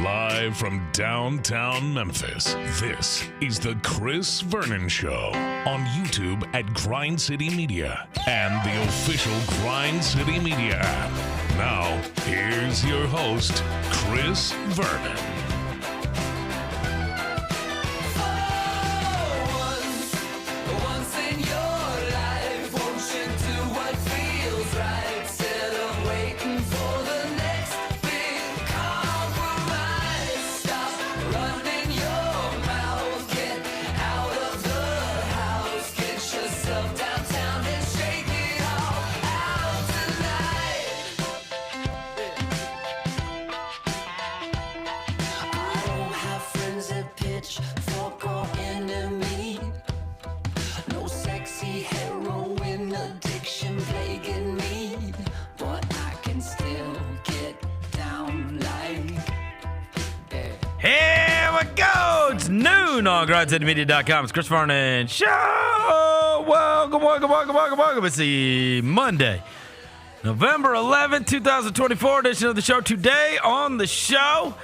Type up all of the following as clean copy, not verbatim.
Live from downtown Memphis, this is the Vernon Show on YouTube at Grind City Media and the official Grind City Media app. Now, here's your host, Vernon. Noon on GrindCityMedia.com. It's Chris Vernon Show. Welcome. It's the Monday, November 11th, 2024 edition of the show. Today on the show,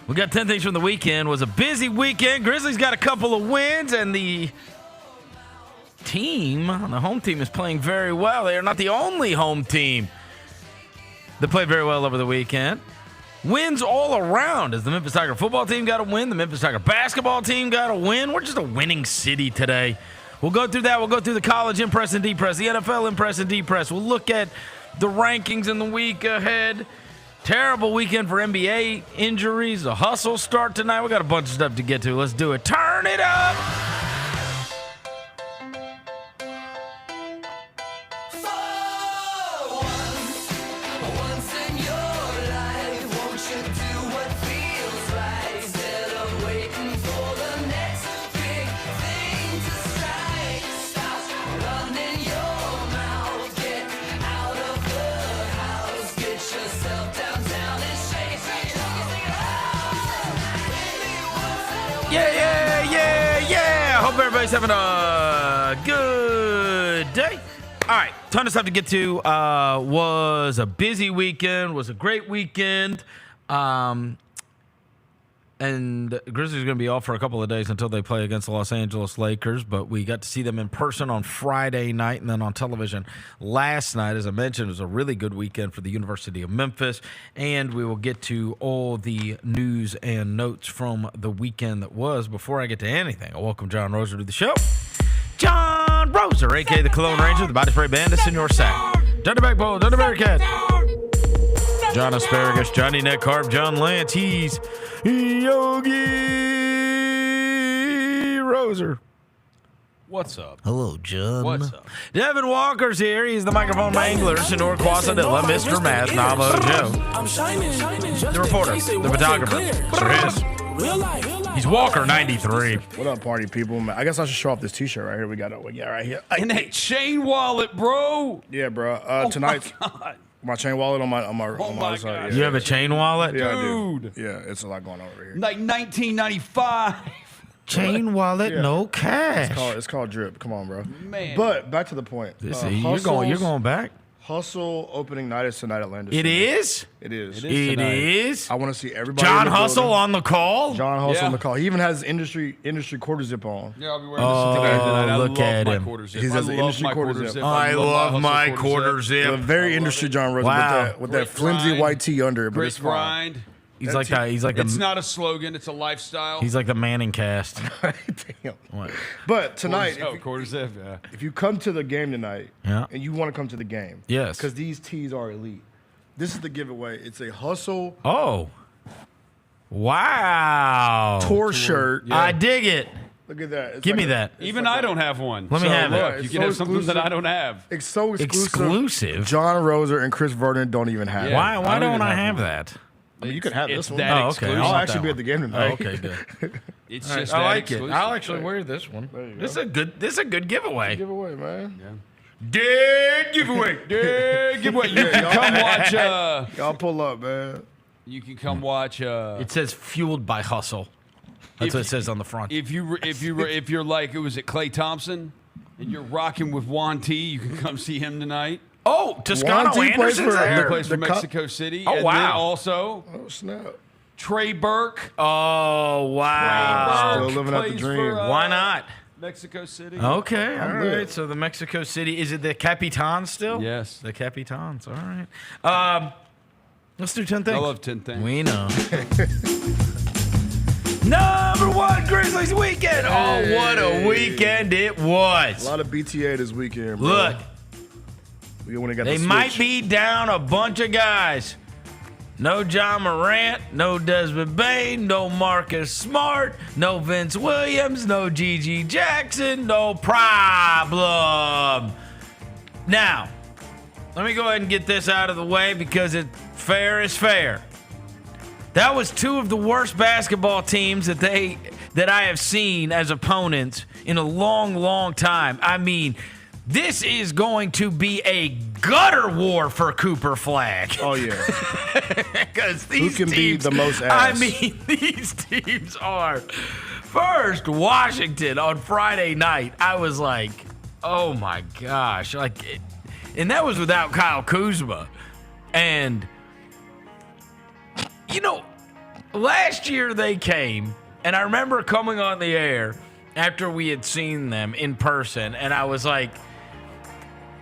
we got 10 things from the weekend. It was a busy weekend. Grizzlies got a couple of wins, and the home team is playing very well. They are not the only home team that played very well over the weekend. Wins all around as the Memphis Tiger football team got a win. The Memphis Tiger basketball team got a win. We're just a winning city today. We'll go through that. We'll go through the college impress and depress, the NFL impress and depress. We'll look at the rankings in the week ahead. Terrible weekend for NBA injuries. A hustle start tonight. We got a bunch of stuff to get to. Let's do it. Turn it up. Yeah. Hope everybody's having a good day. All right, ton of stuff to get to. Was a busy weekend, was a great weekend. And Grizzlies are going to be off for a couple of days until they play against the Los Angeles Lakers, but we got to see them in person on Friday night and then on television last night. As I mentioned, it was a really good weekend for the University of Memphis, and we will get to all the news and notes from the weekend that was. Before I get to anything, I welcome John Roser to the show. John Roser, a.k.a. the Cologne Ranger, the Body Spray Bandit, Senor Sack. Dunderback Bull, Dunderberry Cat. John Asparagus, Johnny Neck Carb, John Lance, he's Yogi Roser. What's up? Hello, John. What's up? Devin Walker's here. He's the microphone wrangler, Senor Quasadilla, Mr. Math, Namo Joe. The reporter, the photographer, he's Walker 93. What up, party people? I guess I should show off this T-shirt right here. We got it right here. And that chain wallet, bro. Yeah, bro. Tonight's my chain wallet on my other side. Yeah. You have a chain wallet? Yeah, dude. I do. Yeah, it's a lot going on over here. Like 1995. Chain wallet, Yeah. no cash. It's called drip. Come on, bro. Man. But back to the point. You're going back. Hustle opening night is tonight at Landis. It is? It is. It is? I want to see everybody. John in the Hustle building. on the call? John Hustle Yeah. on the call. He even has industry quarter zip on. Yeah, I'll be wearing this today. I look love at my him. quarter zip. He I has an love industry my quarter quarter zip. zip. I love my Hustle quarter A zip. very industry John Roser Wow. with that Great flimsy grind. white tee under it, but Great it's fine. grind. He's like It's the not a slogan. It's a lifestyle. he's like the Manning cast. Damn. What? But tonight, quarter zip. Yeah. if you come to the game tonight Yeah. and you want to come to the game, Yes. because these tees are elite. This is the giveaway. It's a Hustle Oh. Wow. tour shirt. I dig it. Look at that. It's Give me a- that. it's Even like I a- don't have one. Let me have it. Look, It's you can so have something that exclusive. I don't have. It's so exclusive. Exclusive? John Roser and Chris Vernon don't even have Yeah. it. Why I don't don't even I have have one. that? I mean, you can have It's this one. that Oh, okay. exclusive. I I'll want actually that be at one. the game Oh, tonight. okay, good. It's All right, just I that like exclusive. it. I'll actually wear this one. There you This is go. a good giveaway. Giveaway, man. Dead giveaway. Dead giveaway. You can come watch. Y'all pull up, man. You can come watch. It says fueled by hustle. That's what it says on the front. If you're like it was at Klay Thompson, and you're rocking with Juan T, you can come see him tonight. Oh, Toscano Juan T plays Anderson's for- there. He plays for the Cup- Mexico City. Oh, and wow. then also, Oh, snap. Trey Burke. Oh, wow. Still living out the Plays dream. for, Why not? Mexico City. Okay, all lit. right. So the Mexico City, is it the Capitans still? Yes. The Capitans, all right. Let's do 10 things. I love 10 things. We know. Number 1, Grizzlies Weekend. Oh, what a weekend it was. A lot of BTA this weekend, bro. Look, We only got they the might switch. be down a bunch of guys. No John Morant, no Desmond Bain, no Marcus Smart, no Vince Williams, no Gigi Jackson, no problem. Now, let me go ahead and get this out of the way because fair is fair. That was 2 of the worst basketball teams that I have seen as opponents in a long, long time. I mean, this is going to be a gutter war for Cooper Flag. Oh, yeah. Because these can be teams, the most ass? I mean, these teams are. First, Washington on Friday night. I was like, oh my gosh. And that was without Kyle Kuzma. And, last year they came, and I remember coming on the air after we had seen them in person, and I was like,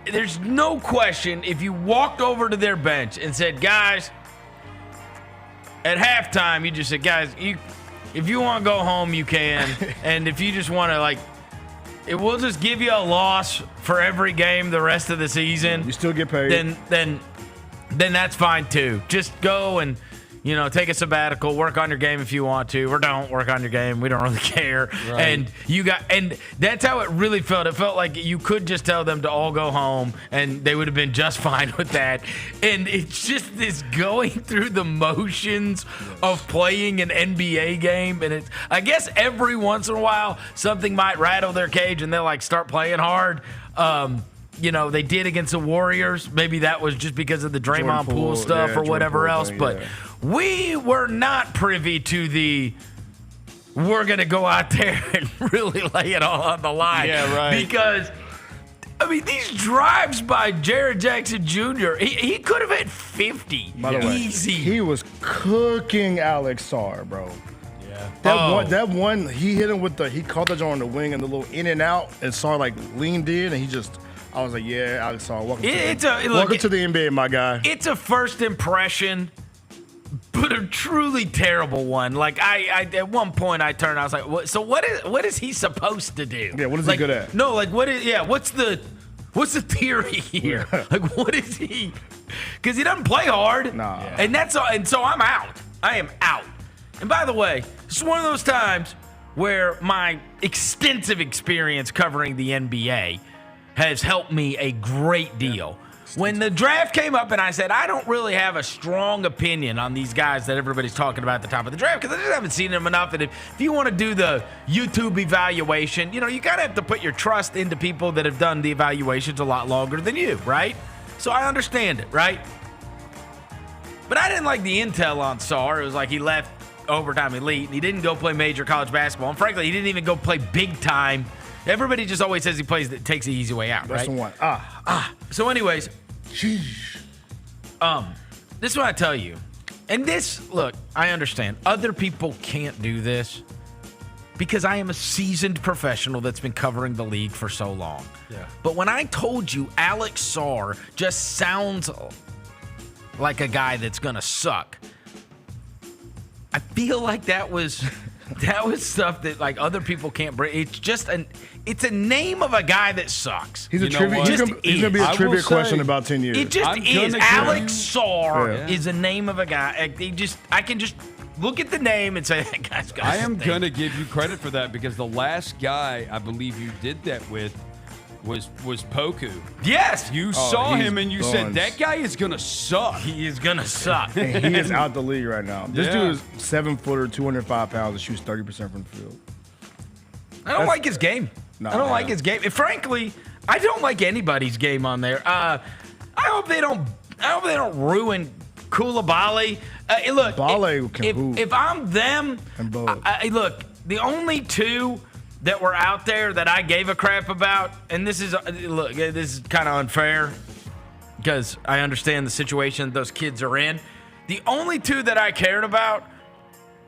there's no question if you walked over to their bench and said, guys, at halftime, you just said, guys, if you want to go home, you can. And if you just want to, we'll just give you a loss for every game the rest of the season. You still get paid. Then that's fine too. Just go and, take a sabbatical, work on your game if you want to, or don't work on your game. We don't really care. Right. And that's how it really felt. It felt like you could just tell them to all go home and they would have been just fine with that. And it's just this going through the motions of playing an NBA game. And I guess every once in a while something might rattle their cage and they'll start playing hard. They did against the Warriors. Maybe that was just because of the Draymond Poole stuff or whatever else. Thing, but we were not privy to we're going to go out there and really lay it all on the line. Yeah, right. Because, these drives by Jared Jackson Jr., he could have hit 50. By the way, easy. he was cooking Alex Sarr, bro. Yeah. That one, he hit him he caught the jaw on the wing and the little in and out, and Sarr leaned in, and I was like, yeah, Alex Sarr, welcome to the NBA, my guy. It's a first impression, but a truly terrible one. I at one point I turned, I was like, what is he supposed to do? Yeah, what is he good at? No, what's the theory here? What is he? Because he doesn't play hard. Nah. And and so I'm out. I am out. And by the way, this is one of those times where my extensive experience covering the NBA has helped me a great deal. When the draft came up and I said, I don't really have a strong opinion on these guys that everybody's talking about at the top of the draft because I just haven't seen them enough. And if you want to do the YouTube evaluation, you kind of have to put your trust into people that have done the evaluations a lot longer than you, right? So I understand it, right? But I didn't like the intel on Sarr. It was like he left overtime elite and he didn't go play major college basketball. And frankly, he didn't even go play big time. Everybody just always says he takes the easy way out, That's right? the one. So anyways, this is what I tell you. And look, I understand. Other people can't do this because I am a seasoned professional that's been covering the league for so long. Yeah. But when I told you Alex Sarr just sounds like a guy that's going to suck, I feel like that was stuff that other people can't bring. It's just it's a name of a guy that sucks. He's a know trivia. what? He's gonna be a trivia question in about 10 years. It just I'm is. gonna Alex give Sarr is a name of a guy. I can just look at the name and say that guy's got. I am going to give you credit for that because the last guy I believe you did that with was Poku. Yes, You saw he's him and you said, buns. that guy is going to suck. he is gonna suck. And he is out the league right now. This Yeah. dude is 7-footer, 205 pounds, and shoots 30% from the field. I don't like his game. No, I don't man. like his game. And frankly, I don't like anybody's game on there. I hope they don't ruin Koulibaly. Look, Bale can hoop. if I'm them, And Bud. look, the only two that were out there that I gave a crap about, and this is kind of unfair because I understand the situation those kids are in. The only two that I cared about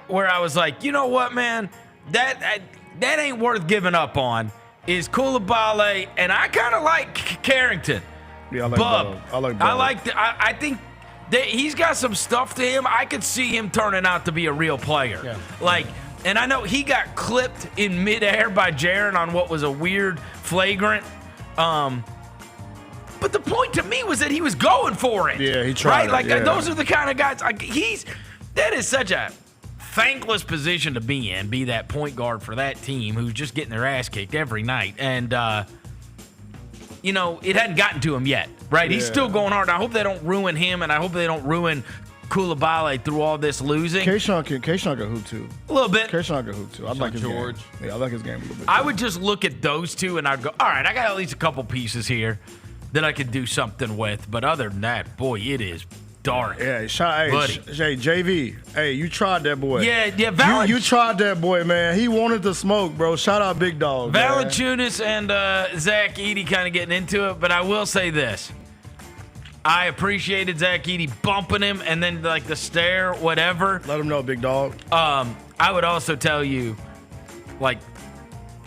where I was like, you know what, man, that ain't worth giving up on is Koulibaly, and I kind of like Carrington. Yeah, I like Bub. Bub. I think that he's got some stuff to him. I could see him turning out to be a real player. Yeah. And I know he got clipped in midair by Jaron on what was a weird flagrant. But the point to me was that he was going for it. Yeah, he tried. Right? Yeah. Those are the kind of guys. That is such a thankless position to be in, be that point guard for that team who's just getting their ass kicked every night. And, it hadn't gotten to him yet, right? Yeah. He's still going hard. I hope they don't ruin him, and I hope they don't ruin Koulibaly through all this losing. K-Sean can hoop, too. A little bit. K-Sean can hoop, too. I like his George. game. Yeah, I like his game a little bit, too. I would just look at those two, and I'd go, all right, I got at least a couple pieces here that I could do something with. But other than that, boy, it is dark. Yeah, JV. Hey, you tried that boy. Yeah. You tried that boy, man. He wanted to smoke, bro. Shout out Big Dog. Valanciunas and Zach Edey kind of getting into it, but I will say this. I appreciated Zach Edey bumping him and then the stare, whatever. Let him know, Big Dog. I would also tell you, let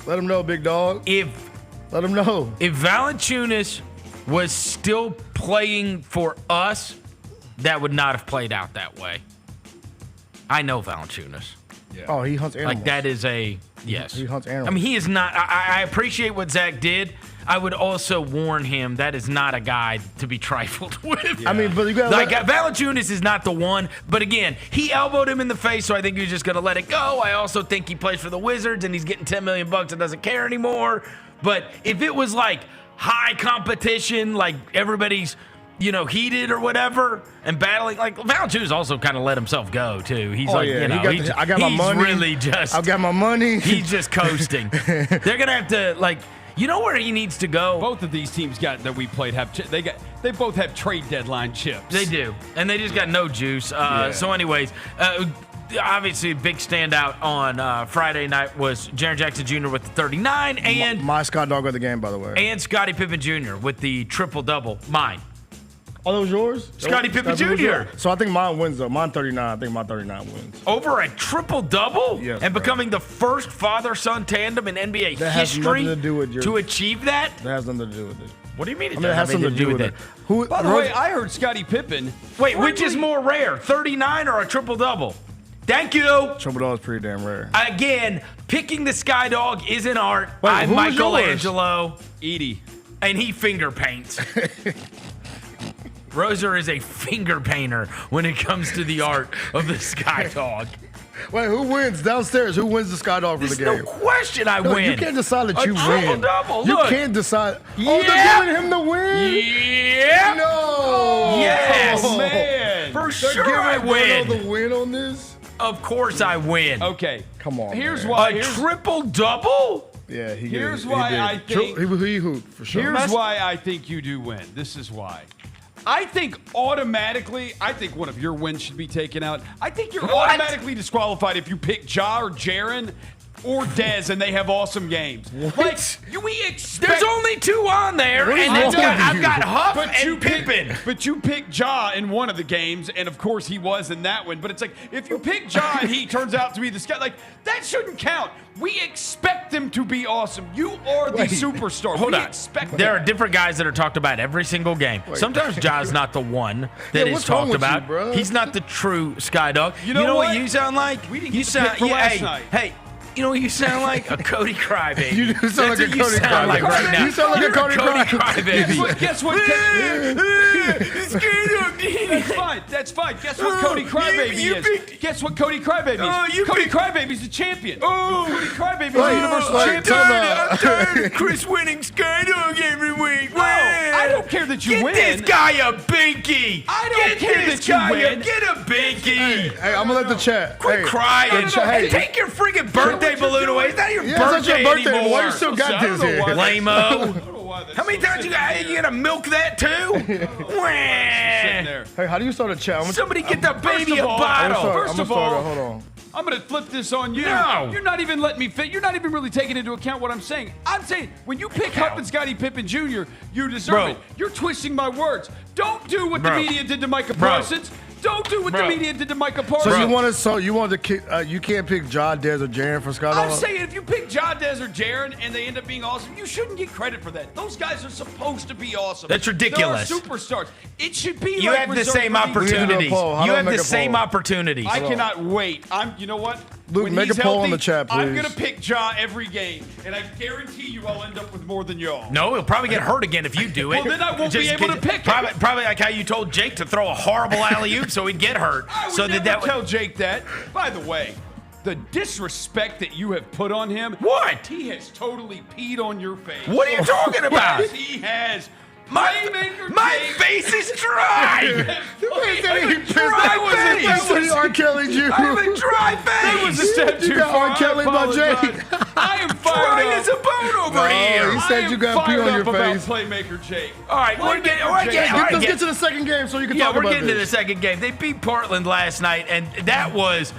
him know, Big Dog. Let him know. If Valanciunas was still playing for us, that would not have played out that way. I know Valanciunas. Yeah. Oh, he hunts animals. That is yes. He hunts animals. I mean, he is not. I appreciate what Zach did. I would also warn him that is not a guy to be trifled with. Yeah. I mean, but you got Valanciunas is not the one. But again, he elbowed him in the face, so I think he was just going to let it go. I also think he plays for the Wizards and he's getting $10 million and doesn't care anymore. But if it was high competition, everybody's heated or whatever, and battling. Valanciunas also kind of let himself go too. He's I got my money. Really just. I got my money. He's just coasting. They're gonna have to where he needs to go. Both of these teams that we played they both have trade deadline chips. They do, and they just got no juice. So, anyways. Obviously, a big standout on Friday night was Jaren Jackson Jr. with the 39, and my Scott Dog of the game, by the way, and Scottie Pippen Jr. with the triple-double. Mine. Oh, those yours? Scottie Pippen Jr. So I think mine wins, though. Mine 39. I think my 39 wins. Over a triple-double? Yes, and becoming the first father-son tandem in NBA history to achieve that? That has nothing to do with it. What do you mean it has something to do with it? By the way, I heard Scottie Pippen. Wait, which is more rare, 39 or a triple-double? Thank you. Triple-double is pretty damn rare. Again, picking the Sky Dog is an art. Wait, I'm Michelangelo. Edey. And he finger paints. Roser is a finger painter when it comes to the art of the Sky Dog. Wait, who wins downstairs? Who wins the Sky Dog for the game? There's no question I win. You can't decide that you win. Triple-double. You Look. can't decide. Oh, they're giving him the win? Yeah. No. Yes. Oh, man. For sure I win. The win on this? Of course I win. Okay. Come on, Here's man. why. A triple-double? Yeah, he Here's did. why he did. I think. He hooped, for sure. Here's why I think you do win. This is why. I think automatically, one of your wins should be taken out. I think you're automatically disqualified if you pick Ja or Jaren or Dez and they have awesome games. What? We expect. There's only two on there, and I've got Huff and Pippen. But you picked Ja in one of the games, and of course he was in that one. But it's if you pick Ja and he turns out to be the guy, that shouldn't count. We expect him to be awesome. You are the superstar. Hold on. There are different guys that are talked about every single game. Sometimes Ja's not the one that is talked about. Bro? He's not the true Sky Dog. You know what you sound like? We didn't get the pick for last night. Hey. You know what you sound like? A Cody Crybaby. You do sound like a Cody Crybaby. Like right now. You sound like a Cody Crybaby. Guess what? That's fine. Guess what Cody Crybaby is? Guess what Cody Crybaby is? Cody Crybaby's the champion. Cody Crybaby's the universal champion. I'm tired of Chris winning Sky Dog every week. No, I don't care that you win. Get this guy a binky. I don't care that you win. Get a binky. Hey, I'm going to let the chat. Quit crying. Hey, take your friggin' birthday balloon away. It's not your birthday anymore. Why you still got this here? Lame-o. How many times you gotta milk that too? Hey, how do you start a chat? Somebody get the baby a bottle. First of all, hold on. I'm going to flip this on you. No. You're not even letting me fit. You're not even really taking into account what I'm saying. I'm saying when you pick Huff and Scottie Pippen Jr., you deserve it. You're twisting my words. Don't do what the media did to Micah Parsons. Don't do what the media did to Micah Parsons. So you want to kick? You can't pick John Dez or Jaren for Scott. I'm saying if you pick John Dez or Jaren and they end up being awesome, you shouldn't get credit for that. Those guys are supposed to be awesome. That's ridiculous. They're superstars. It should be. You have the same opportunities. You have the same opportunities. I cannot wait. You know what? Luke, when make a poll in the chat, please. I'm going to pick Ja every game, and I guarantee you I'll end up with more than y'all. No, he'll probably get hurt again if you do it. Well, then I won't be able to pick probably, him. Probably like how you told Jake to throw a horrible alley-oop so he'd get hurt. I would never tell Jake that. By the way, the disrespect that you have put on him. What? He has totally peed on your face. What are you talking about? Yes, he has. My face is dry. That's what R. Kelly you. I have a dry face. That was a step too got far. R. Kelly by Jake. I am fired up. As a bone over here. He said you got pee on your face. Playmaker Jake. All right, let's get to the second game so you can talk about this. Yeah, we're getting to the second game. They beat Portland last night, and that was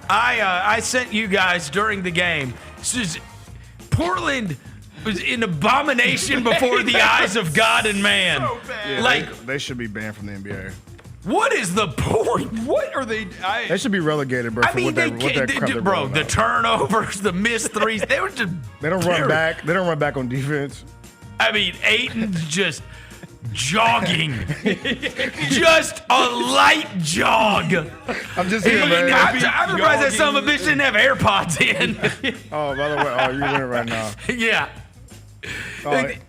I sent you guys during the game. Portland was an abomination before the eyes of God and man. So bad. Yeah, they should be banned from the NBA. What is the point? What are they? They should be relegated, bro. The turnovers, the missed threes. They were just. They don't run back. They don't run back on defense. I mean, Ayton's just jogging, just a light jog. I'm just here, man. I'm surprised that son of a bitch didn't have AirPods in. Oh, by the way, you're winning right now. Yeah. Right.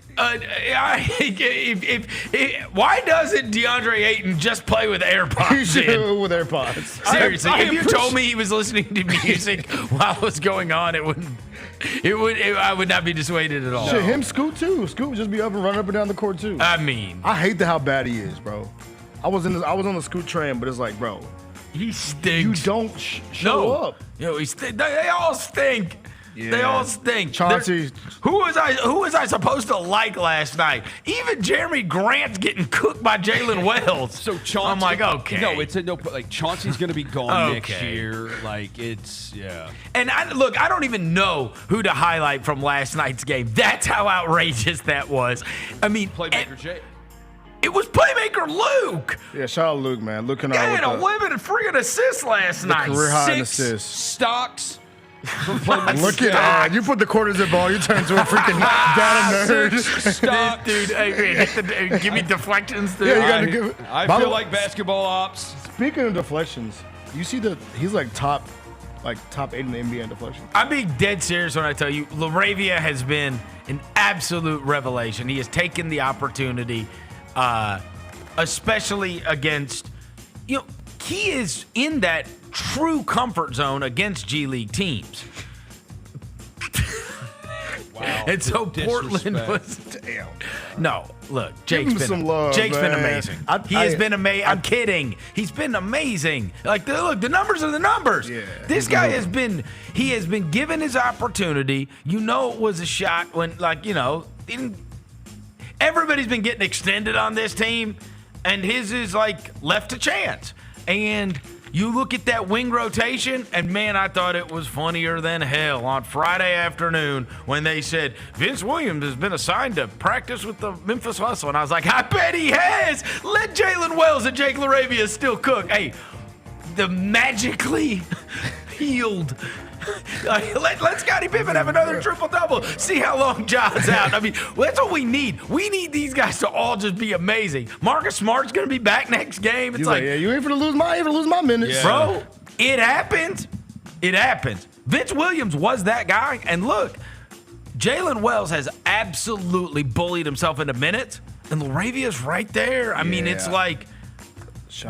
Why doesn't DeAndre Ayton just play with AirPods in? With AirPods. Seriously, if you told me he was listening to music while it was going on, I would not be dissuaded at all. Shit, him Scoot too. Scoot would just be up and running up and down the court too. I mean, I hate how bad he is, bro. I was on the Scoot train, but it's like, bro, he stinks. You don't show up. Yo, they all stink. Yeah. They all stink. Chauncey. Who was I supposed to like last night? Even Jeremy Grant's getting cooked by Jalen Wells. So Chauncey, I'm like, okay. No, Chauncey's going to be gone next year. And I don't even know who to highlight from last night's game. That's how outrageous that was. I mean, playmaker Jay. It was playmaker Luke. Yeah, shout out Luke, man. Luke and I had 11 friggin' assists last night. Career high in 6 assists. Stocks. Look at you put the quarters in ball, you turn into a freaking data nerd. Stop, dude. Give me deflections, dude. Yeah, you gotta give. I feel like basketball ops. Speaking of deflections, you see that he's like top 8 in the NBA in deflections. I'm being dead serious when I tell you, LaRavia has been an absolute revelation. He has taken the opportunity, especially against, he is in that true comfort zone against G League teams. Wow. And so Portland was. Damn. No, look, Jake's been some love, Jake's man. been amazing. He has been amazing. I'm kidding. He's been amazing. Look, the numbers are the numbers. Yeah, this guy has been given his opportunity. It was a shot when, everybody's been getting extended on this team, and his is left to chance. And you look at that wing rotation, and man, I thought it was funnier than hell on Friday afternoon when they said Vince Williams has been assigned to practice with the Memphis Hustle. And I was like, I bet he has. Let Jalen Wells and Jake LaRavia still cook. Hey, the magically healed. Let Scottie Pippen have another triple-double. See how long John's out. I mean, that's what we need. We need these guys to all just be amazing. Marcus Smart's going to be back next game. It's yeah, you ain't going to lose my minutes. Yeah. Bro, it happens. It happens. Vince Williams was that guy. And look, Jalen Wells has absolutely bullied himself into minutes, and LaRavia's right there. I mean, it's like,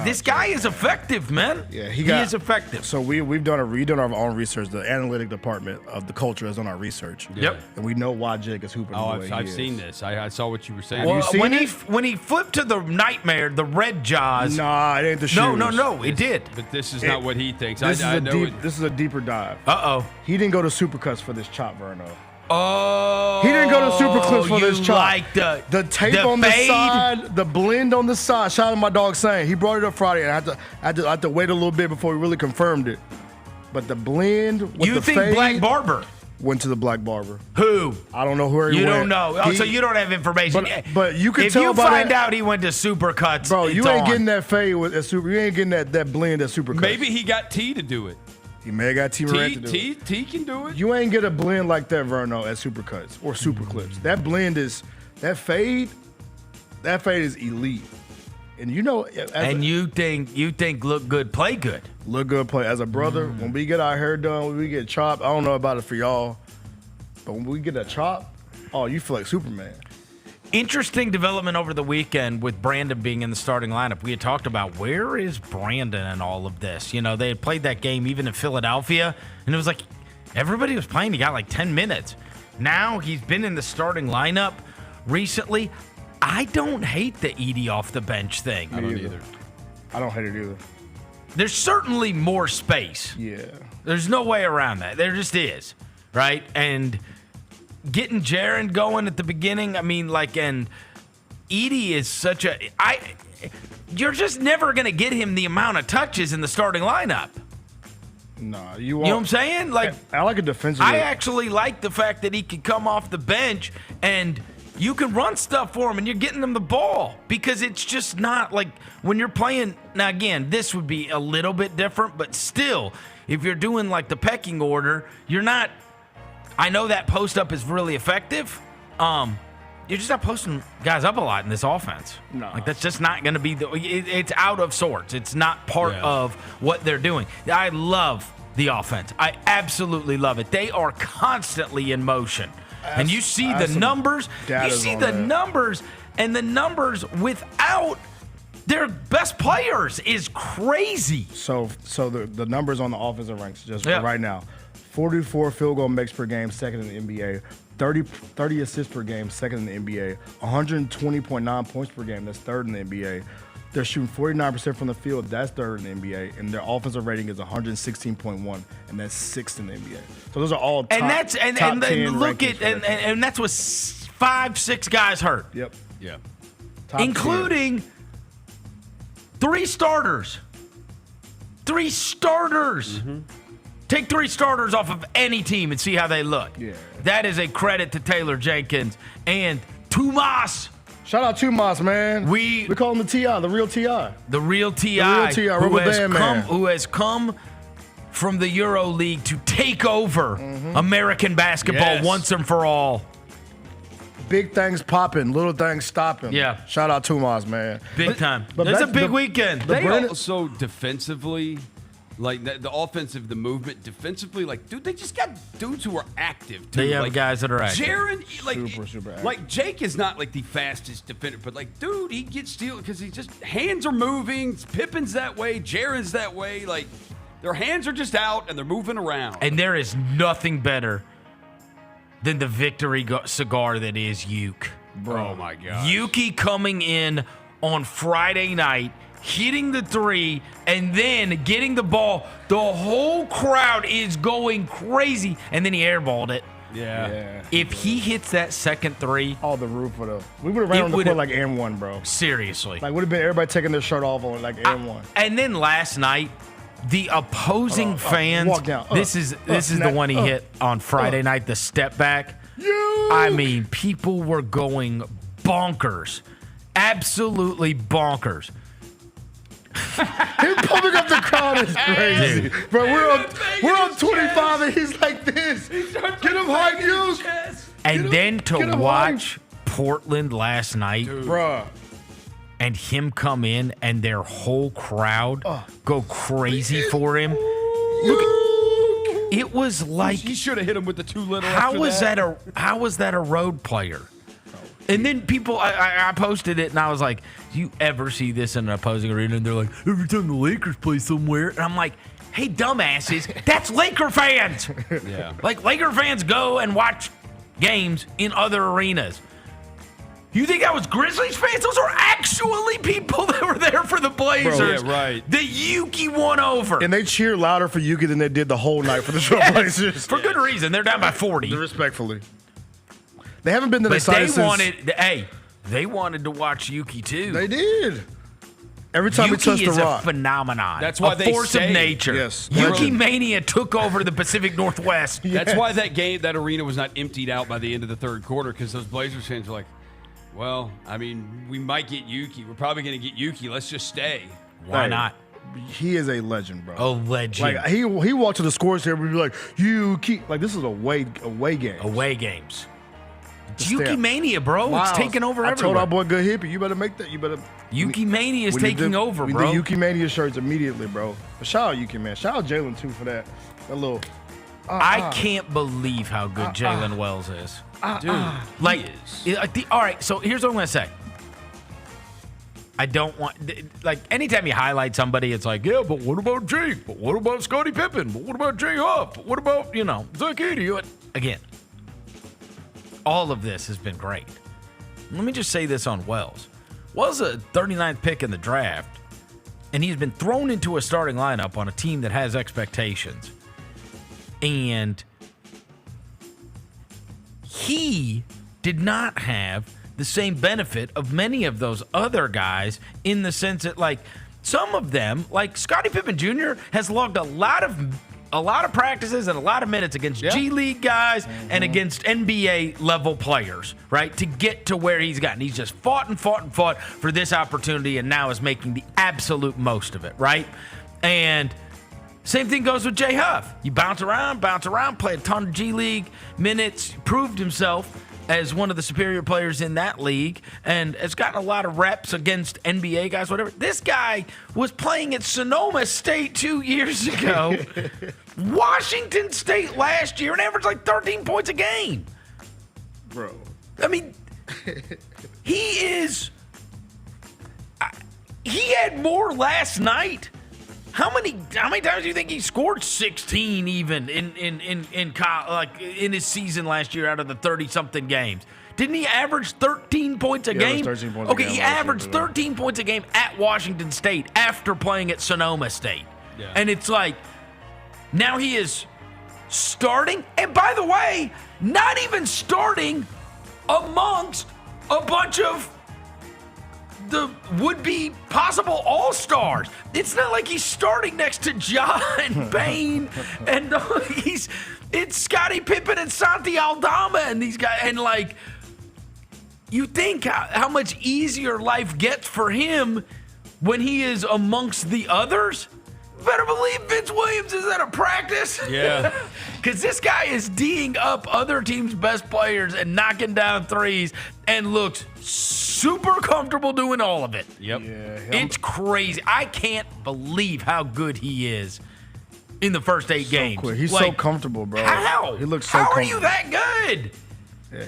this guy is effective, man. Yeah, he is effective. So we've done our own research. The analytic department of the culture has done our research. Yep. And we know why Jake is hooping. I've seen this. I saw what you were saying. Well, when he flipped to the nightmare, the red jaws. Nah, it ain't the shoes. No, it did. But this is not what he thinks. This is a deeper dive. He didn't go to Supercuts for this chop, Verno. Oh, he didn't go to Super Clips for this chop. Like the tape on the side, the blend on the side. Shout out to my dog saying he brought it up Friday, and I had to wait a little bit before we really confirmed it. But the blend with you the think fade, Black Barber? went to the black barber. Who? I don't know where he went. You don't know. So you don't have information. But you can if tell you by find that, out he went to Supercuts, bro. You ain't on. getting that fade with a super. You ain't getting that blend at Supercuts. Maybe he got T to do it. He may have got T Morant to do it. T can do it. You ain't get a blend like that, Verno, at Supercuts or Super Clips. That blend is that fade is elite. And you know, you think look good, play good. Look good, play. As a brother, when we get our hair done, when we get chopped, I don't know about it for y'all, but when we get that chop, oh, you feel like Superman. Interesting development over the weekend with Brandon being in the starting lineup. We had talked about where is Brandon in all of this. You know, they had played that game even in Philadelphia, and it was like everybody was playing. He got like 10 minutes. Now he's been in the starting lineup recently. I don't hate the Edey off the bench thing. I don't either. I don't hate it either. There's certainly more space. Yeah. There's no way around that. There just is, right? And getting Jaren going at the beginning, I mean, like, and Edey is such a you're just never going to get him the amount of touches in the starting lineup. Nah, you know what I'm saying? Like, I like a defensive. I actually like the fact that he can come off the bench and you can run stuff for him and you're getting him the ball, because it's just not like when you're playing. Now, again, this would be a little bit different, but still, if you're doing like the pecking order, you're not. I know that post up is really effective. You're just not posting guys up a lot in this offense. No. Like, that's just not going to be it's out of sorts. It's not part of what they're doing. I love the offense. I absolutely love it. They are constantly in motion. And you see the numbers. You see the numbers, and the numbers without their best players is crazy. So the numbers on the offensive ranks just right now: 44 field goal makes per game, second in the NBA. 30 assists per game, second in the NBA. 120.9 points per game, that's third in the NBA. They're shooting 49% from the field, that's third in the NBA, and their offensive rating is 116.1, and that's sixth in the NBA. So those are all top, top 10 look at and that's with 5-6 guys hurt. Yep. Yeah. Top including 3 starters. 3 starters. Mm-hmm. Take 3 starters off of any team and see how they look. Yeah. That is a credit to Taylor Jenkins and Tomas. Shout out Tomas, man. We call him the T.I., the real T.I. The real T.I. Who has come from the Euro League to take over American basketball once and for all. Big things popping, little things stopping. Yeah. Shout out Tomas, man. Big time. It's a big weekend. They also defensively, like the offensive, the movement defensively, like, dude, they just got dudes who are active too. They have guys that are active. Jaren, like, super active. Like Jake is not like the fastest defender, but like, dude, he gets steal because he just hands are moving. Pippin's that way. Jaren's that way. Like, their hands are just out and they're moving around. And there is nothing better than the victory cigar that is Uke. Bro, oh my God. Yuki coming in on Friday night, hitting the 3, and then getting the ball. The whole crowd is going crazy, and then he airballed it. Yeah. If he hits that second 3, all the roof would have. We would have ran on the court like and one, bro. Seriously. Like, would have been everybody taking their shirt off on like and one. And then last night, the opposing fans. Walk down. This is the one he hit on Friday night, the step back. I mean, people were going bonkers. Absolutely bonkers. Him pumping up the crowd is crazy. Dude. Bro, we're on 25 and he's like this. Get him high, Uke. And then to watch Portland last night, bruh, and him come in and their whole crowd go crazy for him. Look, it was like he should have hit him with the 2 little. How was that a road player? And then people, I posted it and I was like, do you ever see this in an opposing arena? And they're like, every time the Lakers play somewhere. And I'm like, hey, dumbasses, that's Laker fans. Yeah. Like, Laker fans go and watch games in other arenas. You think that was Grizzlies fans? Those are actually people that were there for the Blazers. Bro, yeah, right. The Yuki won over. And they cheered louder for Yuki than they did the whole night for the Blazers. For good reason. They're down by 40. Respectfully. They haven't been to the side since. They wanted to watch Yuki too. They did. Every time he touched the rock. is a phenomenon. That's why a force of nature. Yes. Yuki Mania took over the Pacific Northwest. That's why that arena was not emptied out by the end of the third quarter, because those Blazers fans were like, well, I mean, we might get Yuki. We're probably going to get Yuki. Let's just stay. Why not? He is a legend, bro. A legend. Like he walked to the scores here and be like, Yuki. Like this is away game. Away games. It's The Yuki stamp. Mania, bro. Wow. It's taking over I everywhere. told our boy Good Hippie, you better make that. You better. Yuki Mania is we need taking the- over, we bro. need Yuki Mania shirts immediately, bro. But shout out Yuki, man. Shout out Jalen too for that little. I can't believe how good Jalen Wells is. Dude, he is. All right, so here's what I'm going to say. I don't want, like, anytime you highlight somebody, it's like, yeah, but what about Jake? But what about Scottie Pippen? But what about Jay Huff? But what about, Zach Edey? Again, all of this has been great. Let me just say this on Wells. Wells a 39th pick in the draft, and he's been thrown into a starting lineup on a team that has expectations. And he did not have the same benefit of many of those other guys in the sense that, like, some of them, like Scottie Pippen Jr., has logged a lot of practices and a lot of minutes against G League guys and against NBA level players, right? To get to where he's gotten. He's just fought and fought and fought for this opportunity and now is making the absolute most of it, right? And same thing goes with Jay Huff. You bounce around, played a ton of G League minutes, proved himself as one of the superior players in that league, and has gotten a lot of reps against NBA guys, whatever. This guy was playing at Sonoma State 2 years ago, Washington State last year, and averaged like 13 points a game. Bro. I mean, he had more last night. How many times do you think he scored 16 even in his season last year out of the 30-something games? Didn't he average 13 points a game? 13 points a game. He averaged 13 points a game at Washington State after playing at Sonoma State. Yeah. And it's like, now he is starting. And by the way, not even starting amongst a bunch of the would-be possible all-stars. It's not like he's starting next to Ja and Bane, and it's Scottie Pippen and Santi Aldama and these guys, and like, you think how much easier life gets for him when he is amongst the others? Better believe Vince Williams is at a practice. Yeah. Because this guy is D'ing up other teams' best players and knocking down threes and looks super comfortable doing all of it. Yep. Yeah, It's crazy. I can't believe how good he is in the first 8 games. Quick. He's Like, so comfortable, bro. How? He looks so How are comfortable. you that good? Yeah.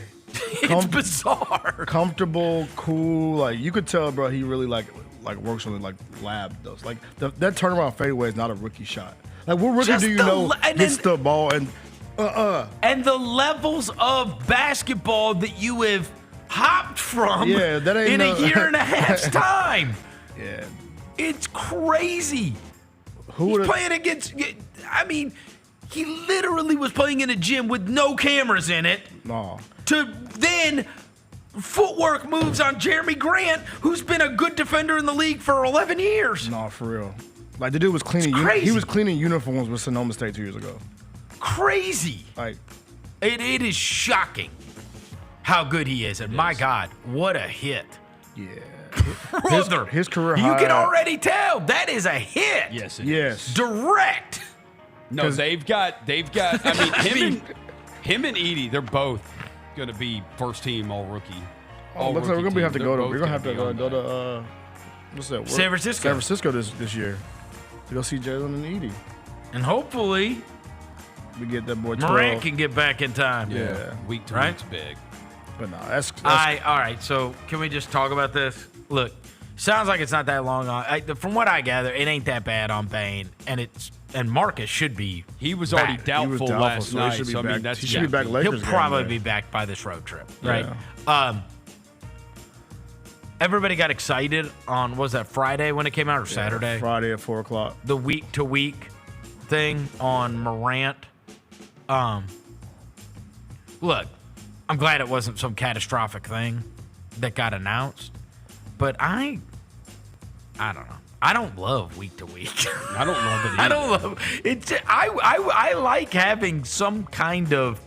It's bizarre. Comfortable, cool. Like, you could tell, bro, he really like works on the lab does. Like that turnaround fadeaway is not a rookie shot. Like, what rookie Just do you the know le- and hits then- the ball and And the levels of basketball that you have hopped from Yeah, that ain't in a no- year and a half's time. yeah. It's crazy. Who He's would playing against, I mean, he literally was playing in a gym with no cameras in it No. to then footwork moves on Jeremy Grant, who's been a good defender in the league for 11 years. No, for real. Like, the dude was cleaning crazy. he was cleaning uniforms with Sonoma State 2 years ago. Crazy. Like, It is shocking how good he is. And my God, what a hit. yeah. Brother, his career you high- can already tell that is a hit. Yes. it is. Yes. Direct. No, they've got. I mean, him and Edey, they're both going to be first team all rookie. Oh, looks like we're gonna have to go to. They're We're gonna both have to gonna go be on to. What's that? San Francisco. San Francisco this year to go see Jalen and Edey. And hopefully We get that boy 12. Morant can get back in time. Yeah. Week to Right? week's big. But no, that's All right. So can we just talk about this? Look, sounds like it's not that long on. From what I gather, it ain't that bad on Bane, and Marcus should be. He was already back. doubtful, doubtful, last so he night. should be So I back. mean, that's He should be back later. He'll probably be back by this road trip, right? Everybody got excited on, was that Friday when it came out or Saturday? Friday at 4:00. The week-to-week thing on Morant. Look, I'm glad it wasn't some catastrophic thing that got announced, but I I don't know. I don't love week to week. I don't love it either. I don't love it. I like having some kind of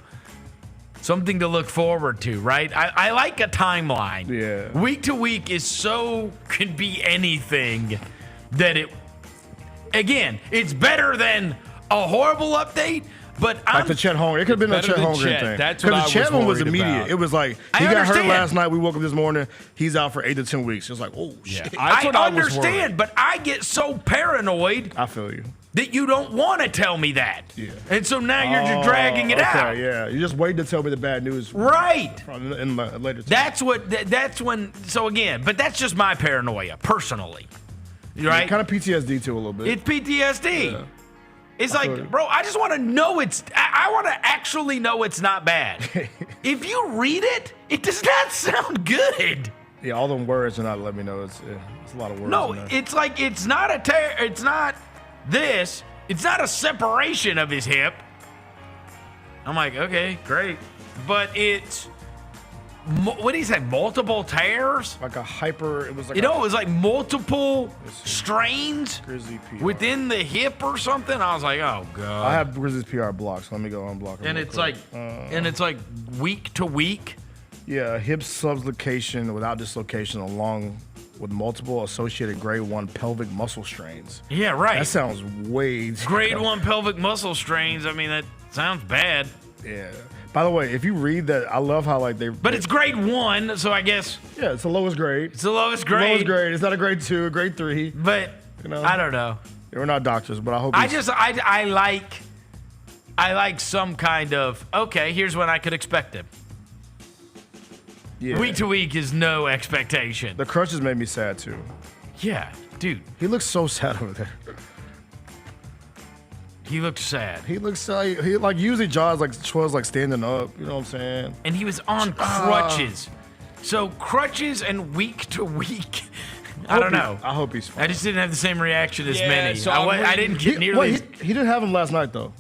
something to look forward to, right? I like a timeline. Yeah. Week to week could be anything that it's better than a horrible update, but Like the Chet Holmgren. It could have been a Chet Holmgren thing. That's what I Because the Chet one was worried immediate. about. It was like, he got hurt last night. We woke up this morning. He's out for 8 to 10 weeks. It was like, oh, shit. I understand, but I get so paranoid I feel you. that you don't want to tell me that. Yeah. And so now you're just dragging it out. Yeah. You just waiting to tell me the bad news. Right. In later time. That's when, so again, but that's just my paranoia, personally. Right? Kind of PTSD too, a little bit. It's PTSD. Yeah. It's like, bro, I just want to know I want to actually know it's not bad. If you read it, it does not sound good. Yeah, all them words are not letting me know. It's a lot of words. No, in there. it's like, it's not a separation of his hip. I'm like, okay, great. But it's, what did he say, multiple tears? Like a hyper, it was like it was like multiple strains Grizzly PR. within the hip or something. I was like, oh god. I have Grizzlies PR blocked, so let me go unblock it. And it's like, week to week. Yeah, hip subluxation without dislocation, along with multiple associated grade 1 pelvic muscle strains. Yeah, right. That sounds way too Grade 1 pelvic muscle strains. I mean, that sounds bad. Yeah. By the way, if you read that, I love how like they. But it's grade 1, so I guess Yeah, it's the lowest grade. it's the lowest grade. Lowest grade. It's not a grade 2, a grade 3. But I don't know. We're not doctors, but I hope. I like some kind of, okay, here's what I could expect him. Yeah. Week to week is no expectation. The crutches made me sad too. Yeah, dude, He looks so sad over there. he looked sad. He looks he like usually Jaws like Schwartz like standing up. You know what I'm saying? And he was on crutches. So crutches and week to week. I don't know. I hope he's fine. I just didn't have the same reaction as many. so I didn't get nearly. He didn't have him last night though.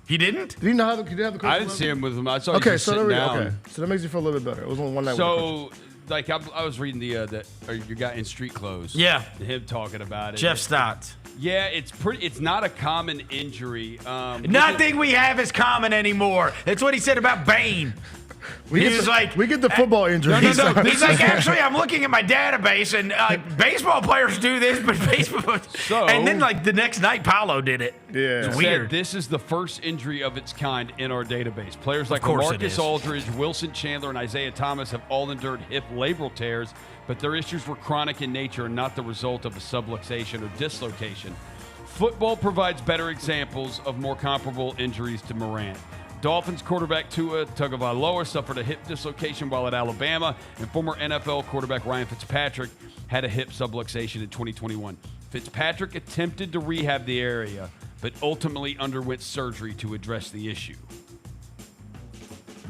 He didn't? Did he not have? He didn't have the crutches? I didn't see him with him. I saw him Okay, just so sitting there down. okay, so that makes you feel a little bit better. It was only one night. So, like, I was reading your guy in street clothes. Yeah. Him talking about it. Jeff Stotts. Yeah, it's not a common injury. Nothing we have is common anymore. That's what he said about Bane. we he get was like, we get the football injuries. No. He's like, actually, I'm looking at my database, and baseball players do this, but baseball. And then, like, the next night, Paolo did it. Yeah. It's weird. This is the first injury of its kind in our database. Players like course it is. Marcus Aldridge, Wilson Chandler, and Isaiah Thomas have all endured hip labral tears, but their issues were chronic in nature and not the result of a subluxation or dislocation. Football provides better examples of more comparable injuries to Morant. Dolphins quarterback Tua Tagovailoa suffered a hip dislocation while at Alabama, and former NFL quarterback Ryan Fitzpatrick had a hip subluxation in 2021. Fitzpatrick attempted to rehab the area, but ultimately underwent surgery to address the issue.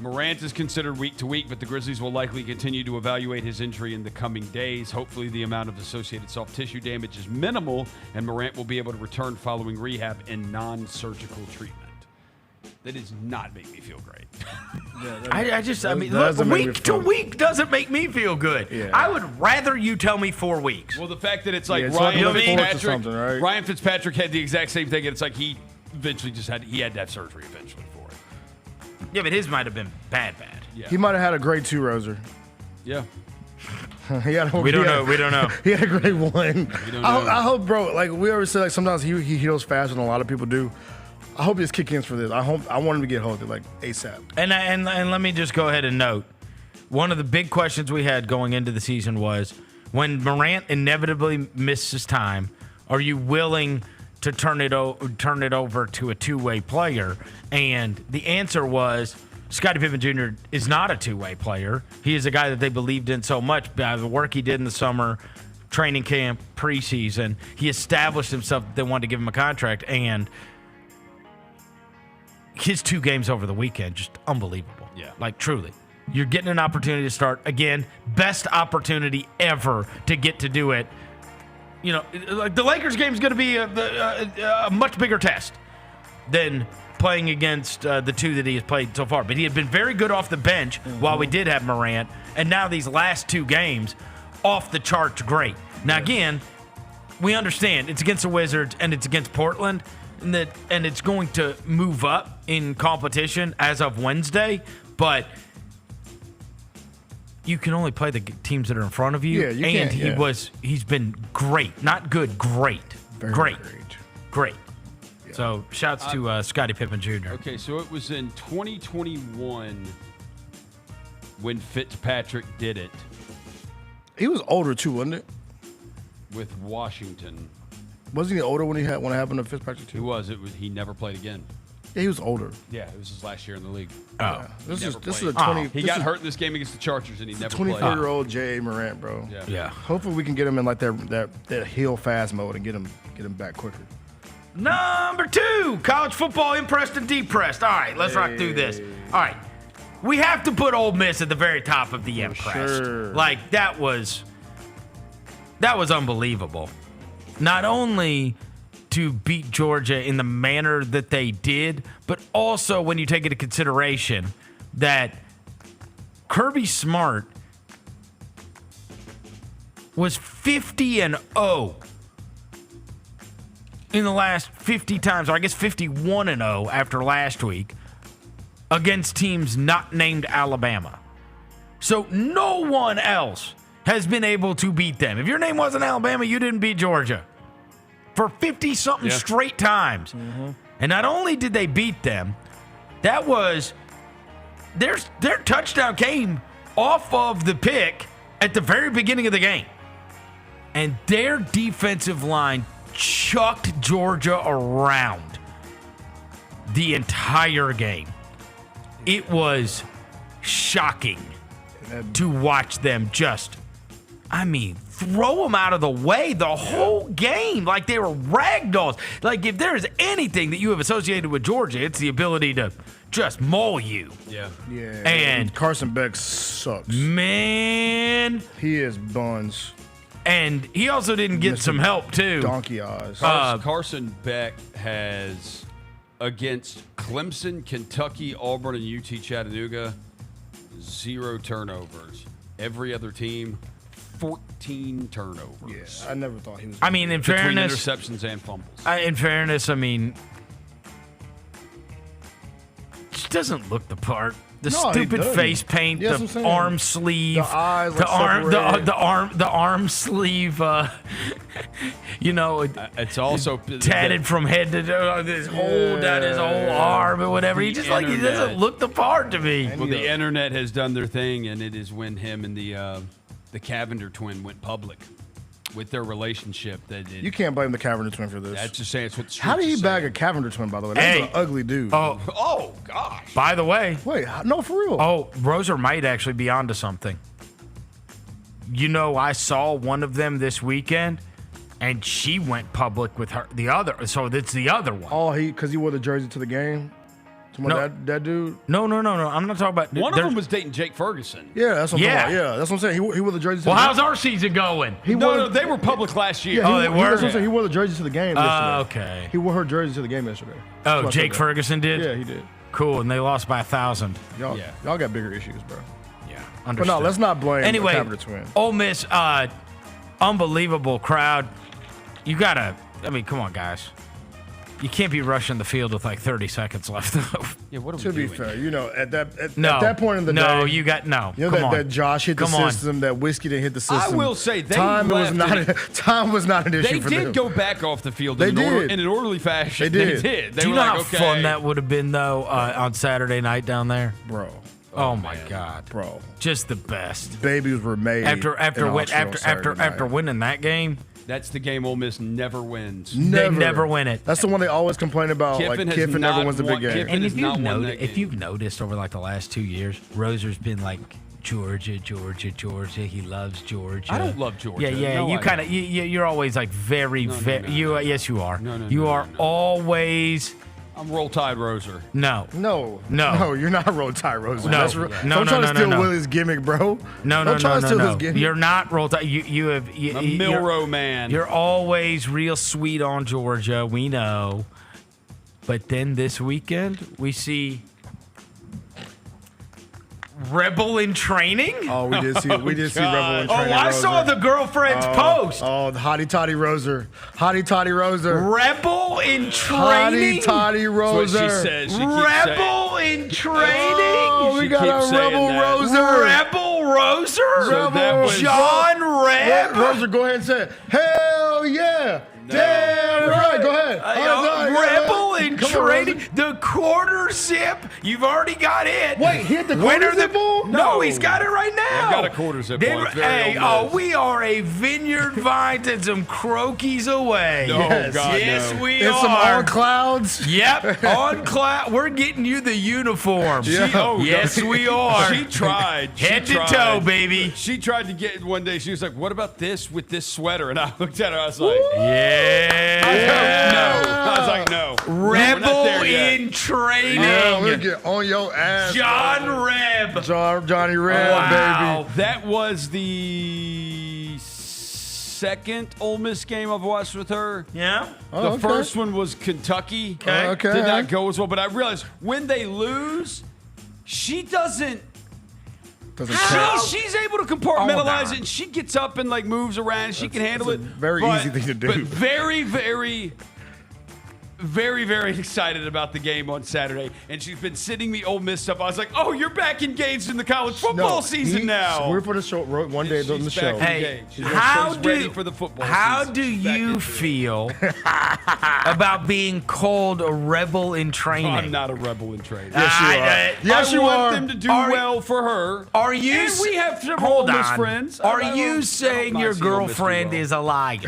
Morant is considered week to week, but the Grizzlies will likely continue to evaluate his injury in the coming days. Hopefully the amount of associated soft tissue damage is minimal, and Morant will be able to return following rehab and non-surgical treatment. That does not make me feel great. Week to week doesn't make me feel good. Yeah. I would rather you tell me 4 weeks. Well, the fact that it's like it's like Ryan looking forward to Fitzpatrick, something, right? Ryan Fitzpatrick had the exact same thing, and it's like he eventually had to have surgery eventually for it. Yeah, but his might have been bad. Yeah. He might have had a grade 2 roser. Yeah. We don't know. He had a grade 1. don't know. I hope, bro. Like we always say, like sometimes he heals faster than a lot of people do. I hope his kick-ins for this. I want him to get healthy like ASAP. And let me just go ahead and note, one of the big questions we had going into the season was, when Morant inevitably misses time, are you willing to turn it over to a two-way player? And the answer was, Scottie Pippen Jr. is not a two-way player. He is a guy that they believed in so much by the work he did in the summer, training camp, preseason. He established himself that they wanted to give him a contract, and his 2 games over the weekend, just unbelievable. Yeah. Like, truly. You're getting an opportunity to start. Again, best opportunity ever to get to do it. You know, like the Lakers game is going to be a much bigger test than playing against the 2 that he has played so far. But he had been very good off the bench while we did have Morant. And now these last 2 games, off the charts great. Now, again, we understand it's against the Wizards and it's against Portland, and it's going to move up in competition as of Wednesday, but you can only play the teams that are in front of you. Yeah, you can't, he's been great. Not good, great. Very Great. Yeah. So, shouts to Scottie Pippen Jr. Okay, so it was in 2021 when Fitzpatrick did it. He was older too, wasn't it? With Washington. Wasn't he older when it happened to Fitzpatrick too? He was. He never played again. Yeah, he was older. Yeah, it was his last year in the league. Oh. Yeah. This is a 20. He got hurt in this game against the Chargers, and he never played. 24-year-old J.A. Morant, bro. Yeah. Hopefully we can get him in like that heel fast mode and get him back quicker. Number 2, college football impressed and depressed. All right, let's rock through this. All right, we have to put Ole Miss at the very top of the impressed. Sure. Like that was unbelievable. Not only to beat Georgia in the manner that they did, but also when you take into consideration that Kirby Smart was 50-0 in the last 50 times, or I guess 51-0 after last week against teams not named Alabama. So no one else has been able to beat them. If your name wasn't Alabama, you didn't beat Georgia for 50-something straight times. Mm-hmm. And not only did they beat them, that was their touchdown came off of the pick at the very beginning of the game. And their defensive line chucked Georgia around the entire game. It was shocking to watch them just, throw them out of the way the whole game like they were ragdolls. Like, if there is anything that you have associated with Georgia, it's the ability to just maul you. Yeah. And Carson Beck sucks. Man. He is buns. And he also didn't get some help, too. Donkey eyes. Carson Beck has, against Clemson, Kentucky, Auburn, and UT Chattanooga, 0 turnovers. Every other team, 14 turnovers. Yeah, I never thought he was. In fairness, interceptions and fumbles. In fairness, just doesn't look the part. The stupid face paint, the arm sleeve, the eyes, the arm sleeve. It's also tatted from head to this hole down his whole arm or whatever. He doesn't look the part to me. Well, the internet has done their thing, and it is when him and the Cavender twin went public with their relationship. You can't blame the Cavender twin for this. That's just saying it's what the How did he bag a Cavender twin, by the way? That's an ugly dude. Oh, gosh. By the way. Wait, no, for real. Oh, Roser might actually be onto something. I saw one of them this weekend, and she went public with the other. So it's the other one. Oh, because he wore the jersey to the game? That dude? No. I'm not talking about. One of them was dating Jake Ferguson. Yeah, that's what I'm talking about. Yeah, that's what I'm saying. He wore the jersey to the game. Well, how's our season going? No, they were public last year. Yeah, they were? That's what I'm saying. He wore the jersey to the game yesterday. Okay. He wore her jersey to the game yesterday. Oh, Jake Ferguson did? Yeah, he did. Cool, and they lost by 1,000. Y'all got bigger issues, bro. Yeah, understood. But no, let's not blame the Cavender twin. Ole Miss, unbelievable crowd. You gotta, come on, guys. You can't be rushing the field with like 30 seconds left. Yeah, what are we doing? To be fair, at that point in the day. No, you got, no. You know that Josh hit the system, that Whiskey didn't hit the system. I will say, time was not an issue for them. They did go back off the field in an orderly fashion. They did. Do you know how fun that would have been, though, on Saturday night down there? Bro. Oh my God, bro! Just the best. Babies were made after winning that game. That's the game Ole Miss never wins. They never win it. That's the one they always complain about. Kiffin never wins a big game. And if you've noticed over like the last 2 years, Roser's been like Georgia. He loves Georgia. I don't love Georgia. Yeah. No, you're always like very. Yes, you are. You are always. I'm Roll Tide Roser. No, you're not Roll Tide Roser. I'm trying to steal Willie's gimmick, bro. No. You're not Roll Tide. You have a Milrow man. You're always real sweet on Georgia. We know, but then this weekend we see Rebel in training? Oh, we did see Rebel in training. Oh, I saw the girlfriend's post. Oh, the Hottie Toddy Roser. Hottie Toddy Roser. Rebel in Hottie training? Toddy That's what she Roser. says. She keeps Rebel in training? Oh, we She got keeps a Rebel saying that. Roser. Rebel Roser? So that was- John Reb? Roser, go ahead and say it. Hell yeah. Damn right. Go ahead. Rebel in Come on, training. Roser. The quarter zip. You've already got it. Wait, he hit the quarter zip ball? No, he's got it right now. I've got a quarter zip ball. It's very Ole Miss. we are a vineyard vines and some croquis away. No, Yes. God, Yes, no. we And are. some on clouds. Yep, on cloud. We're getting you the uniform. Yeah. Yes, we are. She tried. Head to toe, baby. She tried to get one day. She was like, "What about this with this sweater?" And I looked at her. I was like, Yeah. "No." I was like, "No." We're not Rebel there yet. in training. Yeah, we get on your ass. John Reb. Johnny Red, Wow. baby. That was the second Ole Miss game I've watched with her. Yeah. Oh, The okay. first one was Kentucky. Okay. Did not go as well, but I realized when they lose, she doesn't. Doesn't count. She's able to Hold compartmentalize on. it, and she gets up and like moves around. She can handle that's it. a very easy thing to do. But very, very, very, very excited about the game on Saturday, and she's been sitting the Ole Miss stuff. I was like, "Oh, you're back engaged in the college football season now." We're for the show. One day on the She's show. back Hey, engaged. She's how ready do for the football how season. do She's back you into it. feel about being called a rebel in training? I'm not a rebel in training. Yes, you are. Yes, I you want are. them to do Are- well for her. Are you? And we have several hold Ole Miss on. friends. Are I you don't saying mind your seeing Ole Miss do girlfriend well. is a liar?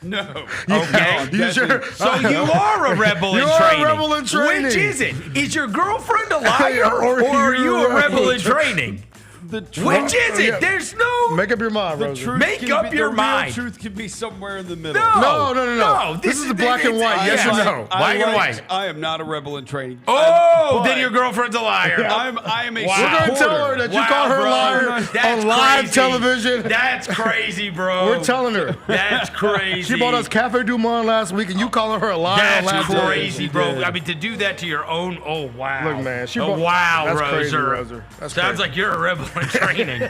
No. Okay. You sure? So you are a rebel You in are a training. rebel in training. Which is it? Is your girlfriend a liar or are you a rebel in training? The Which is it? Yeah. There's no. Make up your mind, The Rosa. truth Make can up be, your the mind. Real truth can be somewhere in the middle. No. This is the black and white. Yes or no? Black and white. I am not a rebel in training. Oh, But then your girlfriend's a liar. I am a Wow. We're going to tell her that you call her a liar That's on live crazy. television. That's crazy, bro. We're telling her. That's crazy. She bought us Cafe Du Monde last week, and you calling her a liar on That's live crazy, television. bro. I mean, to do that to your own. Oh, wow. Look, man, she oh, bought- wow, that's Roser. crazy, Roser. That's Sounds crazy. like you're a rebel in training.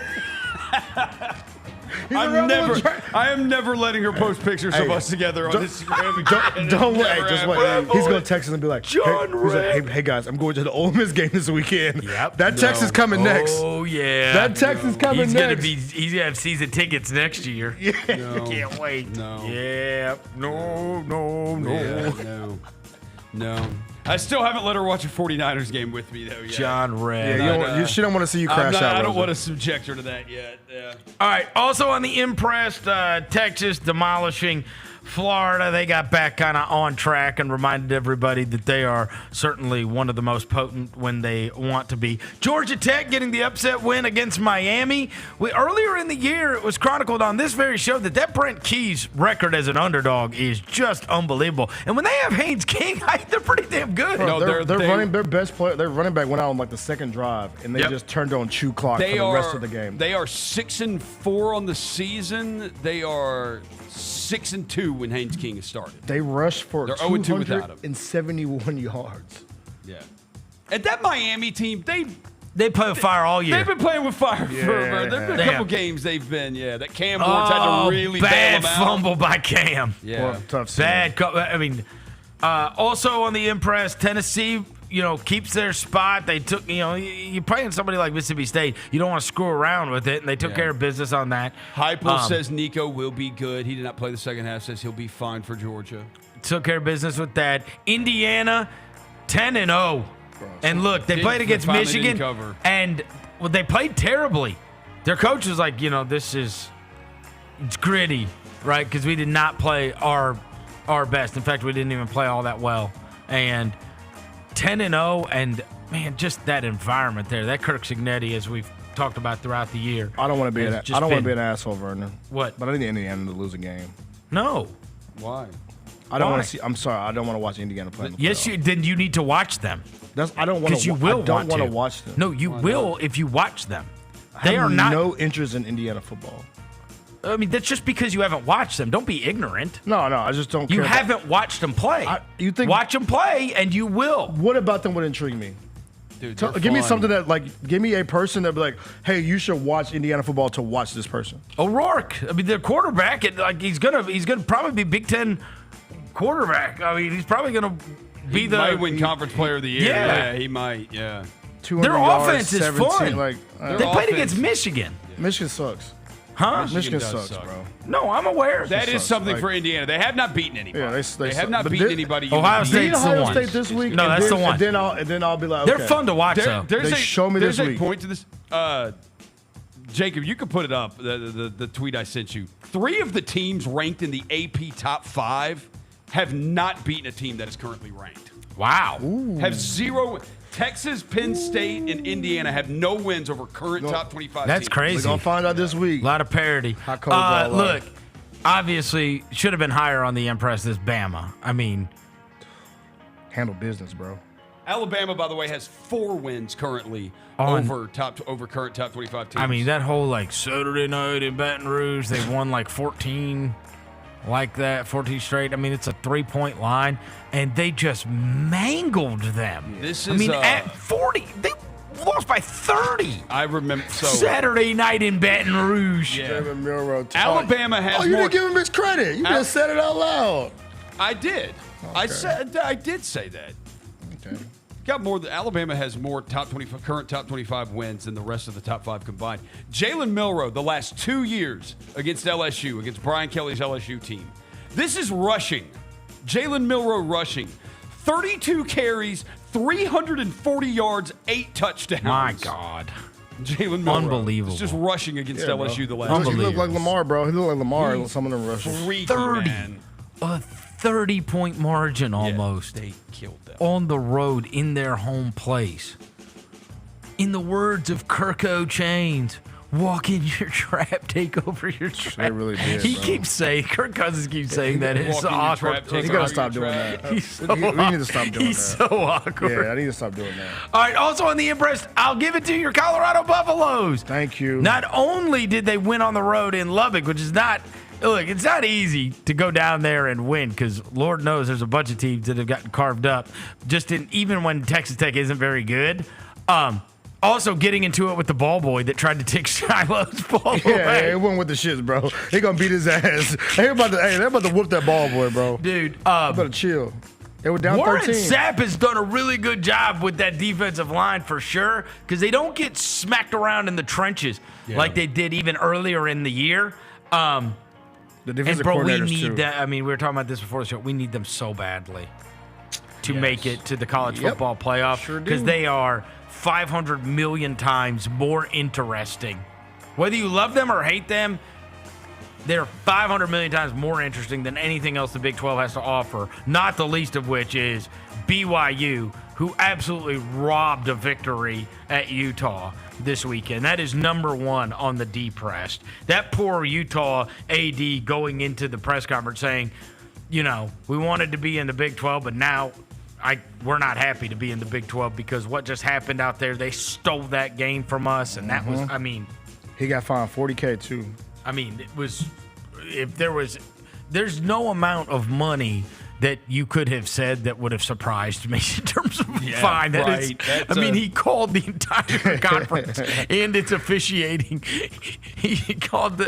He's a rebel in training. I am never letting her post pictures of Hey, us together on don't- Instagram again. Don't wait. Never Just happened. wait. He's gonna text us and be like, John he's like, Red. hey guys, I'm going to the Ole Miss game this weekend. Yep. That text is coming next. Oh, yeah. That text is coming He's next. He's gonna have season tickets next year. No. Can't wait. No. Yeah. No. Yeah, no. I still haven't let her watch a 49ers game with me, though, yet. John Red. She don't want to see you crash out. I don't Rosa. want to subject her to that yet. Yeah. All right. Also on the impressed, Texas demolishing Florida. They got back kind of on track and reminded everybody that they are certainly one of the most potent when they want to be. Georgia Tech getting the upset win against Miami. Earlier in the year, it was chronicled on this very show that Brent Key's record as an underdog is just unbelievable. And when they have Haynes King, they're pretty damn good. No, Their best player, their running back went out on like the second drive, and they just turned on chew clock for the rest of the game. They are 6-4 on the season. They are 6-2 when Haynes King has started. They rushed for They're 0-2 without him. 271 yards. Yeah. And that Miami team, They play with fire all year. they've been playing with fire forever. There've been a couple games they've been, that Cam Ward's had to really bail bad them out. fumble by Cam. Yeah. Well, tough season. Bad. Also on the impress, Tennessee, keeps their spot. They took, you're playing somebody like Mississippi State. You don't want to screw around with it, and they took care of business on that. Heupel says Nico will be good. He did not play the second half. Says he'll be fine for Georgia. Took care of business with that. Indiana, 10-0. And look, they played against finally Michigan, didn't cover. and they played terribly. Their coach was like, it's gritty, right? Because we did not play our best. In fact, we didn't even play all that well. And 10-0, and man, just that environment there. That Kirk Cignetti, as we've talked about throughout the year. I don't want to be an asshole, Vernon. What? But I need Indiana to lose a game. No. Why? I don't Why? want to see. I'm sorry. I don't want to watch Indiana play. In the Yes, playoffs. then you need to watch them. I don't want Because to. you will I don't want to watch them. No, you will if you watch them. I They have are not. no interest in Indiana football. I mean, that's just because you haven't watched them. Don't be ignorant. No, I just don't. You care about- haven't watched them play. You think? Watch them play, and you will. What about them would intrigue me? Dude, Give me something that, give me a person that be like, hey, you should watch Indiana football to watch this person. O'Rourke. I mean, their quarterback, he's gonna probably be Big Ten quarterback. I mean, he's probably gonna be might win Conference Player of the Year. Yeah, he might. Yeah. Their offense is fun. They played against Michigan. Michigan sucks. Huh? Michigan sucks, bro. No, I'm aware. That is something for Indiana. They have not beaten anybody. Yeah, they have not beaten anybody. Ohio State's the one. Ohio State this week. No, that's the one. And then I'll be like, okay. They're fun to watch, though. Show me this week. There's a point to this. Jacob, you can put it up, the tweet I sent you. 3 of the teams ranked in the AP top 5 have not beaten a team that is currently ranked. Wow. Have 0. Texas, Penn State, and Indiana have no wins over current top 25 That's teams. crazy. We're going to find out this week. A lot of parity. Look, obviously, should have been higher on the Impress this Bama. I mean, handle business, bro. Alabama, by the way, has 4 wins currently over current top 25 teams. I mean, that whole Saturday night in Baton Rouge, they won 14 like that, 14 straight. I mean, it's a 3-point line, and they just mangled them. At 40, they lost by 30. I remember. Saturday night in Baton Rouge. Yeah. Alabama has. Oh, you didn't give him his credit. You just said it out loud. I did. Okay. I did say that. Okay. Got more. Alabama has more current top 25 wins than the rest of the top 5 combined. Jalen Milroe, the last 2 years against LSU, against Brian Kelly's LSU team. This is rushing. Jalen Milroe rushing. 32 carries, 340 yards, 8 touchdowns. My God. Jalen Milroe. Unbelievable. It's just rushing against LSU the last He looked like Lamar, bro. He looked like Lamar. Some of them rushes. 30. Man. A 30-point margin almost. Yeah, they killed them. On the road in their home place. In the words of Kirk O'Chains, walk in your trap, take over your trap. They really did. Kirk Cousins keeps saying that. It's awkward. You got to stop doing that. We need to stop doing that. He's so awkward. Yeah, I need to stop doing that. All right, also on the Impress, I'll give it to your Colorado Buffaloes. Thank you. Not only did they win on the road in Lubbock, which is not... Look, it's not easy to go down there and win because Lord knows there's a bunch of teams that have gotten carved up. Even when Texas Tech isn't very good. Also getting into it with the ball boy that tried to take Shiloh's ball away. Yeah, it went with the shits, bro. He gonna beat his ass. They're about to whoop that ball boy, bro. Dude, you better chill. They were down Warren 13. Sapp has done a really good job with that defensive line for sure because they don't get smacked around in the trenches like they did even earlier in the year. The defensive we need that. I mean, we were talking about this before the show. We need them so badly to make it to the college football playoff because they are 500 million times more interesting. Whether you love them or hate them, they're 500 million times more interesting than anything else the Big 12 has to offer, not the least of which is BYU, who absolutely robbed a victory at Utah this weekend. That is number 1 on the depressed. That poor Utah AD going into the press conference saying, we wanted to be in the Big 12, but now we're not happy to be in the Big 12 because what just happened out there, they stole that game from us, and that was, he got fined $40K too. I mean, there's no amount of money that you could have said that would have surprised me in terms of fine. He called the entire conference and its officiating. He called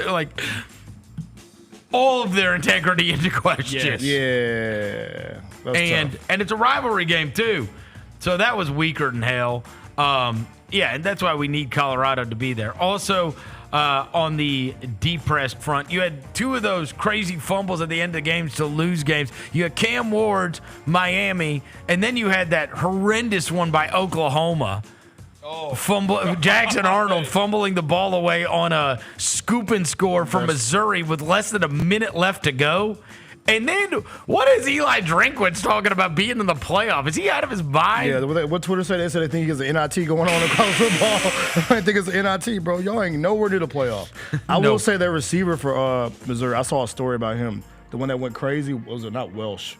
all of their integrity into question. Yeah. And it's a rivalry game too. So that was weaker than hell. And that's why we need Colorado to be there. Also, on the depressed front, you had 2 of those crazy fumbles at the end of the games to lose games. You had Cam Ward's Miami, and then you had that horrendous one by Oklahoma. Jackson Arnold fumbling the ball away on a scoop and score from Missouri with less than a minute left to go. And then, what is Eli Drinkwitz talking about being in the playoff? Is he out of his mind? Yeah, what Twitter said, they said they think he has an NIT going on in college football. I think it's an NIT, bro. Y'all ain't nowhere near the playoff. I will say their receiver for Missouri, I saw a story about him. The one that went crazy was not Welsh.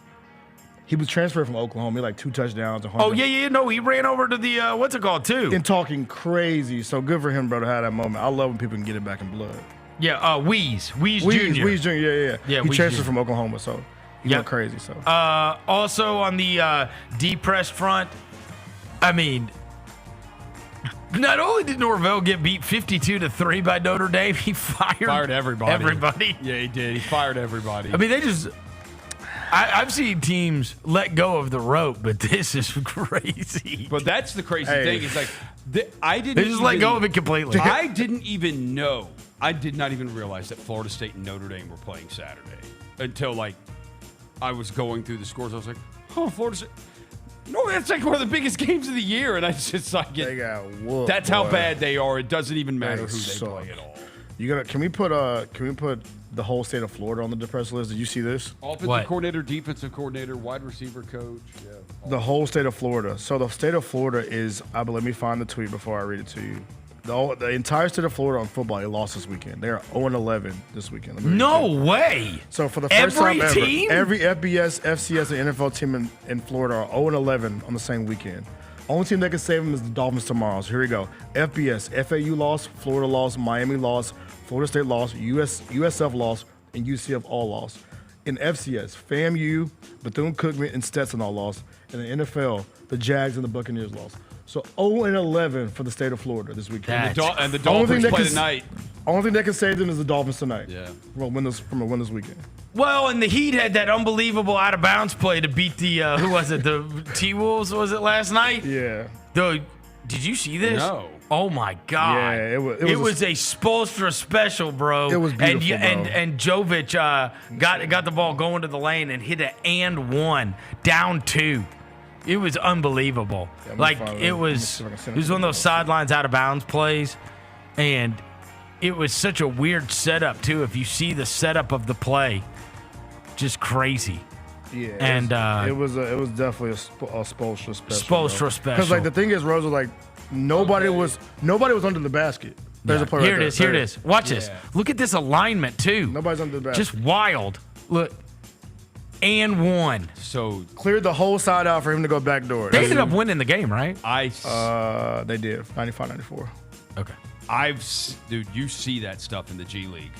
He was transferred from Oklahoma. He had 2 touchdowns. He ran over to the, what's it called, too? And talking crazy. So good for him, bro, to have that moment. I love when people can get it back in blood. Yeah, Weeze Jr. Weeze Jr., yeah. He transferred from Oklahoma, so he went crazy. So also on the depressed front, Not only did Norvell get beat 52-3 by Notre Dame, he fired everybody. Yeah, he did. He fired everybody. I mean, I've seen teams let go of the rope, but this is crazy. But that's the crazy thing. It's like I didn't. They just let go of it completely. I didn't even know. I did not even realize that Florida State and Notre Dame were playing Saturday until I was going through the scores. I was like, oh, Florida State. No, that's like one of the biggest games of the year, and I just they got whooped. That's how bad they are. It doesn't even matter who they play at all. Can we put the whole state of Florida on the depressed list? Did you see this? Offensive coordinator, defensive coordinator, wide receiver coach. Yeah. The whole state of Florida. So the state of Florida is. Let me find the tweet before I read it to you. The entire state of Florida on football, they lost this weekend. They are 0-11 this weekend. No way. So for the first time ever, team? every FBS, FCS, and NFL team in Florida are 0-11 on the same weekend. Only team that can save them is the Dolphins tomorrow. So here we go. FBS, FAU lost, Florida lost, Miami lost, Florida State lost, USF lost, and UCF all lost. In FCS, FAMU, Bethune-Cookman, and Stetson all lost. And in the NFL, the Jags and the Buccaneers lost. So 0-11 for the state of Florida this weekend. And the Dolphins play tonight. Only thing that can save them is the Dolphins tonight. Yeah. From a win this weekend. Well, and the Heat had that unbelievable out-of-bounds play to beat the, who was it, the T-Wolves, was it last night? Yeah. Did you see this? No. Oh, my God. Yeah, it was a Spoelstra special, bro. It was beautiful, bro. And Jovic got the ball going to the lane and hit an and one, down 2. It was unbelievable. Yeah, it was one of those sidelines out of bounds plays, and it was such a weird setup too. If you see the setup of the play, just crazy. Yeah, and it was definitely a Spoelstra special. Spoelstra special. Because the thing is, Rose was nobody was under the basket. There's a player. Here it is. Watch this. Look at this alignment too. Nobody's under the basket. Just wild. Look. And one. So cleared the whole side out for him to go backdoor. They ended up winning the game, right? They did 95-94. Okay. Dude, you see that stuff in the G League.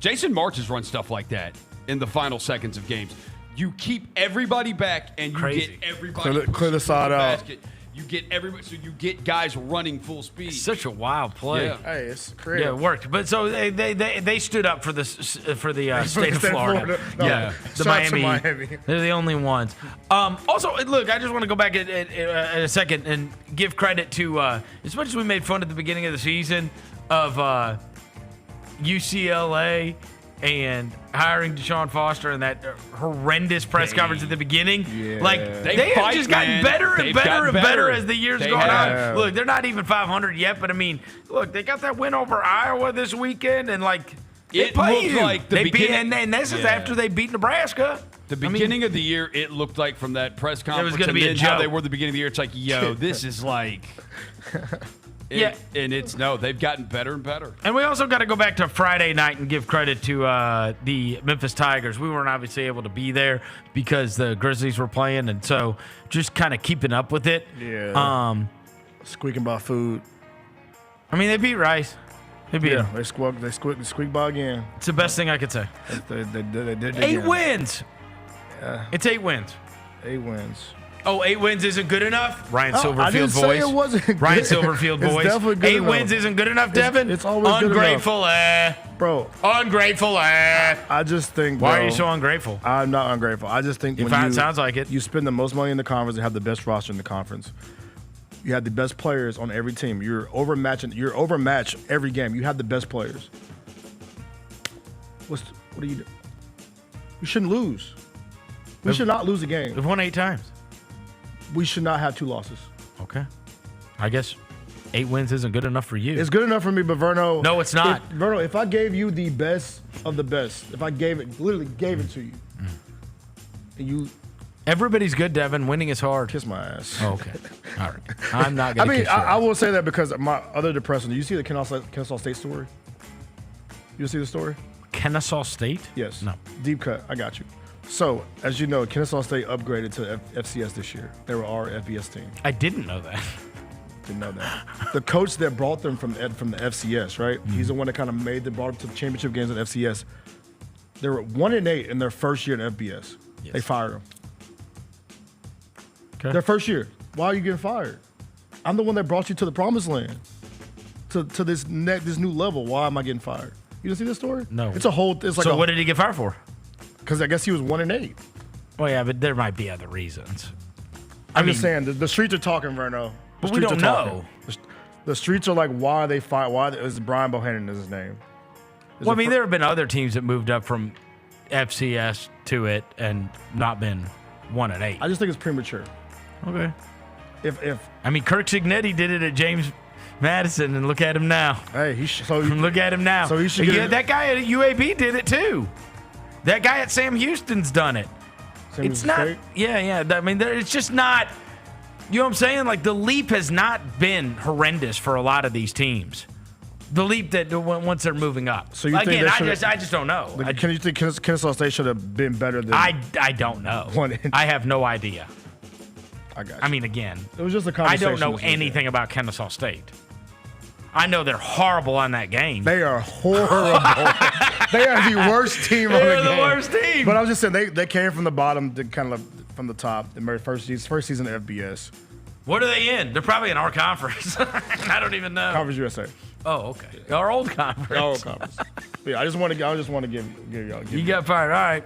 Jason March has run stuff like that in the final seconds of games. You keep everybody back and you get everybody clear the side out. Basket. You get everybody, so you get guys running full speed. Such a wild play. Yeah. Hey, it's crazy. Yeah, it worked. But so they stood up for the state of Florida. No, yeah, the Miami. They're the only ones. Also, look, I just want to go back in a second and give credit to as much as we made fun at the beginning of the season of UCLA and hiring Deshaun Foster and that horrendous press conference at the beginning. Yeah. They have just gotten better and better as the years go on. Look, they're not even 500 yet, but I mean, look, they got that win over Iowa this weekend, and they play you. Like the beginning, and this is after they beat Nebraska. The beginning of the year, it looked like from that press conference, it was going to be a joke. How they were at the beginning of the year. It's like, yo, this is like. And they've gotten better and better. And we also got to go back to Friday night and give credit to the Memphis Tigers. We weren't obviously able to be there because the Grizzlies were playing, and so just kind of keeping up with it. Yeah. Squeaking by food. I mean, they beat Rice. They beat them. They squeak by again. It's the best thing I could say. They did 8 wins. Yeah. It's 8 wins. 8 wins. Oh, 8 wins isn't good enough? Ryan Silverfield I didn't voice. Say it wasn't good. Ryan Silverfield it's voice. Definitely good 8 enough. wins isn't good enough, Devin? It's always ungrateful, good enough. Bro. Ungrateful, I just think, Why are you so ungrateful? I'm not ungrateful. I just think sounds like it. You spend the most money in the conference and have the best roster in the conference. You have the best players on every team. You're overmatched every game. You have the best players. What do you do? We shouldn't lose. We should not lose a game. We've won 8 times. We should not have 2 losses. Okay. I guess 8 wins isn't good enough for you. It's good enough for me, but Verno. No, it's not. Verno, if I gave you the best of the best, if I literally gave it to you, and you. Everybody's good, Devin. Winning is hard. Kiss my ass. Oh, okay. All right. I'm not going to kiss your ass. I will say that because my other depressing. Do you see the Kennesaw State story? You see the story? Kennesaw State? Yes. No. Deep cut. I got you. So, as you know, Kennesaw State upgraded to FCS this year. They were our FBS team. I didn't know that. Didn't know that. The coach that brought them from the FCS, right? He's the one that kind of brought them to the championship games at FCS. They were 1-8 in their first year in FBS. Yes. They fired them. Okay. Their first year. Why are you getting fired? I'm the one that brought you to the promised land. to this new level. Why am I getting fired? You didn't see this story? No. It's like so what did he get fired for? Because I guess he was 1-8. Well, yeah, but there might be other reasons. I'm just saying the streets are talking, Verno. But we don't know. The streets are like, why are they fired? Why is Brian Bohannon is his name? Well, I mean, there have been other teams that moved up from FCS to it and not been 1-8. I just think it's premature. Okay. If I mean, Kirk Cignetti did it at James Madison, and look at him now. Hey, look at him now. So he should get that guy at UAB did it too. That guy at Sam Houston's done it. It's not. State? Yeah. I mean, it's just not. You know what I'm saying? Like, the leap has not been horrendous for a lot of these teams. The leap that once they're moving up. So you think I just don't know. Can you think Kennesaw State should have been better than? I don't know. I have no idea. I got you. I mean, again, it was just a I conversation. don't know anything about Kennesaw State. I know they're horrible on that game. They are horrible. They are the worst team on the game. They're the worst team. But I was just saying, they came from the bottom to kind of from the top. The first season of FBS. What are they in? They're probably in our conference. I don't even know. Conference USA. Oh, okay. Our old conference. Our old conference. Yeah, I just want to give y'all. You got fired. All right.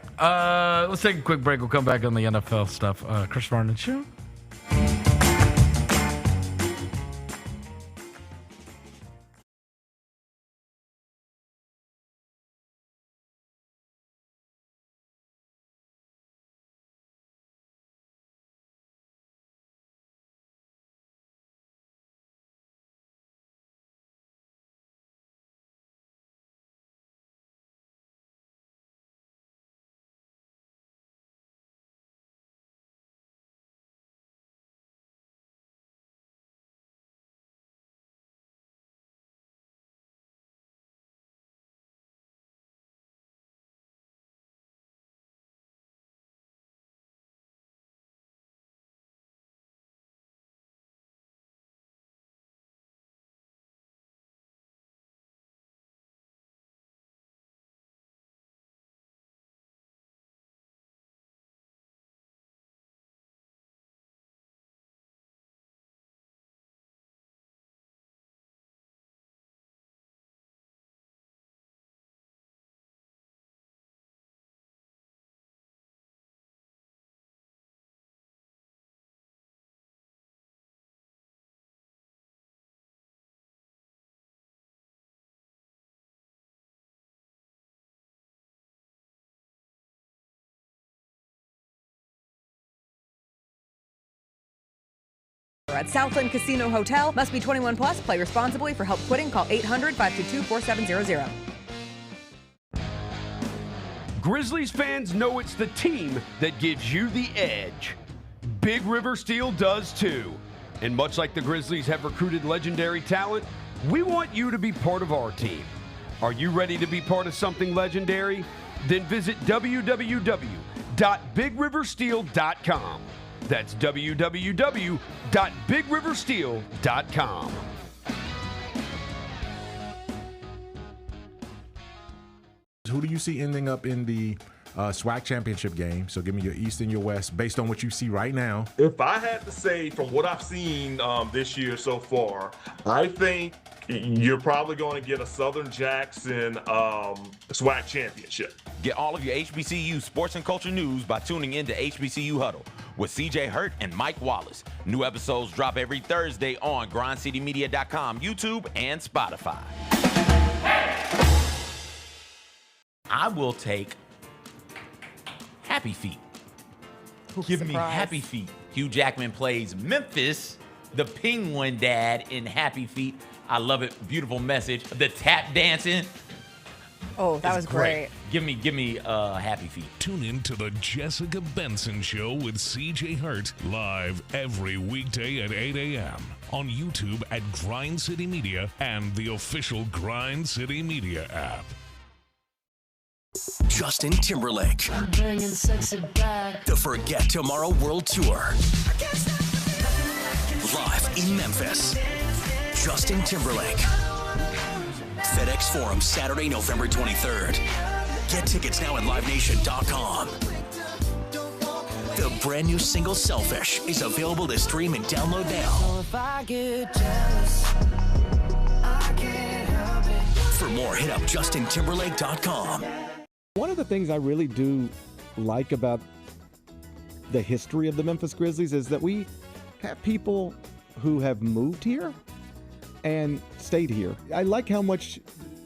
Let's take a quick break. We'll come back on the NFL stuff. Chris Vernon Show. At Southland Casino Hotel. Must be 21 plus. Play responsibly. For help quitting, call 800-522-4700. Grizzlies fans know it's the team that gives you the edge. Big River Steel does too. And much like the Grizzlies have recruited legendary talent, we want you to be part of our team. Are you ready to be part of something legendary? Then visit www.bigriversteel.com. That's www.bigriversteel.com. Who do you see ending up in the SWAC championship game? So give me your East and your West based on what you see right now. If I had to say from what I've seen this year so far, I think you're probably going to get a Southern Jackson SWAC championship. Get all of your HBCU sports and culture news by tuning in to HBCU Huddle with CJ Hurt and Mike Wallace. New episodes drop every Thursday on grindcitymedia.com, YouTube, and Spotify. I will take Happy Feet. Give me Happy Feet. Hugh Jackman plays Memphis, the Penguin Dad in Happy Feet. I love it. Beautiful message. The tap dancing. Oh, that was great. Give me Happy Feet. Tune in to the Jessica Benson Show with CJ Hurt live every weekday at 8 a.m. on YouTube at Grind City Media and the official Grind City Media app. Justin Timberlake. I'm bringing sexy back. The Forget Tomorrow World Tour. Live in Memphis. Justin Timberlake. FedEx Forum, Saturday, November 23rd. Get tickets now at LiveNation.com. The brand new single, Selfish, is available to stream and download now. So if I get jealous, I can't For more, hit up justintimberlake.com. One of the things I really do like about the history of the Memphis Grizzlies is that we have people who have moved here and stayed here. I like how much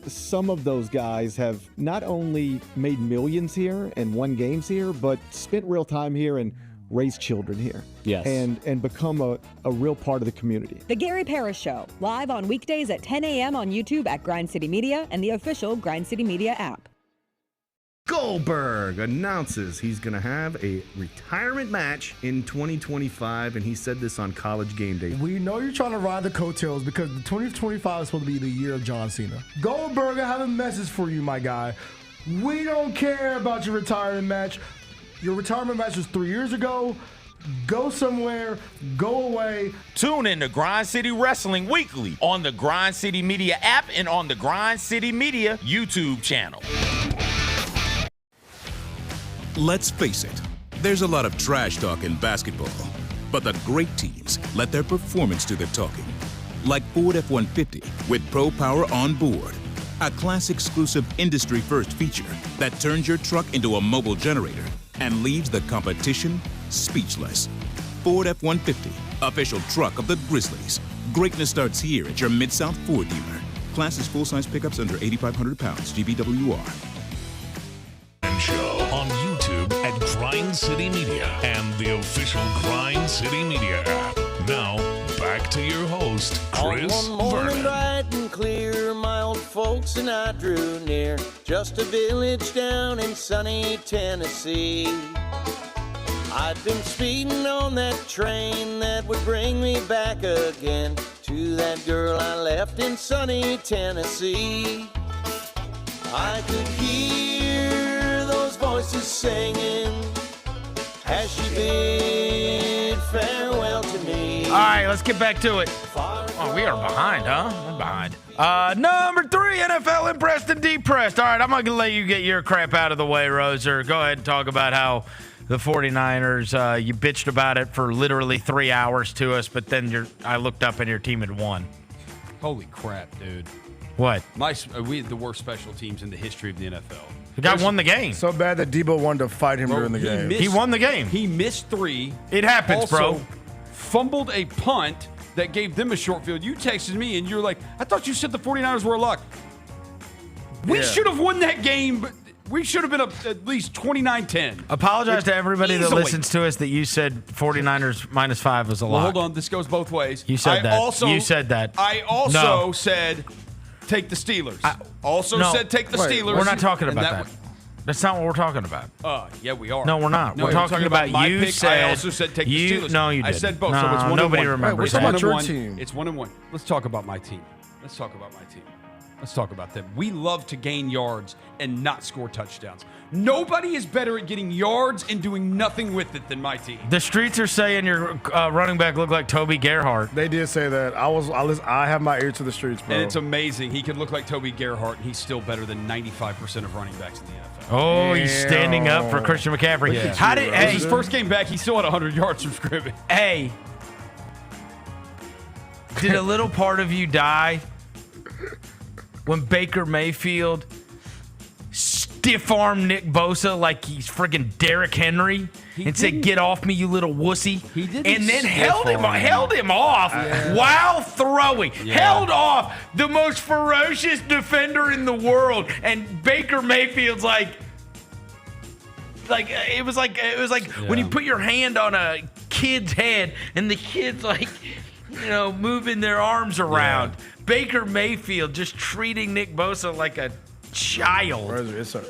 some of those guys have not only made millions here and won games here, but spent real time here and raised children here. Yes. And become a real part of the community. The Gary Parrish Show, live on weekdays at 10 a.m. on YouTube at Grind City Media and the official Grind City Media app. Goldberg announces he's going to have a retirement match in 2025, and he said this on College Game Day. We know you're trying to ride the coattails because the 2025 is supposed to be the year of John Cena. Goldberg, I have a message for you, my guy. We don't care about your retirement match. Your retirement match was 3 years ago. Go somewhere, go away. Tune in to Grind City Wrestling weekly on the Grind City Media app and on the Grind City Media YouTube channel. Let's face it, there's a lot of trash talk in basketball, but the great teams let their performance do the talking. Like Ford F-150 with Pro Power on board, a class-exclusive industry-first feature that turns your truck into a mobile generator and leaves the competition speechless. Ford F-150, official truck of the Grizzlies. Greatness starts here at your Mid-South Ford dealer. Class is full-size pickups under 8,500 pounds, GBWR. Show on YouTube at Grind City Media and the official Grind City Media app. Now, back to your host, Chris On one morning Vernon. bright and clear, my old folks and I drew near, just a village down in sunny Tennessee. I'd been speeding on that train that would bring me back again to that girl I left in sunny Tennessee. I could hear those voices singing as she bid farewell to me. All right, let's get back to it. Oh, we are behind, huh? We're behind. Number 3, NFL impressed and depressed. All right, I'm going to let you get your crap out of the way, Roser. Go ahead and talk about how the 49ers, you bitched about it for literally 3 hours to us, but then I looked up and your team had won. Holy crap, dude. What? We had the worst special teams in the history of the NFL. The guy won the game. So bad that Debo wanted to fight him during the game. He won the game. He missed 3. It happens, also, bro. Fumbled a punt that gave them a short field. You texted me and you're like, I thought you said the 49ers were a luck. We should have won that game, but we should have been up at least 29-10. Apologize to everybody that Easily. listens to us that you said 49ers -5 was a Well, lock. hold on. This goes both ways. You said that. You said that. I also said take the Steelers. Said take the Steelers. We're not talking about that. That's not what we're talking about. Yeah, we are. No, we're not. No, we're talking about my you pick. said. I also said take the Steelers. No, you didn't. I said both. No, So it's 1-1. nobody remembers It's that. 1-1. It's 1-1. Let's talk about my team. Let's talk about them. We love to gain yards and not score touchdowns. Nobody is better at getting yards and doing nothing with it than my team. The streets are saying your running back looked like Toby Gerhart. They did say that. I have my ear to the streets, bro. And it's amazing. He could look like Toby Gerhart, and he's still better than 95% of running backs in the NFL. Oh, he's standing up for Christian McCaffrey. Yeah. How did his first game back, he still had 100 yards from scrimmage. Hey, did a little part of you die when Baker Mayfield stiff-armed Nick Bosa like he's friggin' Derrick Henry and said, "Get off me, you little wussy"? He didn't, and then held him off while throwing. Held off the most ferocious defender in the world, and Baker Mayfield's like it was like when you put your hand on a kid's head and the kid's like, moving their arms around. Yeah. Baker Mayfield just treating Nick Bosa like a child.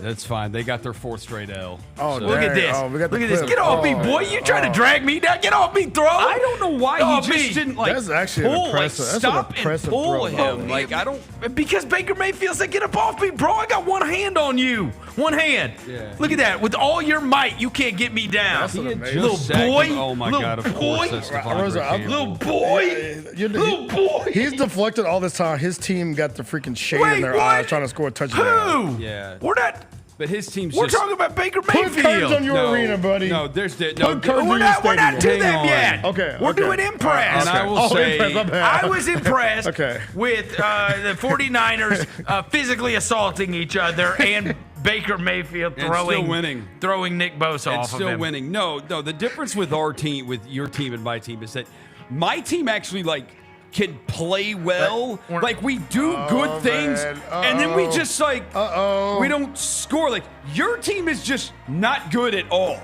That's fine. They got their 4th straight L. Oh, look at this. Oh, look at this. Get off me, boy. You trying to drag me down? Get off me, throw. I don't know why he just didn't That's actually pull, impressive. That's stop an impressive and pull throw. him. I don't. Because Baker Mayfield said, "Get up off me, bro. I got one hand on you. One hand. Yeah. Look at that. With all your might, you can't get me down. That's an amazing. Little boy. Oh my God! Of course, that's Little boy. Little boy. He's deflected all this time. His team got the freaking shade in their eyes trying to score a touchdown. Who? Yeah. We're not. But his team's We're just... talking about Baker Put Mayfield. curtains on your arena, buddy. No, there's... Put curtains on We're your not stadium. to them Hang on. yet. Okay, We're okay. doing impress. And I will say... impressed, my bad. I was impressed Okay. with the 49ers physically assaulting each other and Baker Mayfield And still winning. throwing Nick Bosa And off of still him. winning. No, the difference with our team, with your team and my team, is that my team actually, like, can play well. Like, we do good things, and then we just, like, we don't score. Like, your team is just not good at all.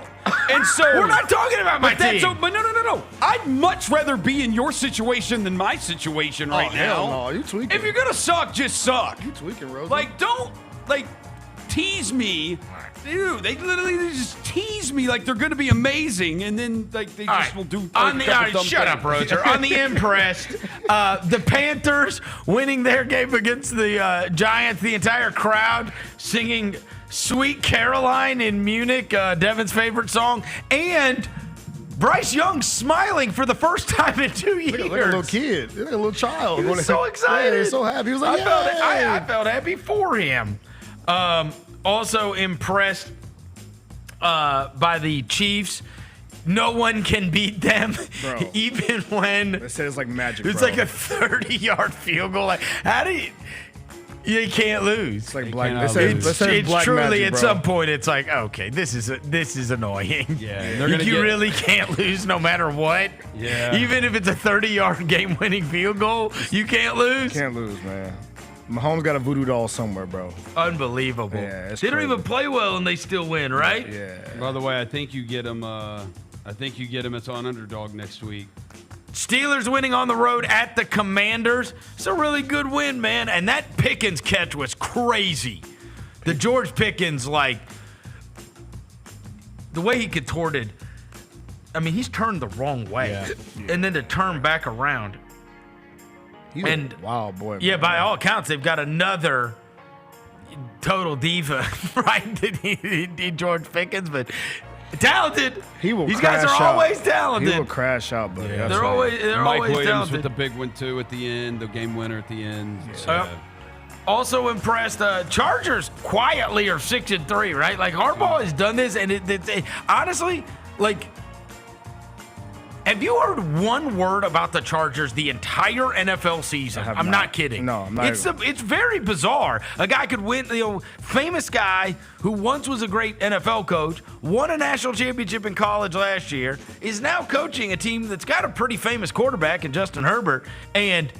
And so We're not talking about my team. But no. I'd much rather be in your situation than my situation right now. Hell no, you tweaking. If you're gonna suck, just suck. You tweaking, Rose. Like, don't, like, tease me. Dude, they literally just tease me like they're going to be amazing, and then like they just will do. On the shut up, Roger. On the impressed, the Panthers winning their game against the Giants. The entire crowd singing "Sweet Caroline" in Munich, Devin's favorite song, and Bryce Young smiling for the first time in 2 years. Like a little kid, like a little child. He was so excited. Yeah, he was so happy. He was like, I felt happy for him. Also impressed by the Chiefs. No one can beat them, Bro. even when They said it's like magic. it's bro. like a 30-yard field goal. Like, how do you can't lose? It's like black. cannot They lose. said It's black truly magic, at bro. some point it's like, okay, this is annoying. Yeah, they're gonna you get- really can't lose no matter what. Yeah. Even if it's a 30-yard game-winning field goal, you can't lose. Can't lose, man. Mahomes got a voodoo doll somewhere, bro. Unbelievable. Yeah, it's they don't crazy. even play well and they still win, right? Yeah. By the way, I think you get him. It's on underdog next week. Steelers winning on the road at the Commanders. It's a really good win, man. And that Pickens catch was crazy. The George Pickens, like, the way he contorted. I mean, he's turned the wrong way. Yeah. And then to turn back around. He's And- a wild boy. Yeah, man. by all accounts, they've got another total diva, right? George Pickens, but talented. He will These guys crash are out. always talented. He will crash out, buddy. That's They're right. always Mike Williams talented. with the big one too at the end, the game winner at the end. Also impressed. Chargers quietly are 6-3, right? Like Harbaugh has done this, and it honestly, like, have you heard one word about the Chargers the entire NFL season? have I'm not. not kidding. No, I'm not It's very bizarre. A guy could win, famous guy who once was a great NFL coach, won a national championship in college last year, is now coaching a team that's got a pretty famous quarterback in Justin Herbert, and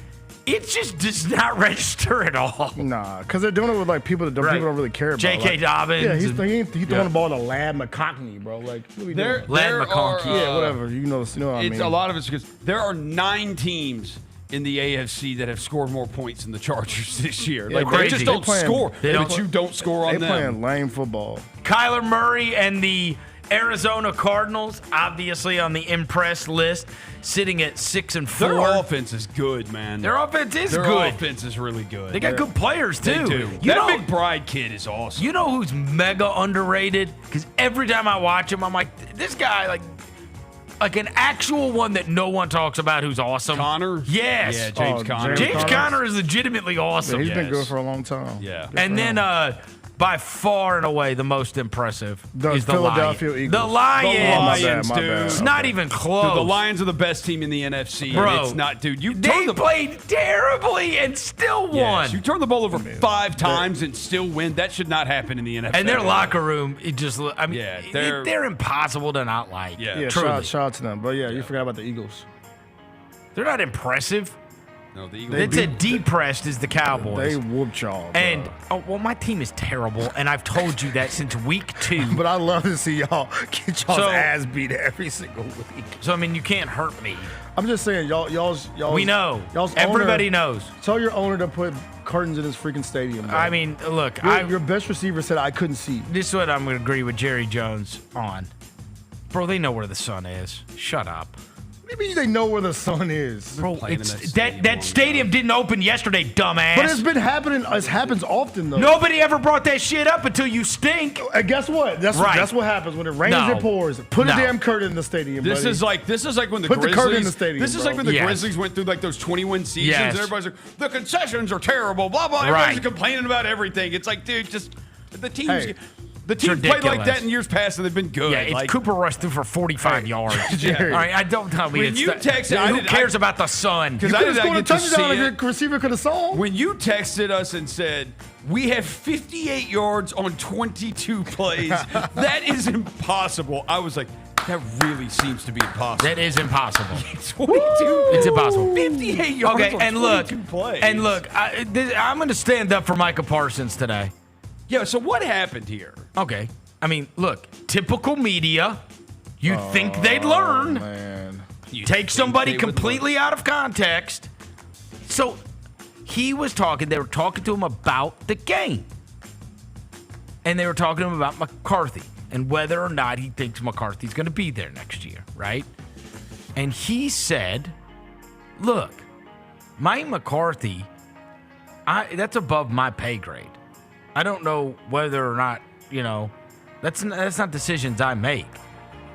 it just does not register at all. Nah, because they're doing it with like people that Right. people don't really care about. J.K. Like, Dobbins Yeah, and- he's throwing the ball to Lad McConkey, bro. Like, what are we There, doing? Lad there McConkey. are, Yeah, whatever. You know what I It's mean. a lot of it's because there are 9 teams in the AFC that have scored more points than the Chargers this year. Yeah, Like crazy. they just don't They playing- score. they don't- But you don't score on They them. playing lame football. Kyler Murray and the Arizona Cardinals, obviously on the impress list, sitting at 6-4. Their offense is good, man. Their offense is Their good. offense is really good. They got good players They too. do. You That know, McBride kid is awesome. you know who's mega underrated? Because every time I watch him, I'm like, this guy, like an actual one that no one talks about who's awesome. Connor? Yes. Yeah, James Oh, Conner. James Connor. Conner is legitimately awesome. He's been Yes. good for a long time. Yeah. And then, by far and away, the most impressive The is the Philadelphia Lions. Eagles. The Lions. The Lions, my bad. dude. It's not even close. Dude, the Lions are the best team in the NFC. Bro, and it's not, dude. You They turn the played terribly and still won. Yes, you turn the ball over 5 times and still win. That should not happen in the NFL. And their locker room, it just, I mean, Yeah, they're impossible to not like. Yeah. Yeah, truly. shout out to them. But yeah, you forgot about the Eagles. They're not impressive. No, the Eagles. It's a depressed is the Cowboys. They whooped y'all. Bro. And, oh, well, my team is terrible, and I've told you that since week 2. But I love to see y'all get y'all's So- ass beat every single week. So, I mean, you can't hurt me. I'm just saying, y'all's. We know. Y'all's Everybody owner, knows. Tell your owner to put curtains in his freaking stadium. Bro. I mean, look, your best receiver said I couldn't see. this is what I'm going to agree with Jerry Jones on. Bro, they know where the sun is. Shut up. What do you mean they know where the sun is? Bro, playing in it's, that stadium that all stadium didn't open yesterday, dumbass. But it's been happening. It happens often though. Nobody ever brought that shit up until you stink. And guess what? That's what happens when it rains No. and pours. Put No. a damn curtain in the stadium. This buddy. is like when the Put the Grizzlies. curtain in the stadium, This is bro. like when the Yes. Grizzlies went through like those 21 seasons, Yes. and everybody's like, the concessions are terrible, blah blah. Right. Everybody's complaining about everything. It's like, dude, just the teams. Hey. The team played like that in years past, and they've been good. Yeah, it's Cooper Rush threw for 45 yards. Jerry. All right, don't tell me When you texted, who cares about the sun? Because I didn't get to see it. The receiver could have saw. When you texted us and said, we have 58 yards on 22 plays, that is impossible. I was like, that really seems to be impossible. That is impossible. 22. It's impossible. 58 yards Okay, on and 22 look, plays. and look, I'm going to stand up for Micah Parsons today. Yeah, so what happened here? Okay. I mean, look, typical media. You'd think they'd learn. Man. You take somebody completely out of context. So they were talking to him about the game. And they were talking to him about McCarthy and whether or not he thinks McCarthy's going to be there next year, right? And he said, look, Mike McCarthy, that's above my pay grade. I don't know whether or not, that's not decisions I make.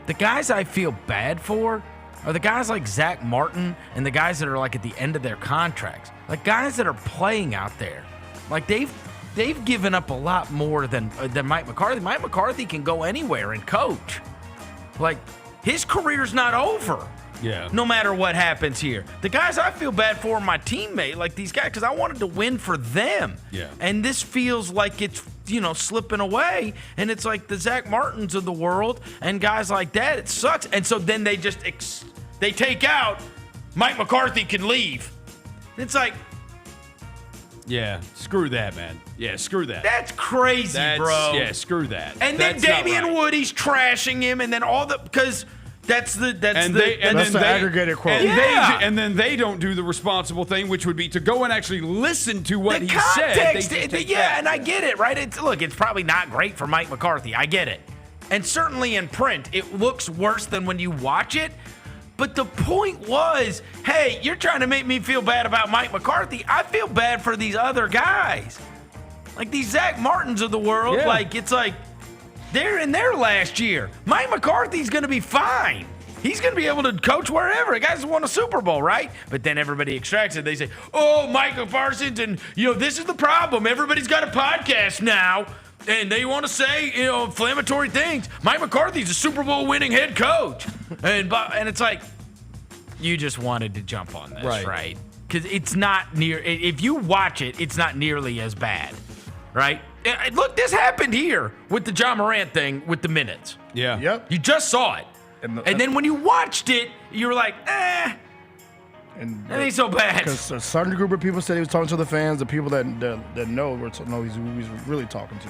The guys I feel bad for are the guys like Zach Martin and the guys that are like at the end of their contracts. Like guys that are playing out there. Like they've given up a lot more than Mike McCarthy. Mike McCarthy can go anywhere and coach. Like his career's not over. Yeah. No matter what happens here. The guys I feel bad for are my teammate, like these guys, because I wanted to win for them. Yeah. And this feels like it's, slipping away. And it's like the Zach Martins of the world and guys like that. It sucks. And so then they just, they take out Mike McCarthy can leave. It's like, yeah, screw that, man. Yeah, screw that. That's crazy, bro. Yeah, screw that. And then That's not Damian right. Woody's trashing him, and then because that's the aggregated quote. And then they don't do the responsible thing, which would be to go and actually listen to what he said. And I get it, right? It's probably not great for Mike McCarthy. I get it. And certainly in print, it looks worse than when you watch it. But the point was, hey, you're trying to make me feel bad about Mike McCarthy. I feel bad for these other guys. Like these Zach Martins of the world. Yeah. Like, it's like they're in their last year. Mike McCarthy's going to be fine. He's going to be able to coach wherever. The guy's won a Super Bowl, right? But then everybody extracts it. They say, oh, Micah Parsons, and, this is the problem. Everybody's got a podcast now, and they want to say, inflammatory things. Mike McCarthy's a Super Bowl winning head coach. And it's like, you just wanted to jump on this, right? Because it's not if you watch it, it's not nearly as bad, right? Look, this happened here with the John Morant thing with the minutes. Yeah. Yep. You just saw it. And then when you watched it, you were like, that ain't so bad. Because a certain group of people said he was talking to the fans. The people that know he's really talking to.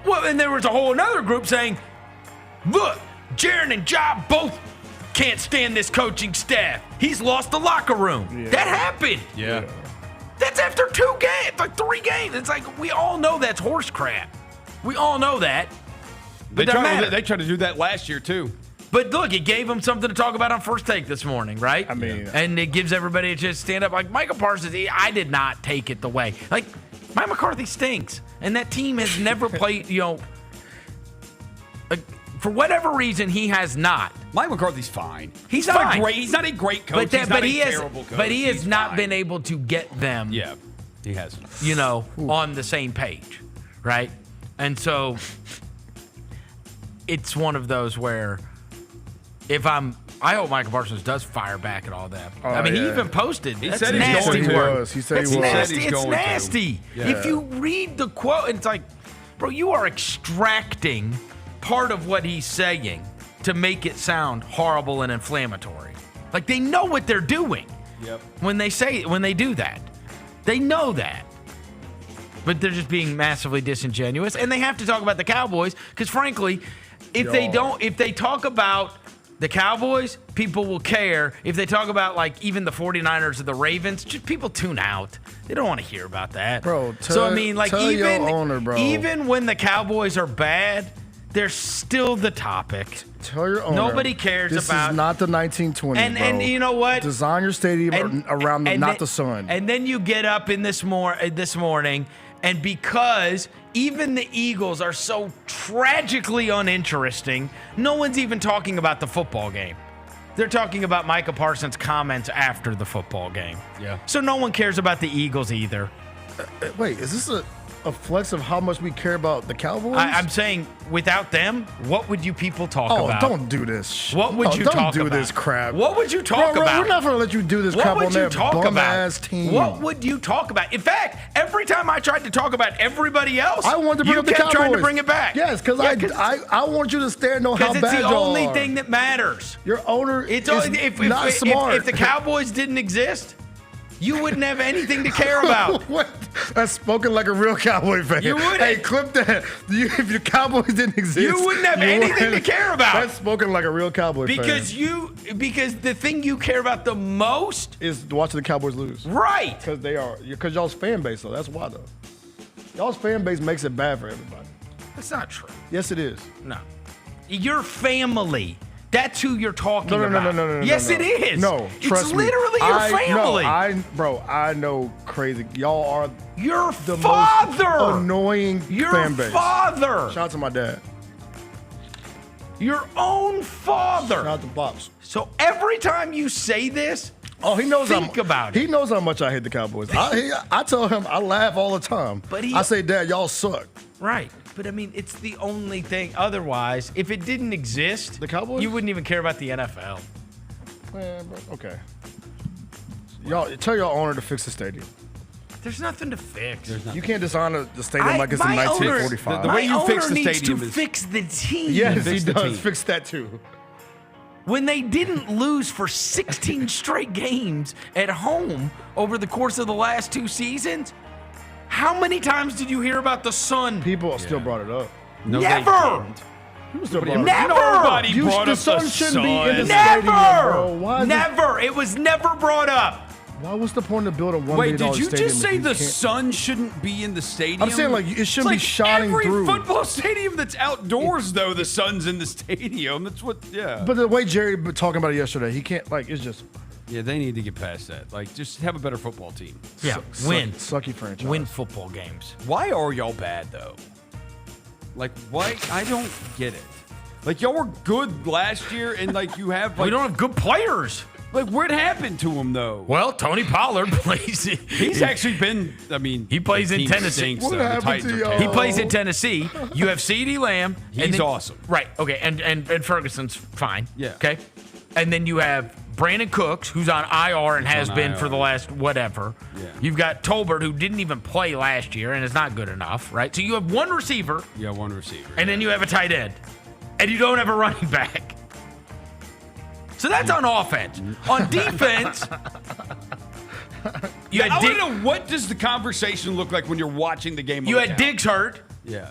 Well, and there was a whole another group saying, look, Jaron and Ja both can't stand this coaching staff. He's lost the locker room. Yeah. That happened. Yeah. That's after 2 games, like 3 games. It's like, we all know that's horse crap. We all know that. They tried to do that last year, too. But look, it gave them something to talk about on First Take this morning, right? I mean, and it gives everybody a chance to stand up. Like Micah Parsons, I did not take it the way. Like, Mike McCarthy stinks. And that team has never played, for whatever reason, he has not. Mike McCarthy's fine. He's fine. Great. He's not a great coach. But he has not been able to get them. Yeah, he hasn't. On the same page, right? And so it's one of those where I hope Michael Parsons does fire back at all that. He even posted. He that's said he's nasty going to. work. He said it's he was. nasty. He's It's going nasty. to. Yeah. If you read the quote, it's like, bro, you are extracting part of what he's saying to make it sound horrible and inflammatory. Like they know what they're doing. Yep. When they do that, they know that. But they're just being massively disingenuous, and they have to talk about the Cowboys because, frankly, if they talk about the Cowboys, people will care. If they talk about like even the 49ers or the Ravens, just people tune out. They don't want to hear about that. Bro, even when the Cowboys are bad, they're still the topic. Tell your owner. Nobody cares this about. This is not the 1920s, and you know what? Design your stadium around the sun. And then you get up in this morning, and because even the Eagles are so tragically uninteresting, no one's even talking about the football game. They're talking about Micah Parsons' comments after the football game. Yeah. So no one cares about the Eagles either. Wait, is this a a flex of how much we care about the Cowboys? I'm saying without them, what would you people talk about? Oh, don't do this. What would you talk about? Don't do this crap. What would you talk about? We're not going to let you do this crap on that bum-ass team. What would you talk about? In fact, every time I tried to talk about everybody else, I wanted to bring up the Cowboys. trying to bring it back. Yes, because I want you to stand on how bad it's the y'all only are. thing that matters. Your owner is not smart. If the Cowboys didn't exist, you wouldn't have anything to care about. What? That's spoken like a real Cowboy fan. You wouldn't. Hey, clip that. If your Cowboys didn't exist, you wouldn't have anything to care about. That's spoken like a real Cowboy fan. Because the thing you care about the most is watching the Cowboys lose. Right. Because y'all's fan base, though. That's why, though. Y'all's fan base makes it bad for everybody. That's not true. Yes, it is. No. Your family. That's who you're talking about. No. Yes, it is. No, trust it's me. literally your family. I know crazy. Y'all are your the father. most annoying fan base. Your father. Shout out to my dad. Your own father. Shout out to Pops. So every time you say this, he knows about it. He knows how much I hate the Cowboys. I tell him, I laugh all the time. But I say, Dad, y'all suck. Right. But I mean, it's the only thing. Otherwise, if it didn't exist, the Cowboys, you wouldn't even care about the NFL. Okay. Y'all tell your owner to fix the stadium. There's nothing to fix. You can't dishonor the stadium like it's in 1945. The way you fix the stadium is fix the team. Yes, he does. Fix that too. When they didn't lose for 16 straight games at home over the course of the last 2 seasons, how many times did you hear about the Sun? People still brought it up. No, never. People still brought Never. it up. Nobody brought up the Sun shouldn't be in the Never. stadium, bro. Why never. It was never brought up. Why was the point of building $1 Wait, billion did you stadium just if say you the can't- sun shouldn't be in the stadium? I'm saying, like, it shouldn't be shining every through. football stadium that's outdoors, though, the sun's in the stadium. That's what, yeah. But the way Jerry was talking about it yesterday, he can't, like, it's just. Yeah, they need to get past that. Like, just have a better football team. Yeah, win. Sucky franchise. Win football games. Why are y'all bad, though? Like, why? I don't get it. Like, y'all were good last year, and, like, you have, like. We don't have good players. Like, what happened to him, though? Well, Tony Pollard plays. He's actually been, I mean. He plays in Tennessee. Stinks, though. The Titans are He plays in Tennessee. You have CeeDee Lamb. He's awesome. Right. Okay. And Ferguson's fine. Yeah. Okay. And then you have Brandon Cooks, who's on IR and has been IR. for the last whatever. Yeah. You've got Tolbert, who didn't even play last year and is not good enough, right? So you have one receiver. Yeah, one receiver. And then you have a tight end. And you don't have a running back. So that's on offense. On defense, you had I want to know, what does the conversation look like when you're watching the game? You had Diggs hurt. Yeah.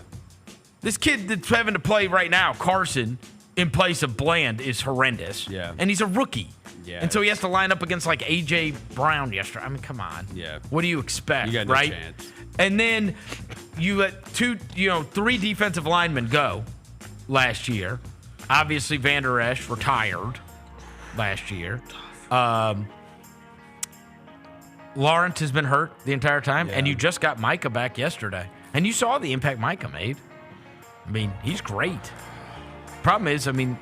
This kid that's having to play right now, Carson, in place of Bland, is horrendous. Yeah. And he's a rookie. Yeah. And so he has to line up against like A.J. Brown yesterday. I mean, come on. Yeah. What do you expect, You got no right? chance. And then you let 3 defensive linemen go last year. Obviously, Van Der Esch retired last year. Lawrence has been hurt the entire time, and you just got Micah back yesterday. And you saw the impact Micah made. I mean, he's great. Problem is, I mean,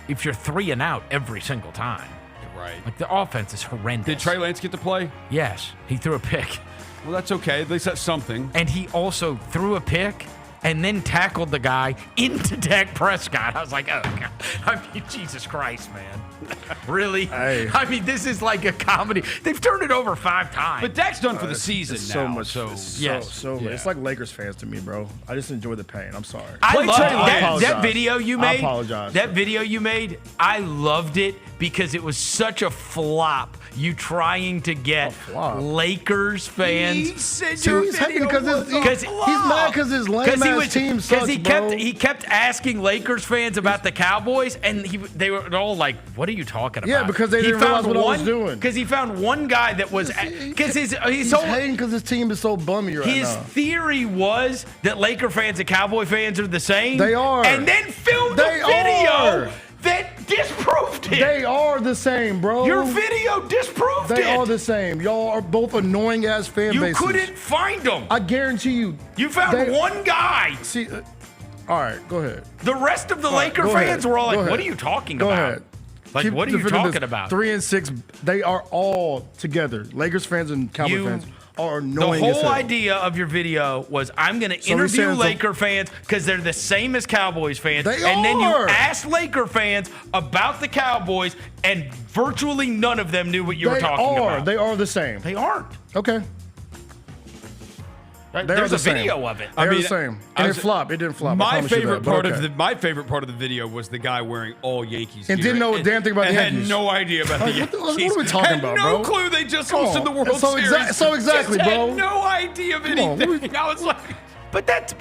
if you're 3 and out every single time, Right. like the offense is horrendous. Did Trey Lance get to play? Yes, he threw a pick. Well, that's okay. At least that's something. And he also threw a pick and then tackled the guy into Dak Prescott. I was like, oh, God. I mean, Jesus Christ, man. Really? Hey. I mean, this is like a comedy. They've turned it over 5 times. But Dak's done for the season It's now. so much. So, yes. Yeah. It's like Lakers fans to me, bro. I just enjoy the pain. I'm sorry. I Play loved Trey Lance. that video you made. I apologize. That video you made, I loved it because it was such a flop. You trying to get flop? Lakers fans. He said to- your He's hating video because was he's a mad because his lame ass team sucks, he bro. kept asking Lakers fans about the Cowboys, and they were all like, "What are you talking about?" Yeah, because they didn't realize what I was doing. Because he found one guy that was because He's whole hating because his team is so bummy right his now. theory was that Laker fans and Cowboy fans are the same. They are. and then filmed They a video are. that disproved it. They are the same, bro. Your video disproved it. They are the same. Y'all are both annoying ass fan You bases. couldn't find them. I guarantee you. You found they- one guy. See, all right, go ahead. The rest of the All right, Laker go fans ahead. were all Go like, ahead. "What are you talking Go about?" ahead. Like, Keep what are you defending talking this. about? 3 and 6, they are all together. Lakers fans and Cowboy fans are annoying. The as whole hell. idea of your video was I'm going to So you're interview saying Laker fans because they're the same as Cowboys fans. They and then you are. asked Laker fans about the Cowboys, and virtually none of them knew what you were talking about. They are the same. They aren't. Okay. Right? They are There's the a same. video of it. They're the same. And it flopped. It didn't flop. I My promise you favorite that, part but of okay. my favorite part of the video was the guy wearing all Yankees And gear didn't know a damn thing about the and Yankees. had no idea about the Like, Yankees. what are we talking about, no bro? clue. They just Come hosted on. the World So Series. so exactly, just bro. Had no idea of Come on, anything. I was like, But that's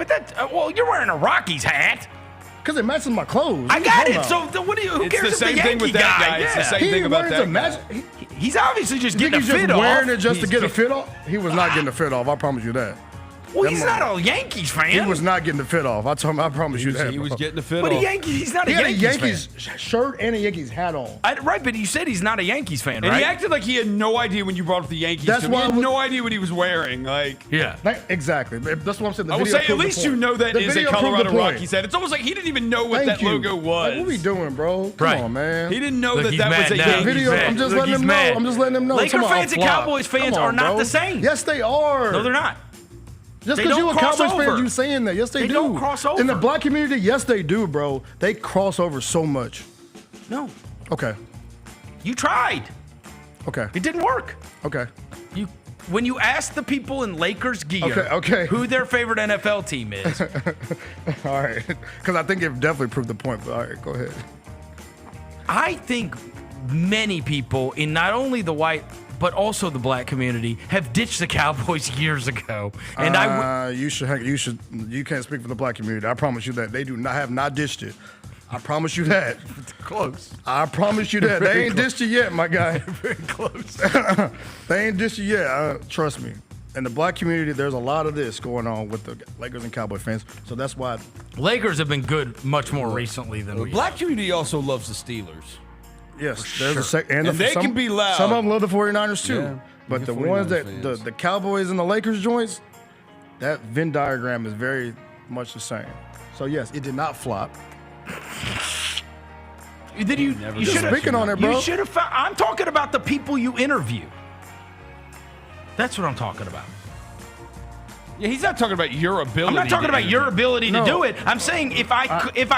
well, you're wearing a Rockies hat. Because it matches my clothes. I What got you it. talking So what do you? Who It's cares the if same the thing Yankee with that guy. It's the Yeah. same He thing about wanted to that match. guy. He's obviously just You think getting a he's just fit wearing off. it just to He's get a just- fit off? He was not getting the fit off. I promise you that. Well, That he's man- not a Yankees fan. He was not getting the fit off. I promise you that. He was bro. getting the fit But off. he's not He a had a Yankees Yankees fan. shirt and a Yankees hat on. Right, but you said he's not a Yankees fan, And right? he acted like he had no idea when you brought up the Yankees. That's to him. why He had I was- no idea what he was wearing. Like, yeah. Exactly. That's what I'm saying. The I will video say, at proved the least point. you know that The is a video proved Colorado the point. Rockies hat. It's almost like he didn't even know what Thank that you. logo was. Like, what we doing, bro? Come Right. on, man. He didn't know Look, that he's that was mad a now. Yankees Video. He's hat. I'm just Look, letting he's them know. mad. I'm just letting them know. Laker Come on, fans I'll and flop. Cowboys fans Come are on, not bro. the same. Yes, they are. No, they're not. Just They because don't you're a cross Cowboys over. fan, you saying that. Yes, they do. don't cross over. In the black community, yes, they do, bro. They cross over so much. No. Okay. You tried. Okay. It didn't work. Okay. When you ask the people in Lakers gear Okay. who their favorite NFL team is, All right. Because I think it definitely proved the point. But all right, go ahead. I think many people in not only the white but also the black community have ditched the Cowboys years ago. And you can't speak for the black community. I promise you that they have not ditched it. I promise you that. Close. I promise you that. They ain't ditched it yet, my guy. Very close. They ain't ditched it yet. Trust me. In the black community, there's a lot of this going on with the Lakers and Cowboy fans. So that's why. Lakers have been good much more recently than The we. black community also loves the Steelers. Yes, there's a And they can be loud. Some of them love the 49ers too. Yeah, But they're the ones 49ers that fans. the Cowboys and the Lakers joints, that Venn diagram is very much the same. So yes, it did not flop. Did you should have Speaking on it, bro. You should have. I'm talking about the people you interview. That's what I'm talking about. Yeah, he's not talking about your ability. I'm not talking about your ability to No. do it. I'm saying if I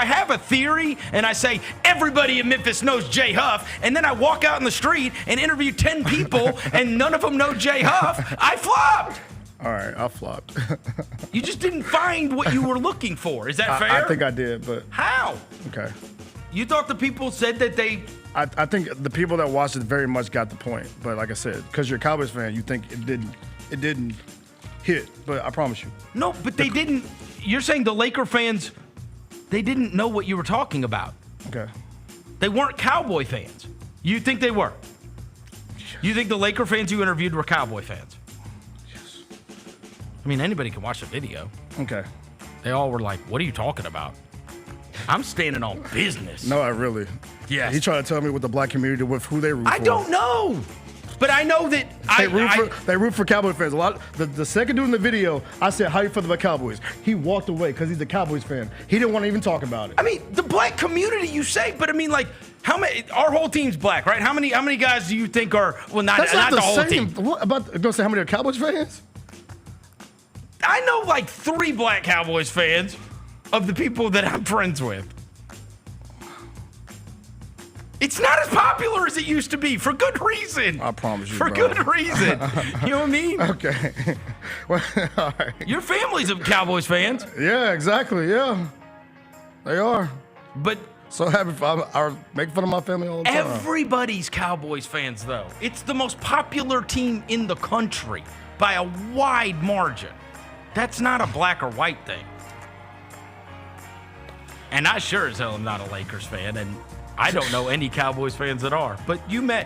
have a theory and I say everybody in Memphis knows Jay Huff, and then I walk out in the street and interview 10 people and none of them know Jay Huff, I flopped. All right, I flopped. You just didn't find what you were looking for. Is that fair? I think I did, but How? okay. You thought the people said that they. I think the people that watched it very much got the point. But like I said, because you're a Cowboys fan, you think it didn't hit. But I promise you. No, but they didn't. You're saying the Laker fans, they didn't know what you were talking about. Okay. They weren't Cowboy fans. You think they were? You think the Laker fans you interviewed were Cowboy fans? Yes. I mean, anybody can watch the video. Okay. They all were like, what are you talking about? I'm standing on business. No, I really. Yes. He tried to tell me with the black community with who they root for. I don't know. But I know that They root for Cowboy fans. A lot. The second dude in the video, I said, "How you feel about Cowboys?" He walked away because he's a Cowboys fan. He didn't want to even talk about it. I mean, the black community, you say, but I mean, like, how many? Our whole team's black, right? How many guys do you think are? Well, not That's not the the whole same. team. What about? Gonna say how many are Cowboys fans? I know like 3 black Cowboys fans of the people that I'm friends with. It's not as popular as it used to be for good reason. I promise you, For bro. good reason. You know what I mean? Okay. Well, all right. Your family's of Cowboys fans, Yeah, exactly. Yeah, they are. but So happy I make fun of my family all the time. everybody's Cowboys fans, though. It's the most popular team in the country by a wide margin. That's not a black or white thing. And I sure as hell am not a Lakers fan, and I don't know any Cowboys fans that are. But you may.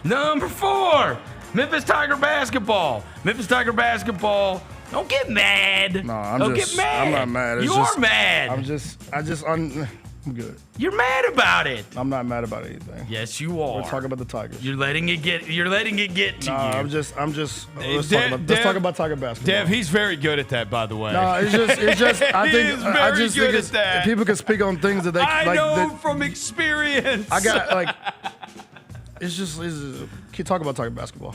Number 4, Memphis Tiger basketball. Memphis Tiger basketball. Don't get mad. No, I'm don't just. get mad. I'm not mad. It's You just, are mad. I'm good. You're mad about it. I'm not mad about anything. Yes, you are. We're talking about the Tigers. You're letting it get to you. I'm just. Let's Dev- talk about Tiger basketball. Dev, he's very good at that, by the way. No, it's just. I He think. is I very just good think at that. people can speak on things that they I like. know that- from experience. I got like. It's just keep talking about basketball.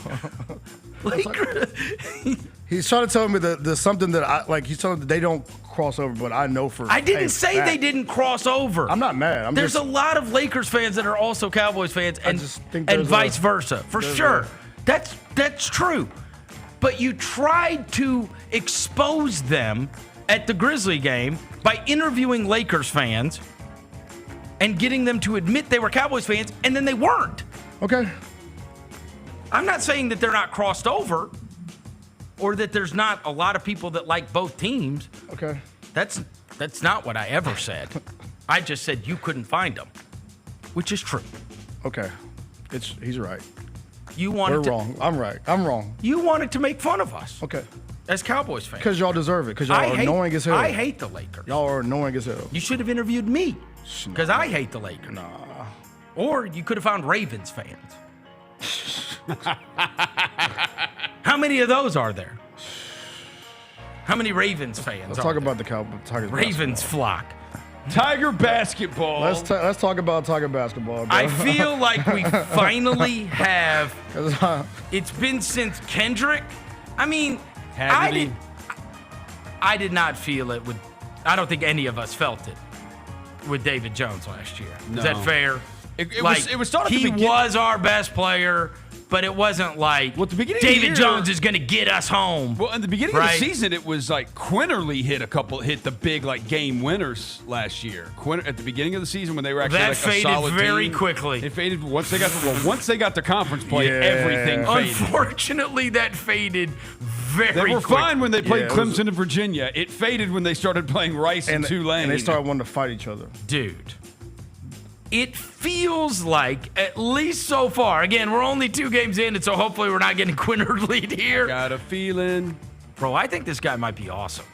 He's trying to tell me that there's something that I like. He's telling me that they don't cross over, but I know for. I didn't say they didn't cross over. I'm not mad. There's a lot of Lakers fans that are also Cowboys fans, and vice versa, for sure. That's true. But you tried to expose them at the Grizzly game by interviewing Lakers fans and getting them to admit they were Cowboys fans, and then they weren't. Okay. I'm not saying that they're not crossed over or that there's not a lot of people that like both teams. Okay. That's not what I ever said. I just said you couldn't find them, which is true. Okay. He's right. We're wrong. I'm right. I'm wrong. You wanted to make fun of us. Okay. As Cowboys fans. Because y'all deserve it. Because y'all are annoying as hell. I hate the Lakers. Y'all are annoying as hell. You should have interviewed me. Because I hate the Lakers. Nah. Or you could have found Ravens fans. How many of those are there? How many Ravens fans? Let's talk about the Tigers. Ravens flock. Tiger basketball. Let's talk about Tiger basketball. Bro. I feel like we finally have. It's been since Kendrick. I mean, I did not feel it with. I don't think any of us felt it with David Jones last year. No. Is that fair? It was starting he to begin. was our best player, but it wasn't like Well, at the beginning David of the year, Jones is going to get us home. Well, in the beginning of the season, it was like Quinterly hit the big like game winners last year. At the beginning of the season when they were actually that like faded a solid very team, quickly. It faded once they got to conference play. Everything faded. Unfortunately, that faded very quickly. They were fine when they played Clemson and Virginia. It faded when they started playing Rice and Tulane. And they started wanting to fight each other. Dude. It feels like, at least so far, again, we're only 2 games in, and so hopefully we're not getting Quinterly here. Got a feeling. Bro, I think this guy might be awesome.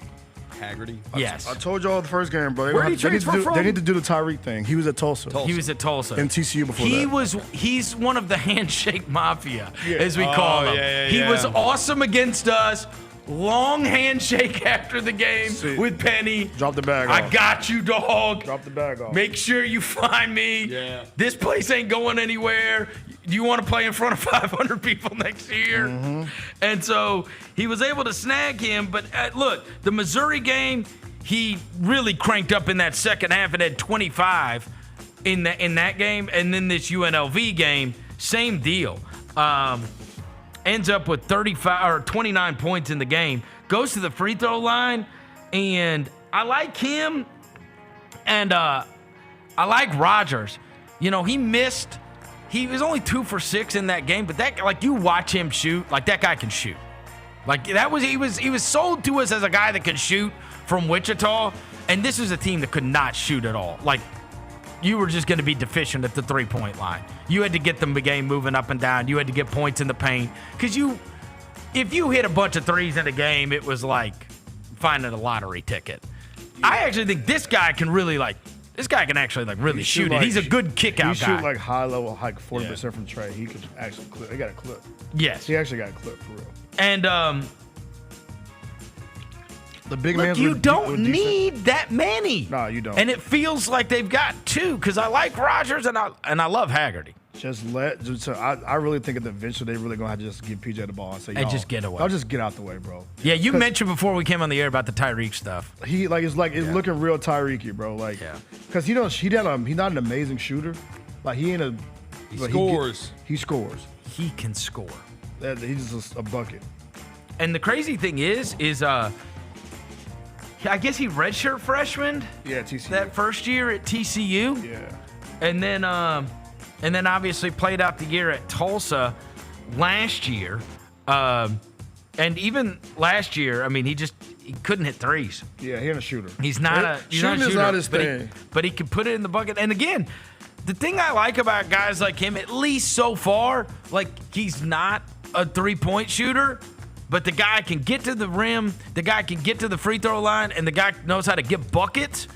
Haggerty? Yes. I told y'all the first game, bro. Where did he transfer from? They need to do the Tyreek thing. He was at Tulsa. He was at Tulsa. And TCU before that. He's one of the handshake mafia, as we call him. He was awesome against us. Long handshake after the game with Penny. Drop the bag I off. got you, dog. Drop the bag off. Make sure you find me. Yeah. This place ain't going anywhere. Do you want to play in front of 500 people next year? Mm-hmm. And so he was able to snag him. But look, the Missouri game, he really cranked up in that second half and had 25 in that game. And then this UNLV game, same deal. Ends up with 29 points in the game. Goes to the free throw line, and I like him, and I like Rodgers. You know, he missed. He was only 2 for 6 in that game, but you watch him shoot, like that guy can shoot. Like he was sold to us as a guy that can shoot from Wichita, and this is a team that could not shoot at all. Like, you were just going to be deficient at the 3-point line. You had to get the game moving up and down. You had to get points in the paint. Because if you hit a bunch of threes in a game, it was like finding a lottery ticket. I actually think this guy can really really shoot it. He's a good kick-out guy. He shoot like high level, like 40% from Trey. He could actually clip. He got a clip. Yes. He actually got a clip for real. And the big man. You don't need that many. No, you don't. And it feels like they've got 2 because I like Rodgers and I love Haggerty. I really think that eventually they're really gonna have to just give PJ the ball and say, and just get away. Y'all just get out the way, bro. Yeah, you mentioned before we came on the air about the Tyreek stuff. It's looking real Tyreek-y, bro. Like, because he's not an amazing shooter. Like he scores. He scores. He can score. He's just a bucket. And the crazy thing is I guess he redshirt freshman. Yeah, TCU. That first year at TCU. Yeah. And then obviously played out the year at Tulsa last year. And even last year, I mean, he couldn't hit threes. Yeah, he ain't a shooter. He's not a shooting is not his thing. But he can put it in the bucket. And again, the thing I like about guys like him, at least so far, like he's not a 3-point shooter. But the guy can get to the rim, the guy can get to the free throw line, and the guy knows how to get buckets.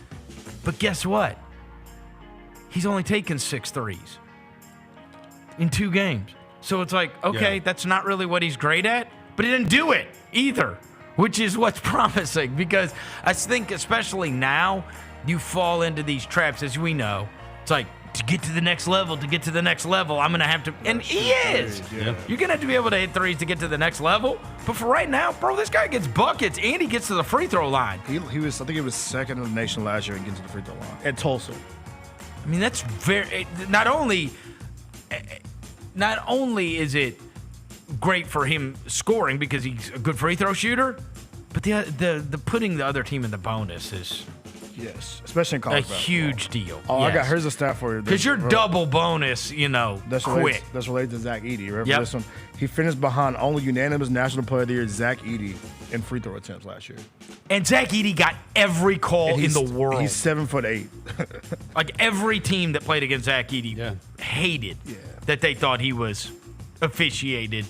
But guess what? He's only taken 6 threes in 2 games. So it's like, okay, that's not really what he's great at, but he didn't do it either, which is what's promising because I think especially now you fall into these traps, as we know. It's like to get to the next level, I'm going to have to. And he is. Yeah. You're going to have to be able to hit threes to get to the next level. But for right now, bro, this guy gets buckets and he gets to the free throw line. He was, I think he was second in the nation last year in getting to the free throw line at Tulsa. I mean, that's very. Not only is it great for him scoring because he's a good free throw shooter, but the putting the other team in the bonus is. Yes, especially in college basketball. Huge deal. Oh, yes. Here's a stat for you. Because you're double bonus, that's quick. That's related to Zach Edey. Remember this one? He finished behind only unanimous National Player of the Year, Zach Edey, in free throw attempts last year. And Zach Edey got every call in the world. He's 7'8". Like every team that played against Zach Edey hated that they thought he was officiated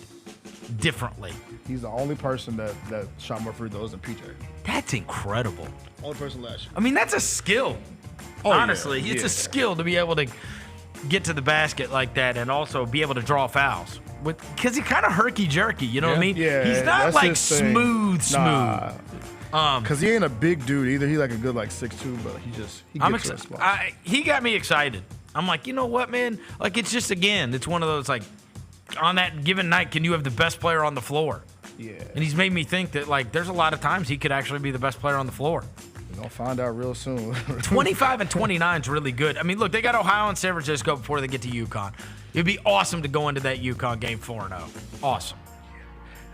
differently. He's the only person that shot more free throws than PJ. That's incredible. Only person last year. I mean, that's a skill. Honestly, it's a skill to be able to get to the basket like that and also be able to draw fouls. Because he's kind of herky-jerky, you know what I mean? Yeah, he's not like smooth. Because he ain't a big dude either. He's like a good 6'2", but he gets to that spot. He got me excited. I'm like, you know what, man? Like, it's just, again, it's one of those, on that given night, can you have the best player on the floor? Yeah. And he's made me think that, there's a lot of times he could actually be the best player on the floor. We're going to find out real soon. 25 and 29 is really good. I mean, look, they got Ohio and San Francisco before they get to UConn. It'd be awesome to go into that UConn game 4-0. Awesome.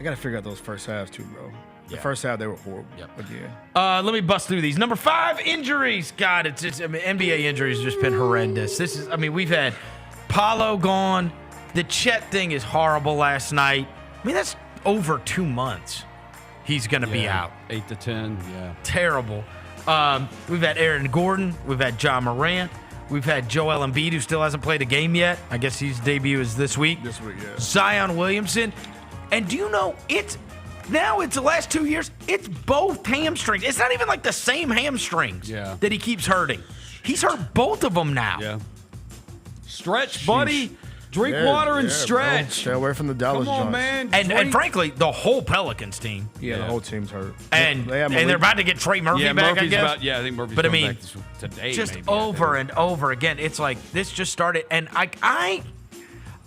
I got to figure out those first halves, too, bro. The first half, they were horrible again. Let me bust through these. Number 5, injuries. God, NBA injuries have just been horrendous. We've had Paolo gone. The Chet thing is horrible last night. I mean, that's over 2 months he's going to be out. 8 to 10, Terrible. We've had Aaron Gordon. We've had John Morant. We've had Joel Embiid, who still hasn't played a game yet. I guess his debut is this week. This week, yeah. Zion Williamson. And do you know, it's the last 2 years, it's both hamstrings. It's not even the same hamstrings that he keeps hurting. He's hurt both of them now. Yeah. Stretch, buddy. Drink water and stretch. Bro. Stay away from the Dallas Come on, joints. man. And frankly, the whole Pelicans team. Yeah, the whole team's hurt. And they're about to get Trey Murphy back, I guess. I think Murphy's coming back today. Just over and over again. It's like this just started. And I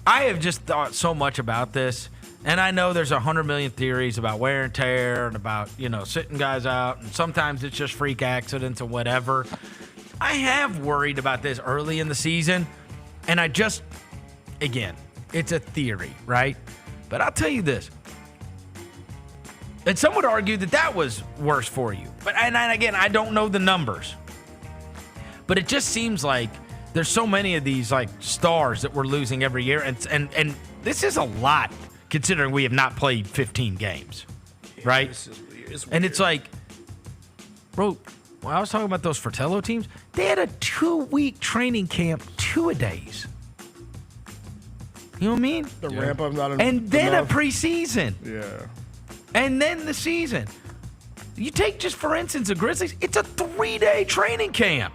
have just thought so much about this. And I know there's 100 million theories about wear and tear and about, sitting guys out. And sometimes it's just freak accidents or whatever. I have worried about this early in the season. And again, it's a theory, right? But I'll tell you this. And some would argue that was worse for you. But and again, I don't know the numbers. But it just seems like there's so many of these stars that we're losing every year. And this is a lot considering we have not played 15 games, right? And it's bro, when I was talking about those Fratello teams, they had a 2-week training camp, 2-a-days. You know what I mean? The ramp up not enough. And then a preseason. Yeah. And then the season. You take just for instance the Grizzlies, it's a 3-day training camp.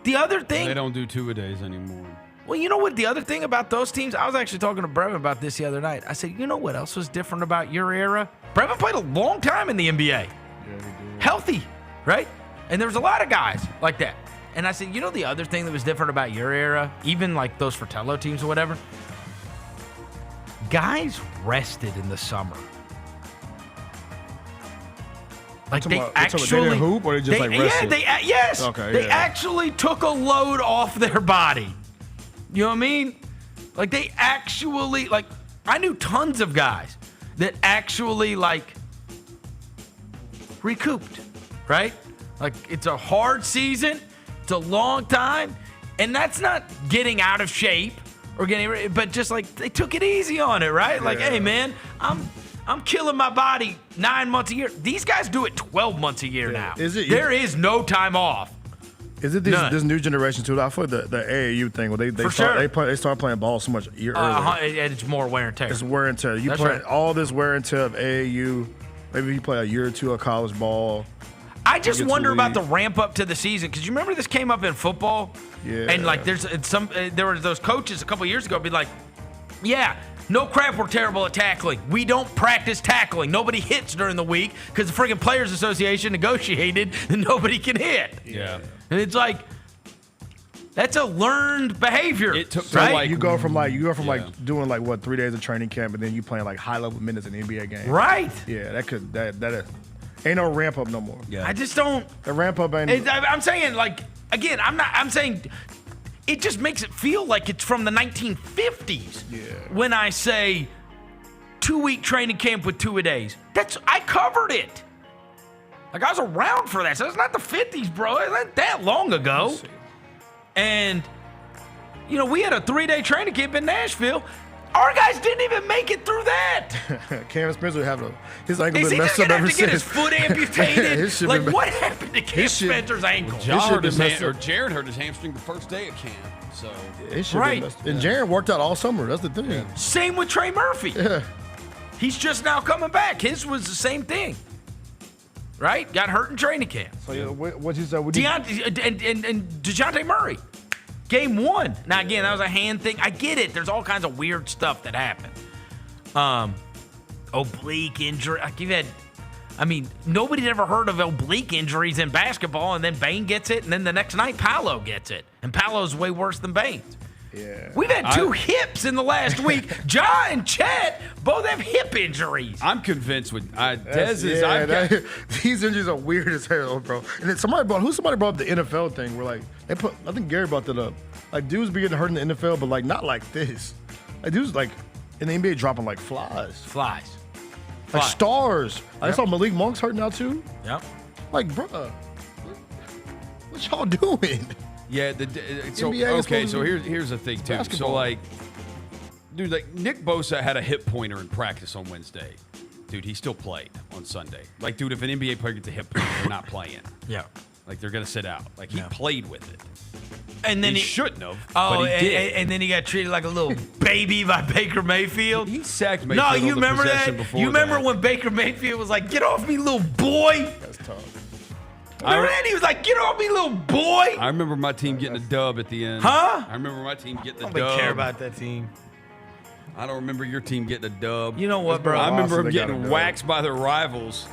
The other thing, they don't do 2-a-days anymore. Well, you know what the other thing about those teams? I was actually talking to Brevin about this the other night. I said, you know what else was different about your era? Brevin played a long time in the NBA. Yeah, he did. Healthy, right? And there was a lot of guys like that. And I said, you know the other thing that was different about your era, even those Fratello teams or whatever? Guys rested in the summer. They actually they didn't hoop or they just rested? Yes. Okay, they actually took a load off their body. You know what I mean? They actually I knew tons of guys that actually recouped, right? It's a hard season. It's a long time, and that's not getting out of shape or getting, but just they took it easy on it, right? Hey man, I'm killing my body 9 months a year. These guys do it 12 months a year now. There is no time off. Is it this new generation too? I feel like the AAU thing where they start playing ball so much earlier. And it's more wear and tear. It's wear and tear. You play all this wear and tear of AAU. Maybe you play a year or two of college ball. I just wonder about the ramp up to the season because you remember this came up in football, and there were those coaches a couple years ago be like, yeah, no crap, we're terrible at tackling. We don't practice tackling. Nobody hits during the week because the friggin' Players Association negotiated and nobody can hit. Yeah, and it's That's a learned behavior. It took right? You go from doing like what 3 days of training camp, and then you playing like high level minutes in the NBA game. Right. Yeah, that ain't no ramp up no more. I just don't. The ramp up ain't. I'm saying like again. I'm saying it just makes it feel like it's from the 1950s. Yeah. When I say 2-week training camp with 2-a-days, I covered it. Like I was around for that. So it's not the 50s, bro. It's not that long ago. And, you know, we had a 3-day training camp in Nashville. Our guys didn't even make it through that. Cam Spencer would have his ankle Is been he messed just up going to ever have to get his since. foot amputated? His What happened to Cam Spencer's ankle? Jared hurt his hamstring the first day of camp. So Right. And Jared worked out all summer. That's the thing. Yeah. Same with Trey Murphy. Yeah. He's just now coming back. His was the same thing. Right? Got hurt in training camp. So what you said? And DeJounte Murray. Game 1. Now, again, that was a hand thing. I get it. There's all kinds of weird stuff that happened. Oblique injury. Like you've had, nobody'd ever heard of oblique injuries in basketball, and then Bane gets it, and then the next night Paolo gets it. And Paolo's way worse than Bane's. Yeah. We've had 2 hips in the last week. Ja and Chet both have hip injuries. I'm convinced with Dez these injuries are weird as hell, bro. And then somebody brought up the NFL thing where I think Gary brought that up. Like dudes be getting hurt in the NFL, but like not like this. Like dudes like in the NBA dropping like flies. Like stars. I saw Malik Monk's hurt now too. Yep. Like, bruh, what y'all doing? Yeah, so here's the thing too. Basketball. So like, dude, like Nick Bosa had a hip pointer in practice on Wednesday. Dude, he still played on Sunday. Like, dude, if an NBA player gets a hip pointer, they're not playing. Yeah. Like they're gonna sit out. Like he played with it. And then he shouldn't have. Oh, but he did. And then he got treated like a little baby by Baker Mayfield. He sacked Mayfield. No, you on the remember possession that? before You remember that. when Baker Mayfield was like, "Get off me, little boy." That's tough. Remember that? He was like, "Get off me, little boy." I remember my team getting a dub at the end. Huh? I remember my team getting a I dub. don't care about that team. I don't remember your team getting a dub. You know what, bro? I remember them They got a getting dub. waxed by their rivals.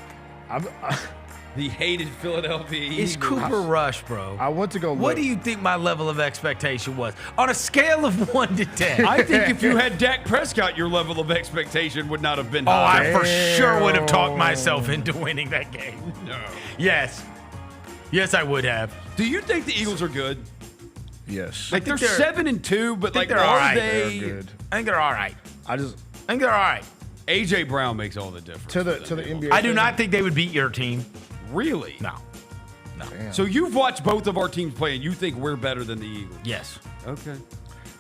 The hated Philadelphia It's Eagles. Cooper Rush, bro. I went to go What look. do you think my level of expectation was? On a scale of 1 to 10. I think if you had Dak Prescott, your level of expectation would not have been Oh, high. I for sure would have talked myself into winning that game. No. Yes. Yes, I would have. Do you think the Eagles are good? Yes. Like they're they're- 7-2, but like they're are all right. they? They're good. I think they're all right. I think they're all right. AJ Brown makes all the difference. to the NBA. I do thing, not think they would beat your team. Really? No. Damn. So you've watched both of our teams play, and you think we're better than the Eagles? Yes. Okay.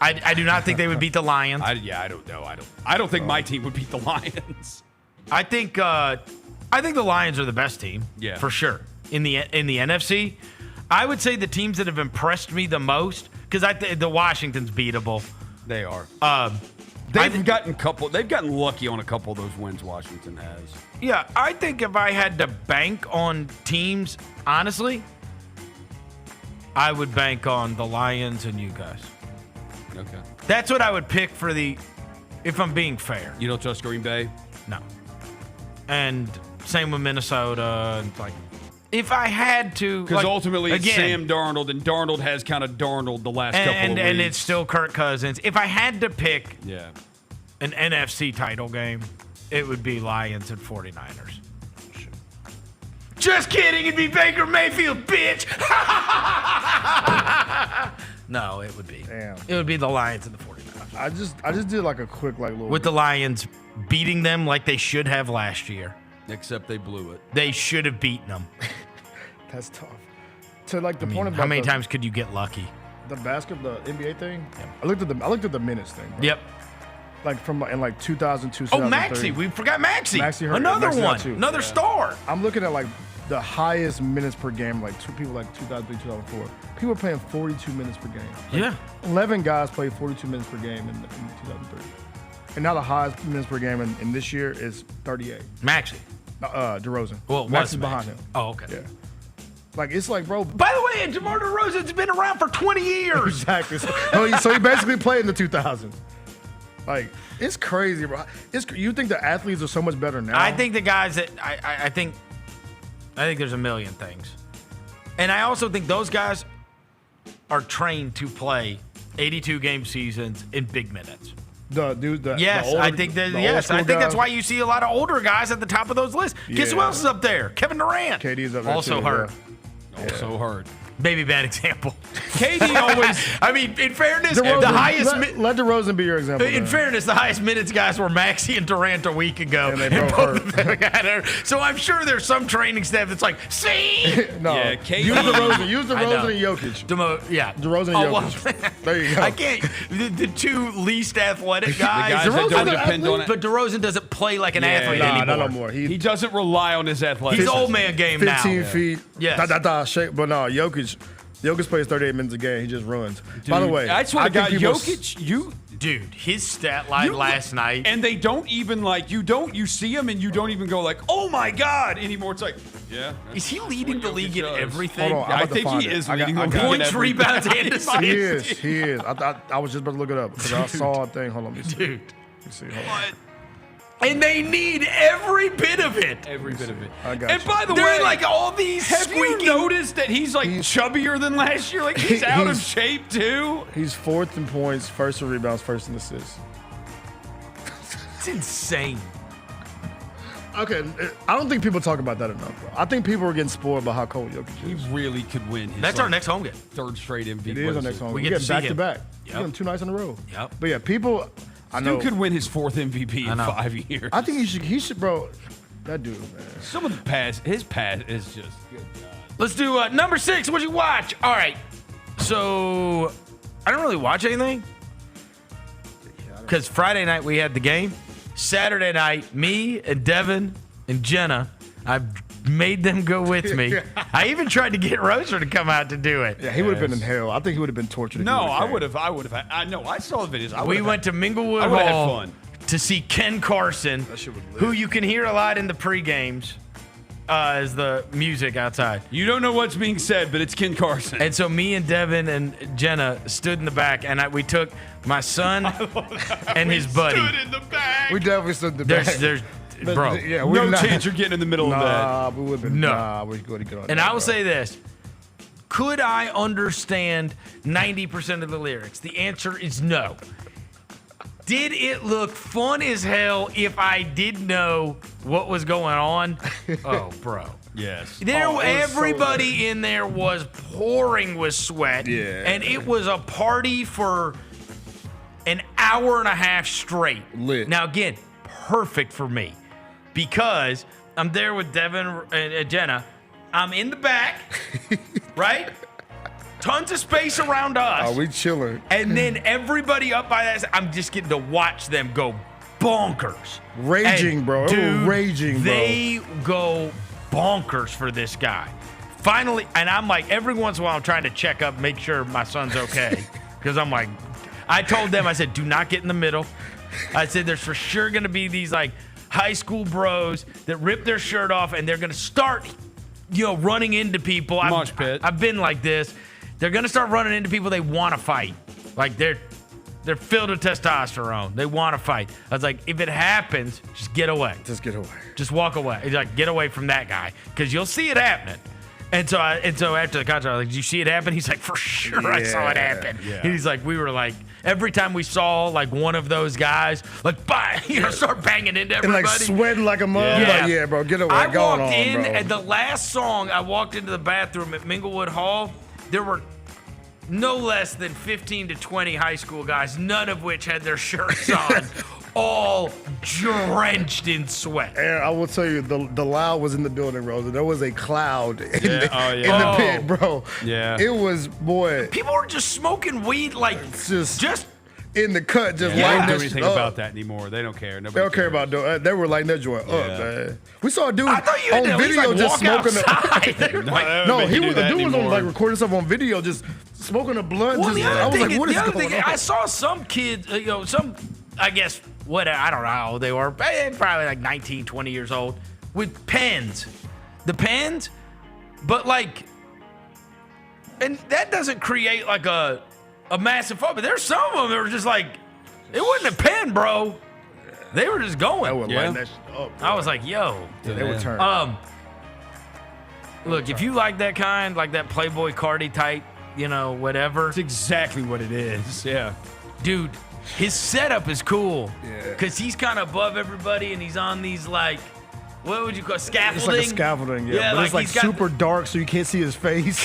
I do not think they would beat the Lions. I don't know. I don't think my team would beat the Lions. I think the Lions are the best team. Yeah. For sure. In the NFC, I would say the teams that have impressed me the most, because the Washington's beatable. They are. They've They've gotten lucky on a couple of those wins Washington has. Yeah, I think if I had to bank on teams, honestly, I would bank on the Lions and you guys. Okay. That's what I would pick if I'm being fair. You don't trust Green Bay? No. And same with Minnesota. And like, if I had to, Because ultimately it's again, Sam Darnold, and Darnold has kind of Darnold the last couple of weeks. and it's still Kirk Cousins. If I had to pick Yeah. an NFC title game, it would be Lions and 49ers. Just kidding. It'd be Baker Mayfield, bitch. No, it would be. Damn. It would be the Lions and the 49ers. I just did like a quick little. With the Lions beating them like they should have last year. Except they blew it. They should have beaten them. That's tough. To like the point about How many times could you get lucky? the basketball, the NBA thing. Yeah. I looked at the minutes thing. Bro. Yep. Like from in like 2002. Oh, Maxey. We forgot Maxey. Maxey hurt. Another Maxey one. out too. Another Yeah. star. I'm looking at like the highest minutes per game, like people like 2003, 2004. People are playing 42 minutes per game. Like Yeah. 11 guys played 42 minutes per game in 2003. And now the highest minutes per game in this year is 38. Maxey. DeRozan. Well, Max was is behind Maxey. him. Oh, okay. Yeah. Like, it's like, bro. By the way, DeMar DeRozan's been around for 20 years. Exactly. So he basically played in the 2000s. Like, it's crazy, bro. You think the athletes are so much better now? I think the guys that I think there's a million things, and I also think those guys are trained to play 82 game seasons in big minutes. Yes, I think that's why you see a lot of older guys at the top of those lists. Guess who else is up there? Kevin Durant. KD's up there also too, hurt. Yeah. Also hurt. Maybe bad example. KD always. I mean, in fairness, DeRozan, the highest. Let DeRozan be your example. In fairness, the highest minutes guys were Maxey and Durant a week ago. And they both hurt. So I'm sure there's some training staff that's like, see? No. Yeah, KD. Use DeRozan and Jokic. DeRozan and Jokic. There you go. I can't. The two least athletic guys. The guys that don't depend on it. But DeRozan doesn't play like an athlete anymore. Not no more. He doesn't rely on his athleticism. He's old man game 15 now. 15 feet. Yes. Shape. But no, Jokic plays 38 minutes a game. He just runs. By the way, I swear to God, think Jokic, Dude, his stat line last night. And they don't even you see him and you don't even go like, oh my God, anymore. It's like, yeah. Is he leading the league in everything? Hold on, I think he is leading the league in points, everything. rebounds, and assists. He is. I was just about to look it up because I saw a thing. Hold on, let me see. Dude. Let me see. Hold on. And they need every bit of it. Every bit of it. I got And you. by the They're way, like all these have you squeaky. noticed that he's chubbier than last year? Like he's out of shape too. He's fourth in points, first in rebounds, first in assists. It's insane. Okay, I don't think people talk about that enough, bro. I think people are getting spoiled by how cold Jokic He is. really could win. That's our next home game. Third straight MVP. It is our next home. We We get get to see back him. to back. Yep. We get 2 nights in a row. Yep. But yeah, people. I know. Dude could win his fourth MVP in 5 years. I think he should, bro. That dude, man. Some of his pass is just good. Let's do number 6. What'd you watch? All right. So I don't really watch anything because Friday night we had the game. Saturday night, me and Devin and Jenna, I made them go with me. I even tried to get Roser to come out to do it. Yeah, he would have been in hell. I think he would have been tortured. If No, he I would have. I know. I saw the videos. We went to Minglewood I would've had Hall fun. to see Ken Carson, who you can hear a lot in the pre-games as the music outside. You don't know what's being said, but it's Ken Carson. And so me and Devin and Jenna stood in the back, and we took my son and his buddy. Stood in the back. We definitely stood in the back. Bro, yeah, No chance you're getting in the middle of that. Nah, we would have been. No. Nah, we're going to get on. And that, I will bro. say this. Could I understand 90% of the lyrics? The answer is no. Did it look fun as hell if I did know what was going on? Oh, bro. Yes. Everybody in there was pouring with sweat. Yeah. And it was a party for an hour and a half straight. Lit. Now, again, perfect for me because I'm there with Devin and Jenna. I'm in the back, right? Tons of space around us. Oh, we chilling. And then everybody up by that, I'm just getting to watch them go bonkers. Raging, And, bro. It was dude, raging, bro. They go bonkers for this guy. Finally, and I'm like, every once in a while, I'm trying to check up, make sure my son's okay. Because I'm like, I told them, I said, do not get in the middle. I said, there's for sure going to be these like high school bros that rip their shirt off and they're going to start, running into people. Mosh pit. I've been like this. They're going to start running into people they want to fight. Like they're filled with testosterone. They want to fight. I was like, if it happens, just get away. Just get away. Just walk away. He's like, get away from that guy because you'll see it happening. And so after the concert, I was like, did you see it happen? He's like, for sure I saw it happen. Yeah. And he's like, we were like, every time we saw like one of those guys, like, start banging into everybody. And like sweating like a mug. Yeah. Like, yeah, bro, get away. I Go walked on, in bro. at the last song. I walked into the bathroom at Minglewood Hall. There were no less than 15 to 20 high school guys, none of which had their shirts on, all drenched in sweat. And I will tell you, the loud was in the building, Rosa. There was a cloud in the pit, bro. Yeah. It was, boy. People were just smoking weed, like just in the cut, just They lighting don't do that anything shit up. about that anymore. They don't care. Nobody They don't care cares. about they were lighting that joint up, man. We saw a dude I thought you had on to at least, video like, just walk smoking outside. No, No, he the dude was on like recording stuff on video, just smoking a blunt. Well, just, the other I was thing, like, what is going on? I saw some kids, some, I guess, I don't know how old they were, probably like 19, 20 years old, with pens. The pens, but like, and that doesn't create like a massive fun, but there's some of them that were just like, it wasn't a pen, bro. They were just going. They were lighting that shit up, bro. I was like, yo. They would turn. Look, if you like that kind, like that Playboy Cardi type, whatever. That's exactly what it is. Yeah. Dude, his setup is cool. Yeah. Because he's kind of above everybody and he's on these, like, what would you call it? It's Scaffolding? like a scaffolding, yeah. But it's like he's got- super dark, so you can't see his face.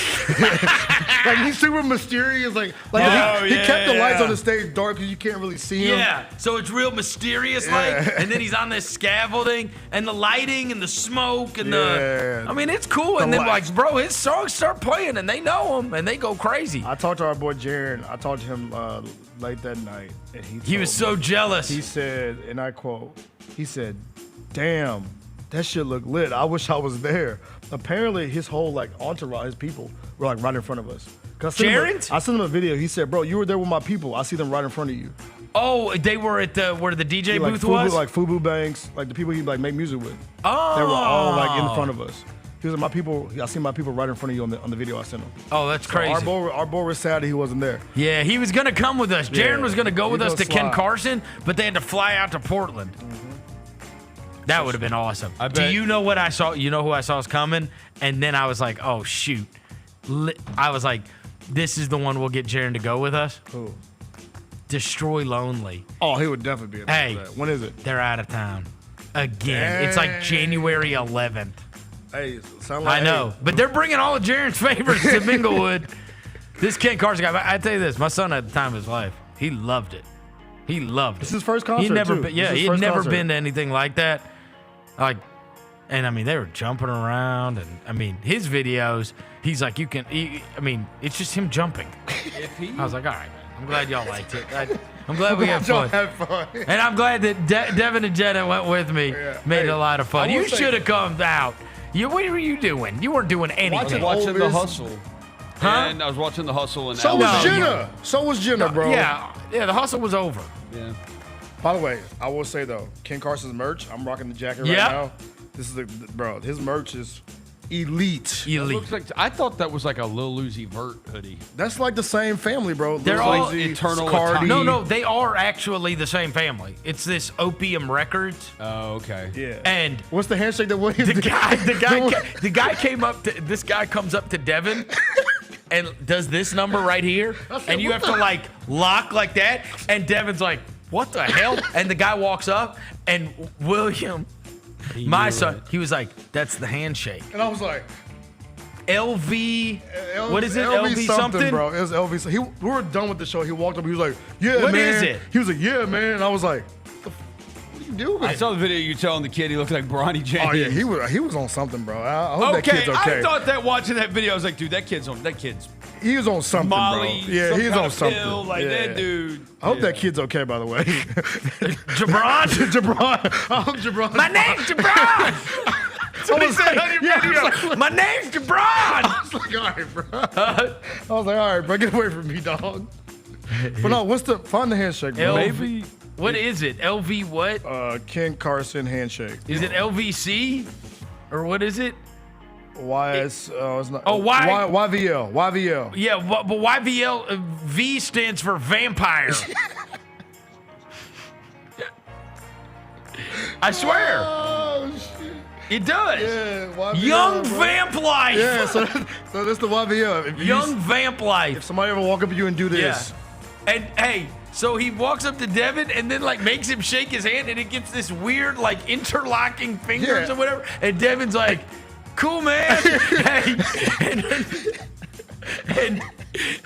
Like he's super mysterious. He kept the lights on the stage dark because you can't really see him. Yeah, so it's real mysterious, and then he's on this scaffolding, and the lighting, and the smoke, and it's cool. And then, bro, his songs start playing, and they know him, and they go crazy. I talked to our boy Jaron. I talked to him late that night, and he was so jealous. He said, and I quote, he said, "Damn, that shit looked lit. I wish I was there." Apparently, his whole entourage, his people, were right in front of us. Jaren's? I sent him a video. He said, "Bro, you were there with my people. I see them right in front of you." Oh, they were at where the DJ booth was? Like Fubu Banks, like the people he make music with. Oh. They were all in front of us. He was like, "My people, I see my people right in front of you on the video I sent him." Oh, that's crazy. Our boy was sad that he wasn't there. Yeah, he was going to come with us. Jaron was going to go with us to slide. Ken Carson, but they had to fly out to Portland. That would have been awesome. Do you know what I saw? You know who I saw was coming? And then I was like, oh, shoot. I was like, this is the one we'll get Jaron to go with us. Who? Destroy Lonely. Oh, he would definitely be. Hey, that. When is it? They're out of town. Again. It's like January 11th. Hey, sound like I know. But they're bringing all of Jaron's favorites to Minglewood. This Ken Carson guy, I tell you this, my son at the time of his life, he loved it. He loved it. This is his first concert, he never too. Been, This is his he had first never concert. been to anything like that. And they were jumping around, and his videos, he's like, it's just him jumping. I was like, all right, man, I'm glad y'all liked it. I'm glad we had fun. And I'm glad that Devin and Jenna went with me, made it a lot of fun. You should have come out. What were you doing? You weren't doing anything. Watching The Hustle. Huh? And I was watching The Hustle. And So was Jenna, bro. Yeah, The Hustle was over. Yeah. By the way, I will say though, Ken Carson's merch, I'm rocking the jacket right now. This is bro. His merch is elite. Looks like, I thought that was like a Lil Uzi Vert hoodie. That's like the same family, bro. They're all Eternal Cardi. No, they are actually the same family. It's this Opium Records. Oh, okay. Yeah. And what's the handshake that Williams did? the guy came up to this guy comes up to Devin and does this number right here, and you have to lock like that, and Devin's like, what the hell? And the guy walks up, and William, my son, he was like, that's the handshake. And I was like, LV, what is it? LV something? Bro. It was LV. We were done with the show. He walked up. He was like, "Yeah, What man." is it? He was like, "Yeah, man." And I was like, "What are you doing?" I saw the video you telling the kid he looked like Bronny James. Oh yeah, he was on something, bro. I hope that kid's okay. I thought that watching that video, I was like, dude, that kid's He was on something, Molly, bro. Yeah, he's on something. Pill, that dude. I hope that kid's okay, by the way. Jabron? Jabron. I hope Jabron. My name's Jabron! That's what he said on your video. Like, my name's Jabron! I was like, all right, bro. I was like, all right, bro, get away from me, dog. But no, find the handshake, bro. Maybe. What is it? LV what? Ken Carson handshake. Is it LVC? Or what is it? It's not. Oh, YVL. YVL. Yeah, but YVL, V stands for vampire. I swear. Oh, shit. It does. Yeah, YVL, Young bro. Vamp Life. Yeah, so that's the YVL. Young Vamp Life. If somebody ever walk up to you and do this. Yeah. And hey, so he walks up to Devin and then makes him shake his hand, and it gets this weird interlocking fingers or whatever. And Devin's like, cool, man. Hey,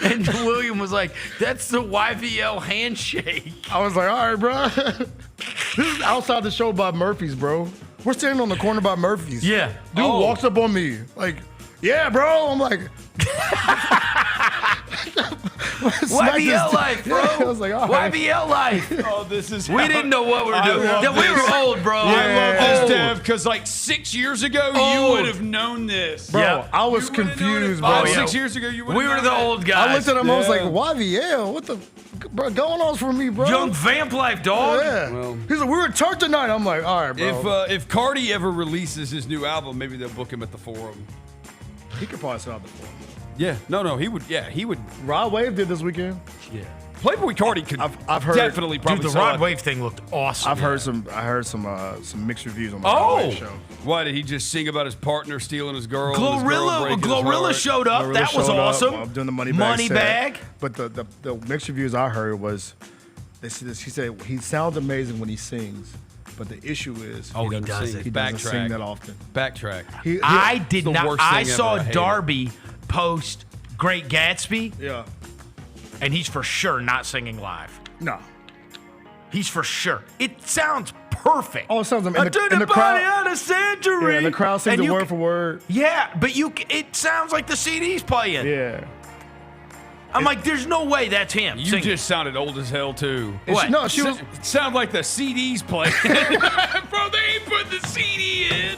and William was like, that's the YVL handshake. I was like, all right, bro. This is outside the show by Murphy's, bro. We're standing on the corner by Murphy's. Yeah. Dude walks up on me like, yeah, bro. I'm like, YVL life, bro. Yeah, I was like, all right. YVL life. Oh, this is. We didn't know what we were doing. We were old, bro. I love this, Dev, because 6 years ago you would have known this, bro. Yeah. I was confused, bro. 5, 6 years ago you would. We were the old guys. I looked at him. I was like, YVL. What the, bro? Going on for me, bro? Young Vamp Life, dog. Yeah. Well, he's like, we were at church tonight. I'm like, all right, bro. If Cardi ever releases his new album, maybe they'll book him at the Forum. He could probably sell out the Forum. Yeah. No, he would. Yeah, he would. Rod Wave did this weekend. Yeah. Playboy Cardi could I've heard, definitely probably Dude, the sell Rod out. Wave thing looked awesome. I heard some mixed reviews on the Rod Wave show. Why did he just sing about his partner stealing his girl? Glorilla showed up. Glorilla That was showed up, awesome. doing the money bag. But the mixed reviews I heard was, he said he sounds amazing when he sings, but the issue is he does it. He doesn't sing that often. Backtrack. I did the not. worst thing I ever. saw I hate Darby post Great Gatsby, Yeah. and he's for sure not singing live. No. He's for sure. It sounds perfect. Oh, it sounds in the crowd. of the century. Yeah, the crowd sings it word for word. Yeah, but it sounds like the CD's playing. Yeah. I'm like, there's no way that's him. You singing. just sounded old as hell too. What? No, she was. Sound like the CD's playing. Bro, they ain't put the CD in.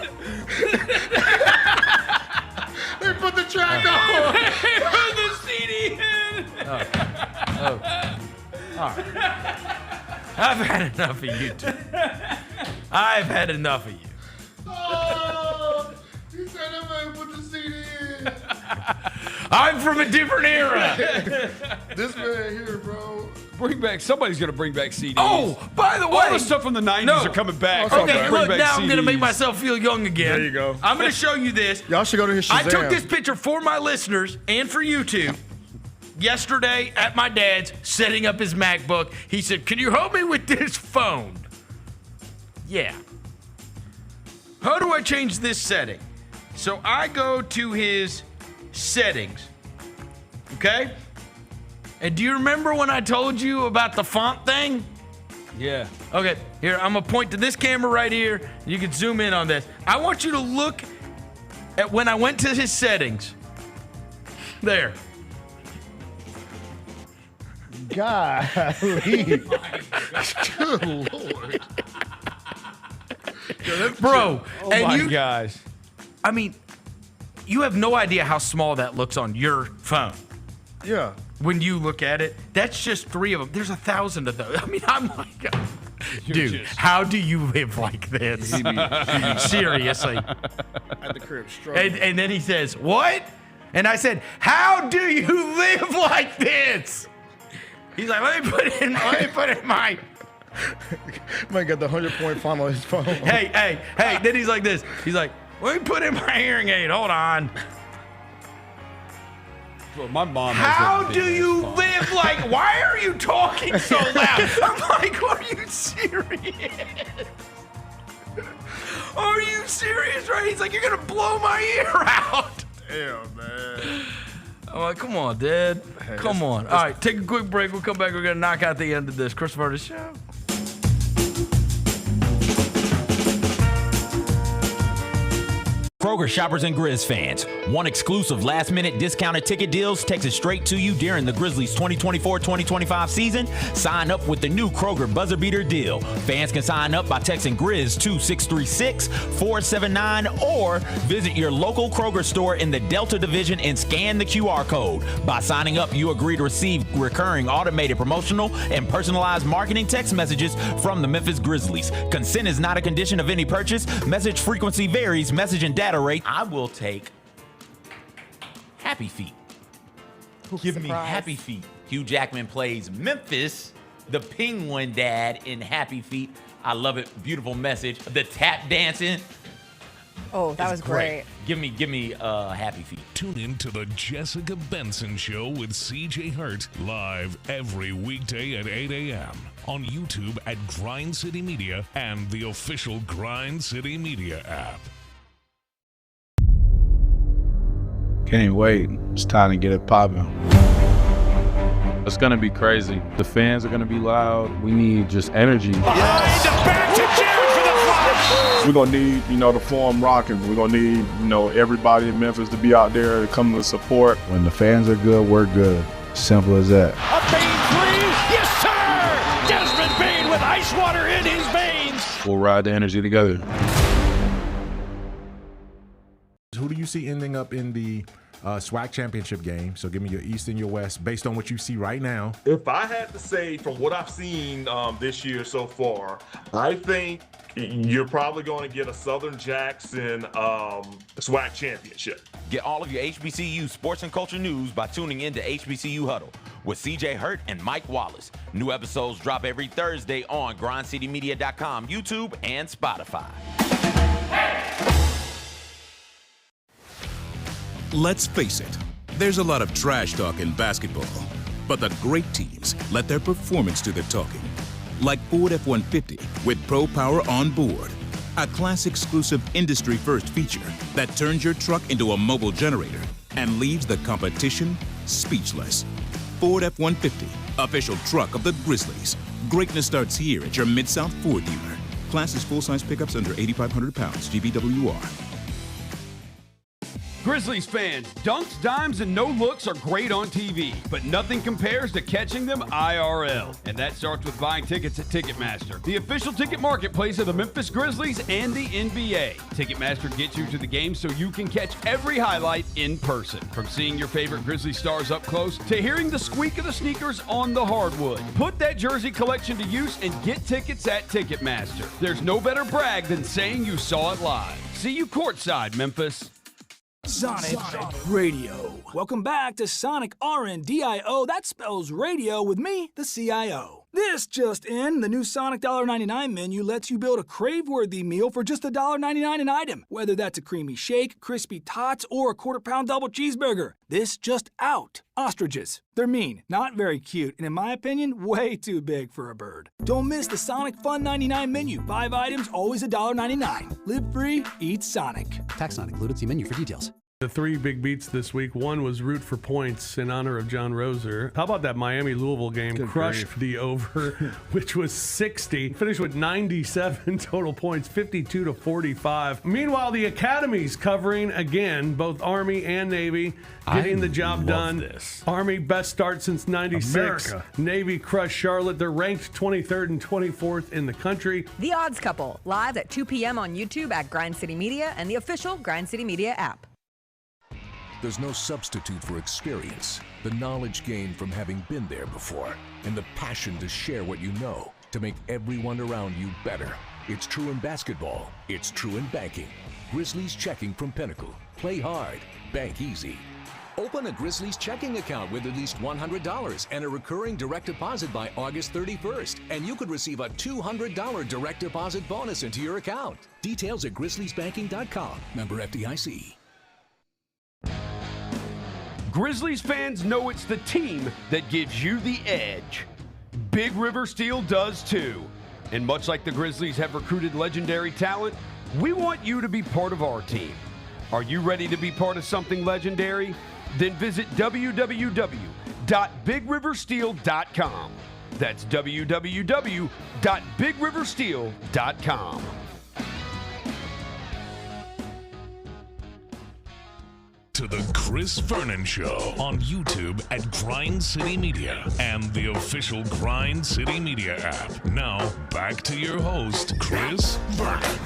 They put the track on. They put the CD in. All right. I've had enough of you two. I've had enough of you. Oh, he said they put the CD in. I'm from a different era. This man here, bro. Somebody's gonna bring back CDs. Oh, by the way, all the stuff from the 90s are coming back. Okay, Bring look, back now I'm going to CDs. make myself feel young again. There you go. I'm going to show you this. Y'all should go to his Shazam. I took this picture for my listeners and for you two yesterday at my dad's, setting up his MacBook. He said, "Can you help me with this phone?" Yeah. How do I change this setting? So I go to his settings. Okay? And do you remember when I told you about the font thing? Yeah. Okay, here, I'm gonna point to this camera right here. You can zoom in on this. I want you to look at when I went to his settings. There. Golly. Good Lord. Bro, Oh and my you, gosh. I mean, you have no idea how small that looks on your phone. Yeah. When you look at it, that's just 3 of them. There's 1,000 of those. I mean, I'm like, dude, how do you live like this? Seriously. At the crib, struggling. And then he says, "What?" And I said, "How do you live like this?" He's like, let me put in my. Might get the 100-point font on his phone. Hey. Then he's like this. He's like, let me put in my hearing aid. Hold on. Well, my mom. How do you live like? Why are you talking so loud? I'm like, are you serious? Are you serious? Right? He's like, you're gonna blow my ear out. Damn, man. I'm like, come on, Dad. Come on. All right, take a quick break. We'll come back. We're going to knock out the end of this Chris Vernon show. Kroger shoppers and Grizz fans, want exclusive last-minute discounted ticket deals texted straight to you during the Grizzlies 2024-2025 season? Sign up with the new Kroger Buzzer Beater deal. Fans can sign up by texting Grizz to 636-479 or visit your local Kroger store in the Delta Division and scan the QR code. By signing up, you agree to receive recurring automated promotional and personalized marketing text messages from the Memphis Grizzlies. Consent is not a condition of any purchase. Message frequency varies. Message and data rate. I will take Happy Feet. Give me Happy Feet. Hugh Jackman plays Memphis, the Penguin Dad in Happy Feet. I love it. Beautiful message. The tap dancing. Oh, that was great. Give me Happy Feet. Tune in to the Jessica Benson Show with CJ Hurt live every weekday at 8 a.m. on YouTube at Grind City Media and the official Grind City Media app. Can't wait. It's time to get it popping. It's going to be crazy. The fans are going to be loud. We need just energy. We're going to need, the form rocking. We're going to need, everybody in Memphis to be out there to come to support. When the fans are good, we're good. Simple as that. A Bane three. Yes, sir. Desmond Bane with ice water in his veins. We'll ride the energy together. Who do you see ending up in the SWAC championship game? So give me your East and your West based on what you see right now. If I had to say from what I've seen this year so far, I think you're probably going to get a Southern Jackson SWAC championship. Get all of your HBCU sports and culture news by tuning in to HBCU Huddle with CJ Hurt and Mike Wallace. New episodes drop every Thursday on grindcitymedia.com, YouTube, and Spotify. Let's face it, there's a lot of trash talk in basketball, but the great teams let their performance do the talking. Like Ford F-150 with Pro Power on board, a class-exclusive industry-first feature that turns your truck into a mobile generator and leaves the competition speechless. Ford F-150, official truck of the Grizzlies. Greatness starts here at your Mid-South Ford dealer. Class is full-size pickups under 8,500 pounds, GVWR. Grizzlies fans, dunks, dimes, and no-looks are great on TV, but nothing compares to catching them IRL. And that starts with buying tickets at Ticketmaster, the official ticket marketplace of the Memphis Grizzlies and the NBA. Ticketmaster gets you to the game so you can catch every highlight in person. From seeing your favorite Grizzlies stars up close to hearing the squeak of the sneakers on the hardwood. Put that jersey collection to use and get tickets at Ticketmaster. There's no better brag than saying you saw it live. See you courtside, Memphis. Sonic Radio. Welcome back to Sonic RNDIO. That spells radio with me, the CIO. This just in, the new Sonic $1.99 menu lets you build a crave-worthy meal for just $1.99 an item. Whether that's a creamy shake, crispy tots, or a quarter-pound double cheeseburger. This just out. Ostriches. They're mean, not very cute, and in my opinion, way too big for a bird. Don't miss the Sonic Fun 99 menu. 5 items, always $1.99. Live free, eat Sonic. Tax not included. See menu for details. The 3 big beats this week. One was root for points in honor of John Roser. How about that Miami-Louisville game? Good Crushed grief. the over, which was 60. Finished with 97 total points, 52-45. Meanwhile, the Academy's covering again, both Army and Navy, getting the job done. This. Army, best start since 96. America. Navy crushed Charlotte. They're ranked 23rd and 24th in the country. The Odds Couple, live at 2 p.m. on YouTube at Grind City Media and the official Grind City Media app. There's no substitute for experience, the knowledge gained from having been there before, and the passion to share what you know to make everyone around you better. It's true in basketball. It's true in banking. Grizzlies Checking from Pinnacle. Play hard. Bank easy. Open a Grizzlies checking account with at least $100 and a recurring direct deposit by August 31st, and you could receive a $200 direct deposit bonus into your account. Details at grizzliesbanking.com. Member FDIC. Grizzlies fans know it's the team that gives you the edge. Big River Steel does too. And much like the Grizzlies have recruited legendary talent, we want you to be part of our team. Are you ready to be part of something legendary? Then visit www.bigriversteel.com. That's www.bigriversteel.com. To the Chris Vernon Show on YouTube at Grind City Media and the official Grind City Media app. Now, back to your host, Chris Vernon.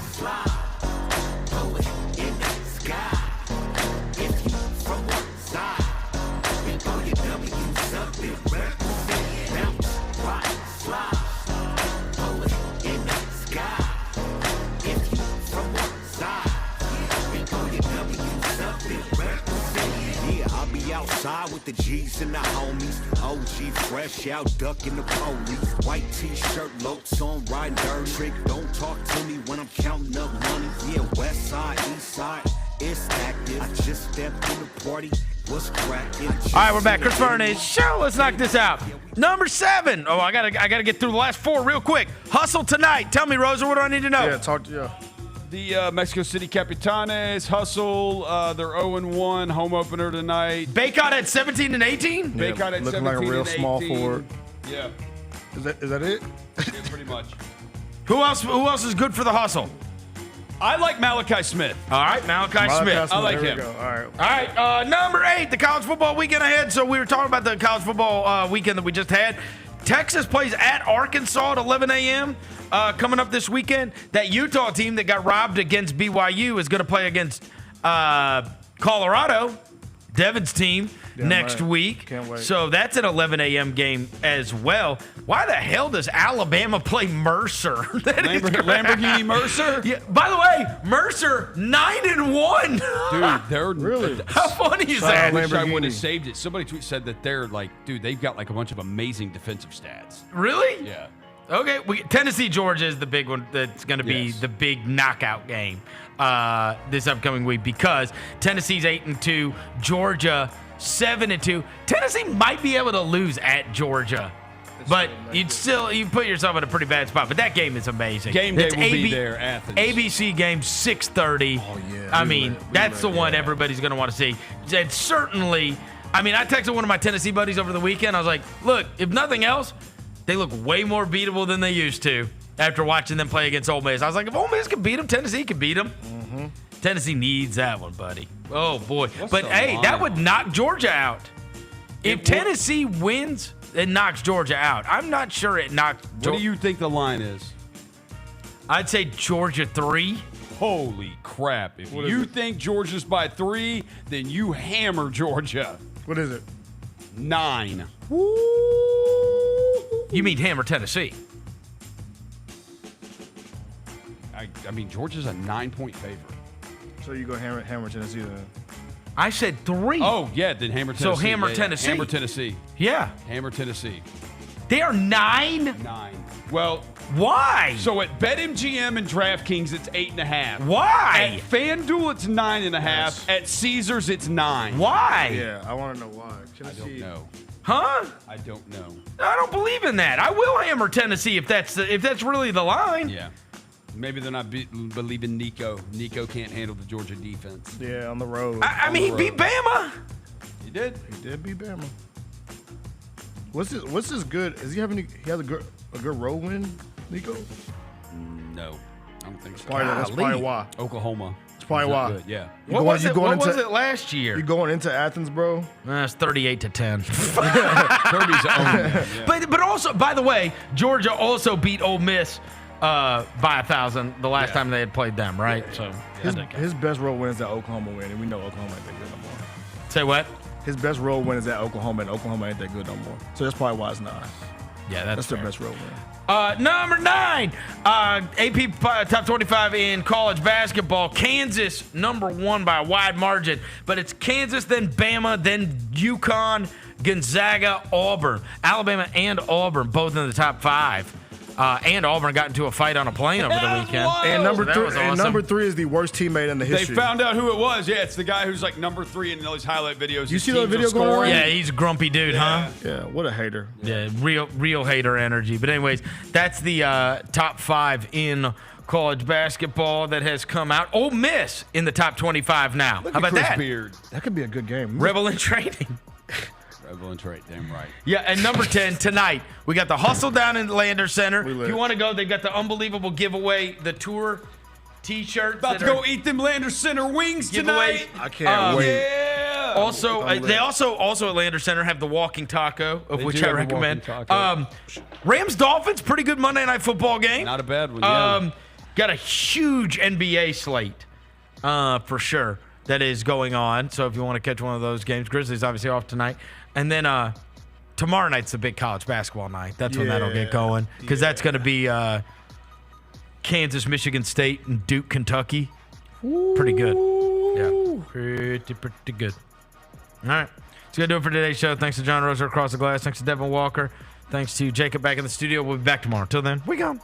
Outside with the G's and the homies. OG fresh out ducking the police. White t-shirt, locs on, riding dirt. Trick, don't talk to me when I'm counting up money. Yeah, west side, east side, it's active. I just stepped in the party. What's cracking? All right, we're back. Chris Vernon show. Let's knock this out. Number 7. Oh, I gotta get through the last 4 real quick. Hustle tonight. Tell me, Rosa, what do I need to know? Yeah, talk to you. The Mexico City Capitanes hustle. They're 0-1 home opener tonight. Baycott at 17 and 18. Baycott at 17 looking like a real and 18. small forward. Yeah. Is that it? Yeah, pretty much. Who else is good for the hustle? I like Malachi Smith. All right, Malachi Smith. I like there him. we go. All right. All right, number 8, the college football weekend ahead. So we were talking about the college football weekend that we just had. Texas plays at Arkansas at 11 a.m. Coming up this weekend. That Utah team that got robbed against BYU is going to play against Colorado. Devin's team next week. Can't wait. So that's an 11 a.m. game as well. Why the hell does Alabama play Mercer? Lamborghini Mercer? Yeah. By the way, Mercer 9-1. Dude, they're really. How funny is I that? wish I would have saved it. Somebody said that they're like, dude, they've got like a bunch of amazing defensive stats. Really? Yeah. Okay, Tennessee, Georgia is the big one that's going to be the big knockout game this upcoming week because Tennessee's 8-2, Georgia 7-2. Tennessee might be able to lose at Georgia, but you put yourself in a pretty bad spot. But that game is amazing. Game day will be there, Athens. ABC game 6:30. Oh yeah. I mean, that's the one everybody's going to want to see. And certainly, I mean, I texted one of my Tennessee buddies over the weekend. I was like, look, if nothing else, they look way more beatable than they used to after watching them play against Ole Miss. I was like, if Ole Miss can beat them, Tennessee can beat them. Mm-hmm. Tennessee needs that one, buddy. Oh, boy. What's But, the hey, line? that would knock Georgia out. If Tennessee wins, it knocks Georgia out. I'm not sure it knocks What do you think the line is? I'd say Georgia 3. Holy crap. If you think Georgia's by 3, then you hammer Georgia. What is it? 9. You mean hammer Tennessee? I mean, Georgia's a 9-point favorite. So you go hammer Tennessee then? I said 3. Oh, yeah, then hammer Tennessee. So hammer Yeah, Tennessee. Hammer Tennessee. Yeah. Hammer Tennessee. They are 9? 9. Well, why? So at BetMGM and DraftKings, it's 8.5. Why? At FanDuel, it's 9.5. Yes. At Caesars, it's 9. Why? Yeah, I want to know why. I don't know. Huh? I don't know. I don't believe in that. I will hammer Tennessee if that's really the line. Yeah. Maybe they're not believing Nico. Nico can't handle the Georgia defense. Yeah, on the road. I mean, he beat Bama. He did. He did beat Bama. What's his good? Is he having? He has a good road win, Nico? No, I don't think so. That's probably why. Oklahoma. That's probably He's not why. good, yeah. What was it last year? You going into Athens, bro? That's 38-10. Kirby's own. Yeah. But also, by the way, Georgia also beat Ole Miss by 1,000 the last time they had played them, right? So his best road win is that Oklahoma win, and we know Oklahoma ain't that good no more. Say what? His best road win is at Oklahoma, and Oklahoma ain't that good no more. So that's probably why it's 9. Yeah, that's their fair. best road win. Number 9, AP top 25 in college basketball. Kansas, number 1 by a wide margin. But it's Kansas, then Bama, then UConn, Gonzaga, Auburn. Alabama and Auburn, both in the top 5. And Auburn got into a fight on a plane over the weekend. And number So that 3, was awesome. and number 3 is the worst teammate in the history. They found out who it was. Yeah, it's the guy who's like number 3 in those highlight videos. You His see that teams are video going scoring. Yeah, he's a grumpy dude, huh? Yeah, what a hater. Yeah, real hater energy. But anyways, that's the top 5 in college basketball that has come out. Ole Miss in the top 25 now. Look How at about Chris that? Beard. That could be a good game. Rebel in training. Rebel and Trade, damn right. Yeah, and number 10, tonight, we got the Hustle down in the Landers Center. If you want to go, they've got the unbelievable giveaway, the tour T-shirts. About to go eat them Landers Center wings tonight. I can't wait. Yeah. Also, they also at Landers Center have the walking taco, of They which do I have a recommend. walking taco. Rams Dolphins, pretty good Monday night football game. Not a bad one. Yeah. Got a huge NBA slate for sure that is going on. So if you want to catch one of those games, Grizzlies obviously off tonight, and then tomorrow night's the big college basketball night. That's when that'll get going because that's going to be Kansas, Michigan State, and Duke, Kentucky. Pretty good. Yeah, pretty good. All right. That's going to do it for today's show. Thanks to John Roser across the glass. Thanks to Devin Walker. Thanks to Jacob back in the studio. We'll be back tomorrow. Till then, we gone.